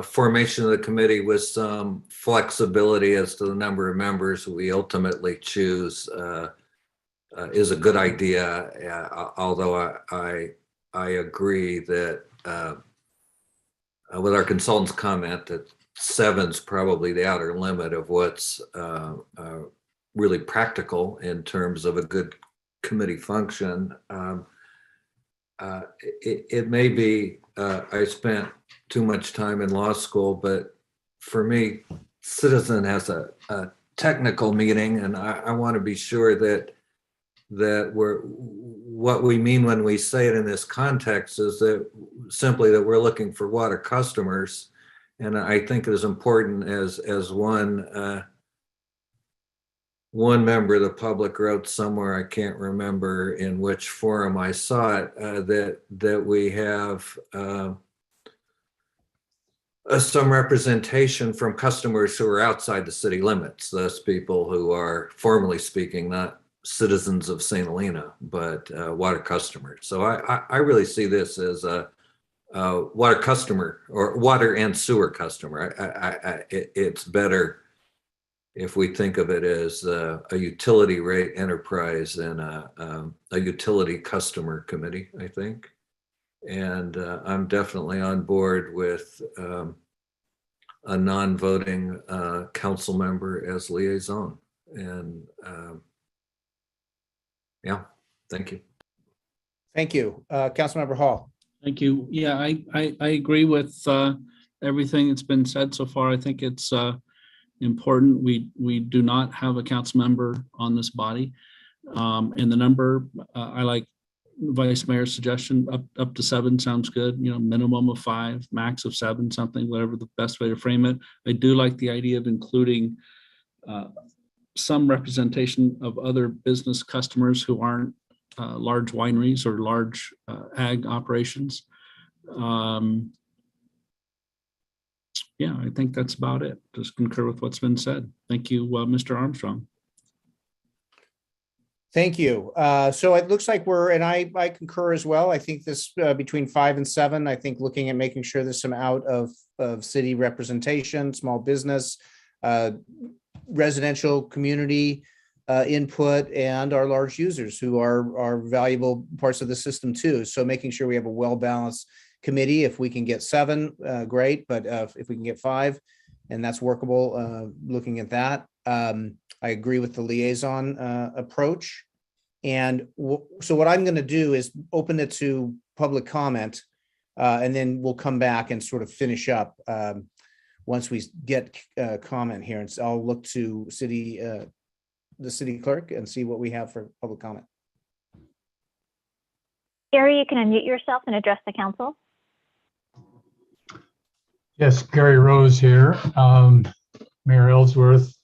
formation of the committee with some flexibility as to the number of members we ultimately choose is a good idea. Although I agree that with our consultant's comment that 7's probably the outer limit of what's really practical in terms of a good committee function. It may be I spent too much time in law school, but for me, citizen has a technical meaning, and I want to be sure that what we mean when we say it in this context is that simply that we're looking for water customers, And I think it is important, as one member of the public wrote somewhere, I can't remember in which forum I saw it, that we have some representation from customers who are outside the city limits. Those people who are, formally speaking, not citizens of St. Helena, but water customers. So I really see this as a water customer, or water and sewer customer. It's better if we think of it as a utility rate enterprise and a utility customer committee, I think. And I'm definitely on board with a non-voting council member as liaison. And yeah, thank you. Thank you. Councilmember Hall. Thank you. Yeah, I agree with everything that's been said so far. I think it's important. We do not have a council member on this body. And the number, I like Vice Mayor's suggestion, up to 7 sounds good. Minimum of 5, max of 7, something, whatever the best way to frame it. I do like the idea of including some representation of other business customers who aren't large wineries or large ag operations. Yeah, I think that's about it. Just concur with what's been said. Thank you, Mr. Armstrong. Thank you. So it looks like and I concur as well. I think this between 5 and 7, I think looking at making sure there's some out of city representation, small business, residential community input, and our large users who are valuable parts of the system too. So making sure we have a well-balanced committee. If we can get 7, great. But if we can get 5, and that's workable, looking at that. I agree with the liaison approach. And so what I'm going to do is open it to public comment, and then we'll come back and sort of finish up once we get comment here. And so I'll look to the city clerk and see what we have for public comment. Gary, you can unmute yourself and address the council. Yes, Gary Rose here. Mayor Ellsworth,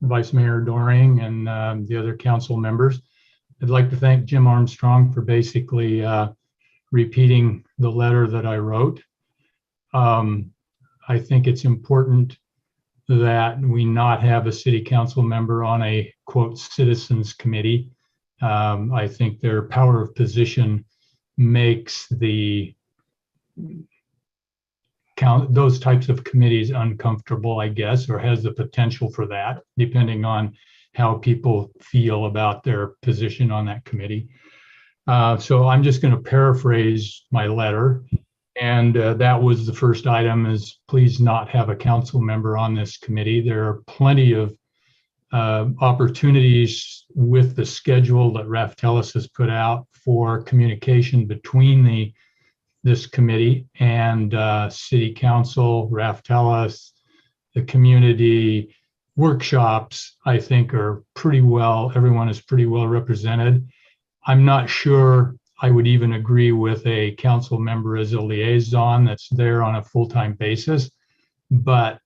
Vice Mayor Doring, and the other council members. I'd like to thank Jim Armstrong for basically repeating the letter that I wrote. I think it's important that we not have a city council member on a, quote, citizens committee. I think their power of position makes those types of committees uncomfortable, I guess, or has the potential for that, depending on how people feel about their position on that committee. So I'm just going to paraphrase my letter. And that was the first item, is please not have a council member on this committee. There are plenty of opportunities with the schedule that Raftellus has put out for communication between this committee and city council, Raftellus, the community. Workshops, I think, are pretty well, everyone is pretty well represented. I'm not sure I would even agree with a council member as a liaison that's there on a full-time basis, but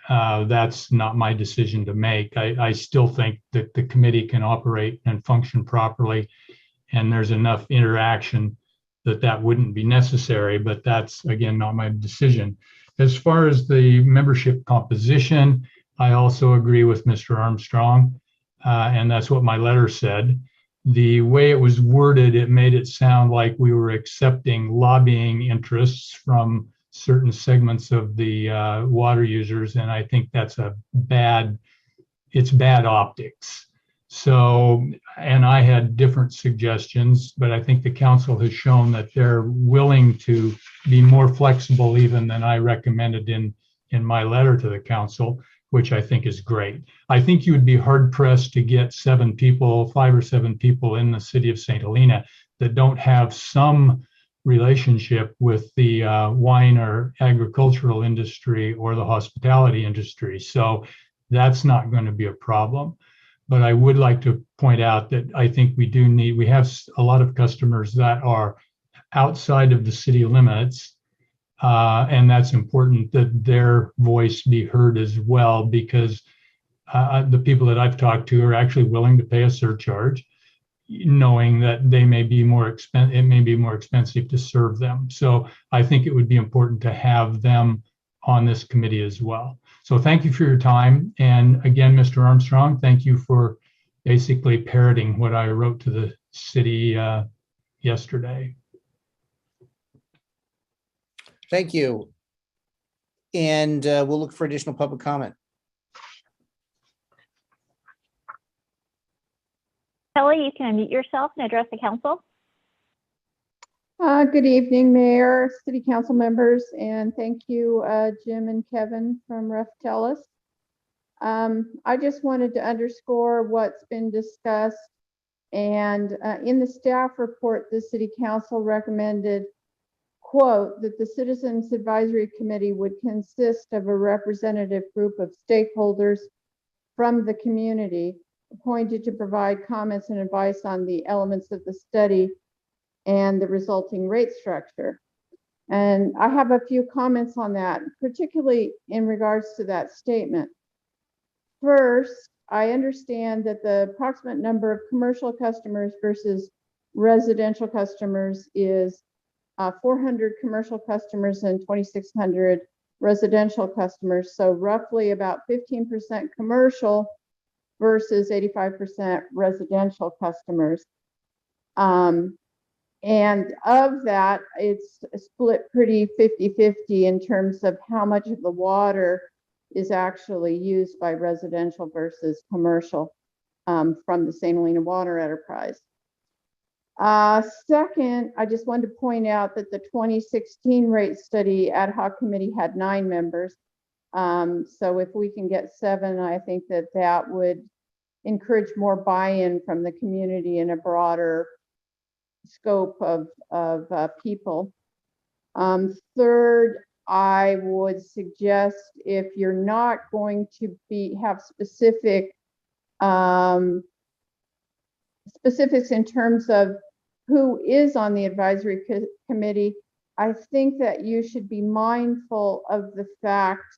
that's not my decision to make. I still think that the committee can operate and function properly, and there's enough interaction that wouldn't be necessary, but that's, again, not my decision. As far as the membership composition, I also agree with Mr. Armstrong, and that's what my letter said. The way it was worded, it made it sound like we were accepting lobbying interests from certain segments of the water users, and I think that's bad optics. So, and I had different suggestions, but I think the council has shown that they're willing to be more flexible even than I recommended in my letter to the council, which I think is great. I think you would be hard pressed to get 5 or 7 people in the city of St. Helena that don't have some relationship with the wine or agricultural industry or the hospitality industry. So that's not going to be a problem. But I would like to point out that I think we have a lot of customers that are outside of the city limits, And that's important that their voice be heard as well, because the people that I've talked to are actually willing to pay a surcharge, knowing that they may be more expensive. It may be more expensive to serve them. So I think it would be important to have them on this committee as well. So thank you for your time. And again, Mr. Armstrong, thank you for basically parroting what I wrote to the city yesterday. Thank you. And we'll look for additional public comment. Kelly, you can unmute yourself and address the council. Good evening, Mayor, City Council members, and thank you, Jim and Kevin from Tellus. I just wanted to underscore what's been discussed. And in the staff report, the City Council recommended, quote, that the Citizens Advisory Committee would consist of a representative group of stakeholders from the community appointed to provide comments and advice on the elements of the study and the resulting rate structure. And I have a few comments on that, particularly in regards to that statement. First, I understand that the approximate number of commercial customers versus residential customers is 400 commercial customers and 2,600 residential customers. So roughly about 15% commercial versus 85% residential customers. And of that, it's split pretty 50-50 in terms of how much of the water is actually used by residential versus commercial from the St. Helena Water Enterprise. Second, I just wanted to point out that the 2016 rate study ad hoc committee had 9 members. So if we can get 7, I think that that would encourage more buy-in from the community in a broader scope of people. Third, I would suggest, if you're not going to have specifics in terms of who is on the advisory committee, I think that you should be mindful of the fact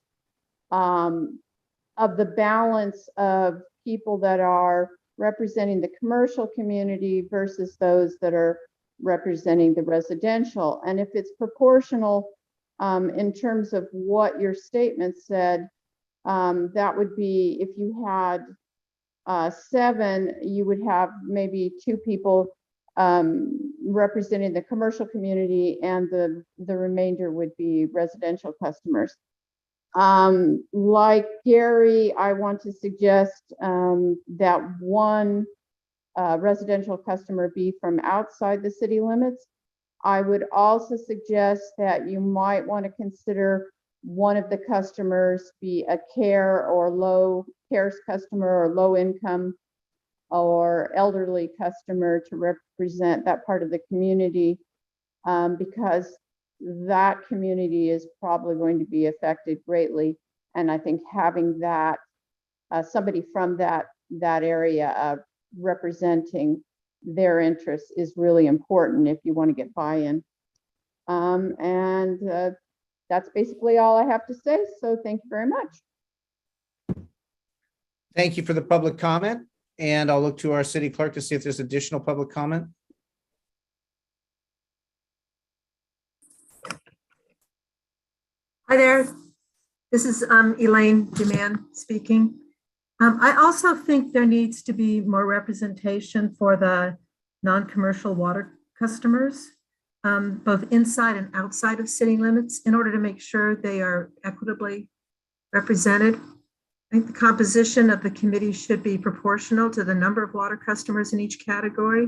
of the balance of people that are representing the commercial community versus those that are representing the residential. And if it's proportional in terms of what your statement said, that would be, if you had 7, you would have maybe 2 people representing the commercial community, and the remainder would be residential customers. Like Gary, I want to suggest that one residential customer be from outside the city limits. I would also suggest that you might want to consider one of the customers be a care or low cares customer, or low income or elderly customer, to represent that part of the community, because that community is probably going to be affected greatly. And I think having that somebody from that area representing their interests is really important if you want to get buy-in. And that's basically all I have to say. So thank you very much. Thank you for the public comment. And I'll look to our city clerk to see if there's additional public comment. Hi there. This is Elaine Duman speaking. I also think there needs to be more representation for the non-commercial water customers, both inside and outside of city limits, in order to make sure they are equitably represented. I think the composition of the committee should be proportional to the number of water customers in each category.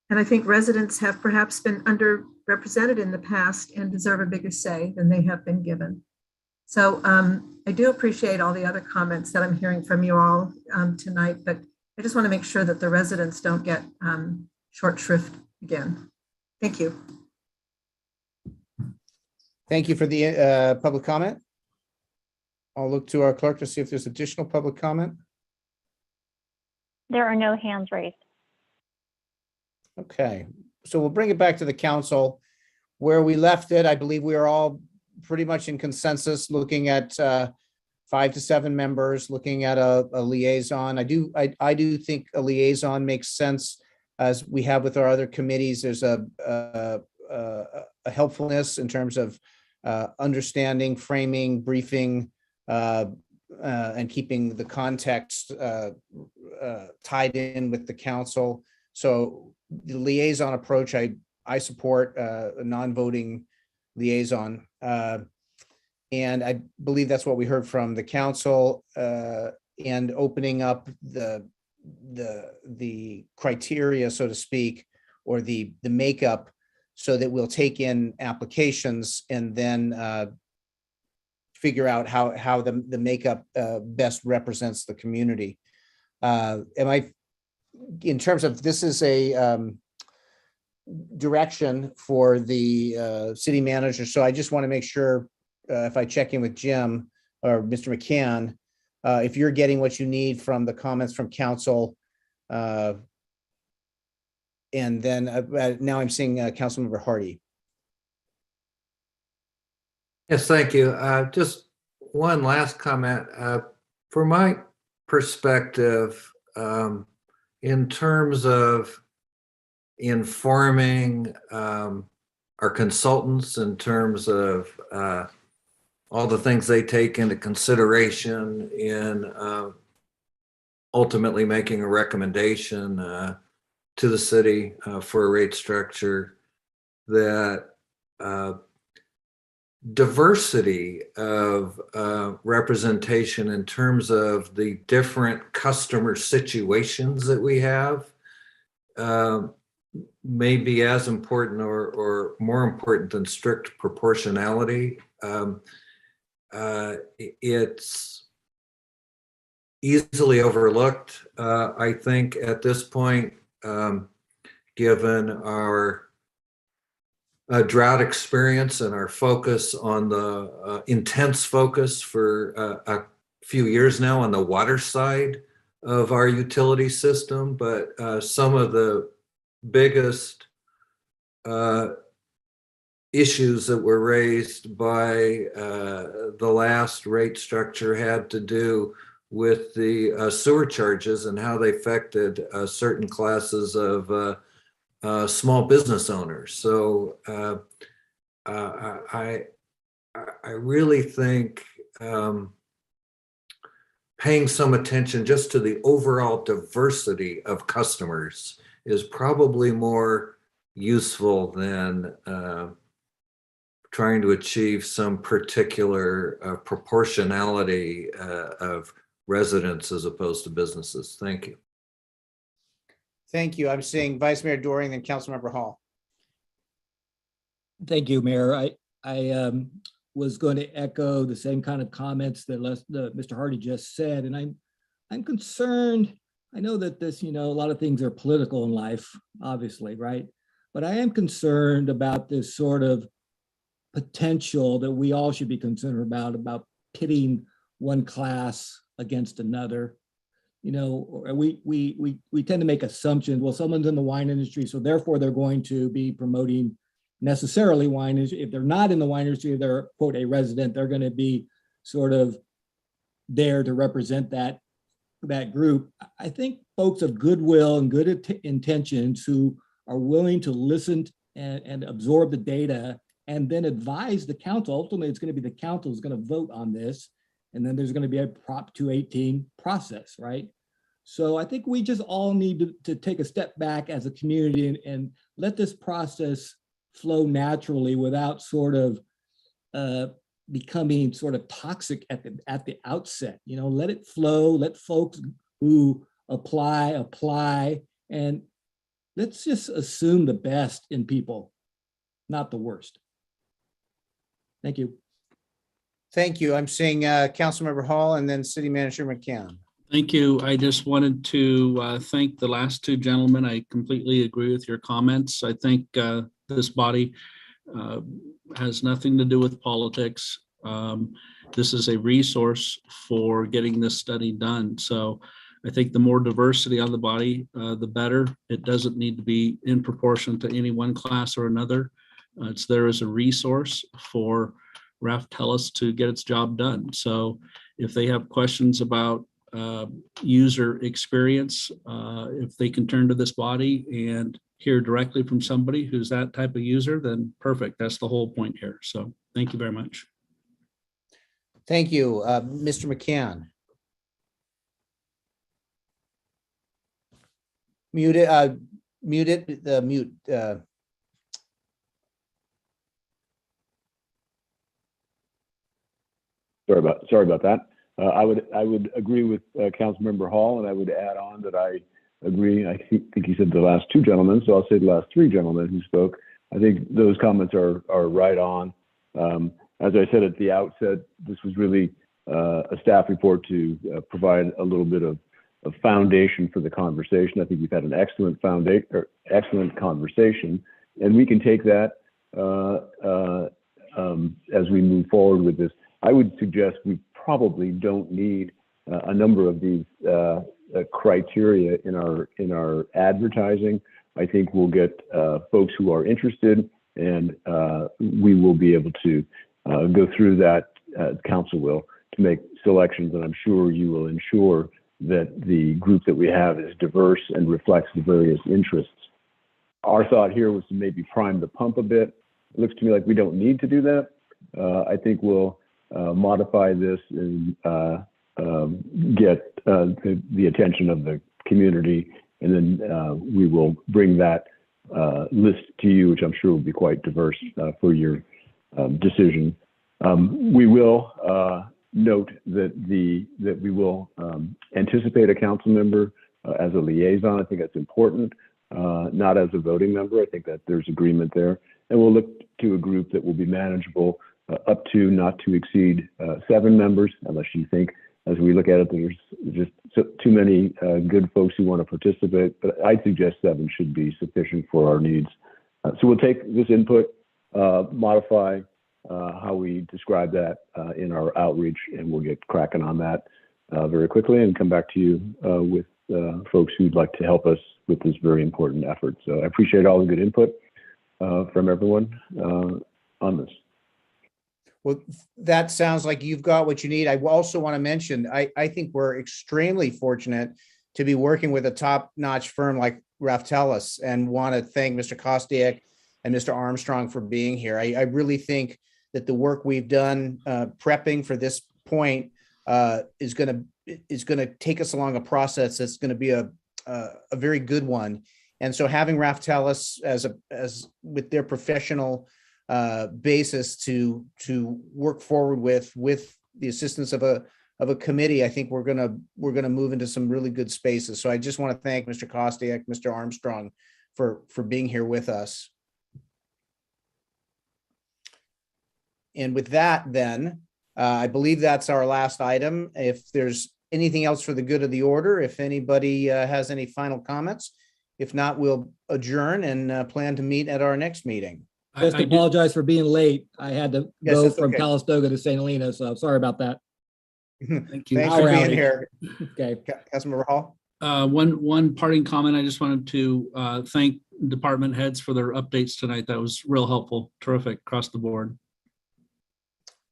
And I think residents have perhaps been underrepresented in the past and deserve a bigger say than they have been given. So I do appreciate all the other comments that I'm hearing from you all tonight, but I just want to make sure that the residents don't get short shrift again. Thank you. Thank you for the public comment. I'll look to our clerk to see if there's additional public comment. There are no hands raised. Okay, so we'll bring it back to the council. Where we left it, I believe we are all pretty much in consensus, looking at 5 to 7 members, looking at a liaison. I do think a liaison makes sense, as we have with our other committees. There's a helpfulness in terms of understanding, framing, briefing, and keeping the context tied in with the council. So the liaison approach, I support a non-voting liaison. And I believe that's what we heard from the council, and opening up the criteria, so to speak, or the makeup, so that we'll take in applications and then figure out how the makeup best represents the community. In terms of, this is a direction for the city manager, so I just want to make sure, if I check in with Jim or Mr. McCann, if you're getting what you need from the comments from council. And then now I'm seeing Councilmember Hardy. Yes, thank you. Just one last comment. From my perspective, in terms of informing our consultants, in terms of all the things they take into consideration in ultimately making a recommendation to the city for a rate structure, that diversity of representation in terms of the different customer situations that we have may be as important or more important than strict proportionality. It's easily overlooked, I think, at this point, given our drought experience and our focus on the intense focus for a few years now on the water side of our utility system. But some of the biggest issues that were raised by the last rate structure had to do with the sewer charges and how they affected certain classes of small business owners. So I really think paying some attention just to the overall diversity of customers is probably more useful than trying to achieve some particular proportionality of residents as opposed to businesses. Thank you. Thank you. I'm seeing Vice Mayor Doring and Councilmember Hall. Thank you, Mayor. I was going to echo the same kind of comments that Mr. Hardy just said, and I'm concerned. I know that this, a lot of things are political in life, obviously, right? But I am concerned about this sort of potential that we all should be concerned about pitting one class against another. We tend to make assumptions. Well, someone's in the wine industry, so therefore they're going to be promoting necessarily wine. If they're not in the wine industry, they're, quote, a resident, they're going to be sort of there to represent that group. I think folks of goodwill and good intentions who are willing to listen and absorb the data and then advise the council. Ultimately, it's going to be the council who's going to vote on this. And then there's going to be a Prop 218 process, right? So I think we just all need to take a step back as a community and let this process flow naturally without sort of becoming sort of toxic at the outset. Let it flow, let folks who apply, and let's just assume the best in people, not the worst. Thank you. Thank you. I'm seeing Councilmember Hall and then City Manager McCann. Thank you. I just wanted to thank the last two gentlemen. I completely agree with your comments. I think this body has nothing to do with politics. This is a resource for getting this study done. So I think the more diversity on the body, the better. It doesn't need to be in proportion to any one class or another. It's there as a resource for Raftellus to get its job done. So if they have questions about user experience, if they can turn to this body and hear directly from somebody who's that type of user, then perfect. That's the whole point here. So thank you very much. Thank you. Mr. McCann. Mute it, mute. Sorry about that. I would agree with Councilmember Hall, and I would add on that I agree. I think he said the last two gentlemen, so I'll say the last three gentlemen who spoke. I think those comments are right on. As I said at the outset, this was really a staff report to provide a little bit of foundation for the conversation. I think we've had an excellent conversation, and we can take that as we move forward with this. I would suggest we probably don't need a number of these criteria in our advertising. I think we'll get folks who are interested, and we will be able to go through that, council will, to make selections, and I'm sure you will ensure that the group that we have is diverse and reflects the various interests. Our thought here was to maybe prime the pump a bit. It looks to me like we don't need to do that. I think we'll modify this and get the attention of the community, and then we will bring that list to you, which I'm sure will be quite diverse for your decision. We will note that we will anticipate a council member as a liaison. I think that's important, not as a voting member. I think that there's agreement there, and we'll look to a group that will be manageable, up to not to exceed 7 members, unless you think, as we look at it, there's just too many good folks who want to participate. But I'd suggest 7 should be sufficient for our needs. So we'll take this input, modify how we describe that in our outreach, and we'll get cracking on that very quickly and come back to you with folks who'd like to help us with this very important effort. So I appreciate all the good input from everyone on this. Well, that sounds like you've got what you need. I also want to mention, I think we're extremely fortunate to be working with a top-notch firm like Raftellus, and want to thank Mr. Kostiak and Mr. Armstrong for being here. I really think that the work we've done prepping for this point is going to take us along a process that's going to be a very good one. And so having Raftellus as with their professional basis to work forward with the assistance of a committee, I think we're gonna move into some really good spaces. So I just want to thank Mr. Kostiak, Mr. Armstrong for being here with us. And with that, then I believe that's our last item. If there's anything else for the good of the order, if anybody has any final comments, if not, we'll adjourn and plan to meet at our next meeting. Just apologize for being late. I had to go from okay. Calistoga to St. Helena, so sorry about that. Thank you. Thanks for being here. Okay. Councilmember Hall. One parting comment. I just wanted to thank department heads for their updates tonight. That was real helpful. Terrific across the board.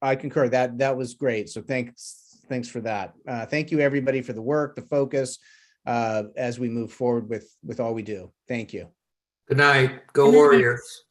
I concur. That was great. So thanks for that. Thank you, everybody, for the work, the focus, as we move forward with all we do. Thank you. Good night. Go Warriors.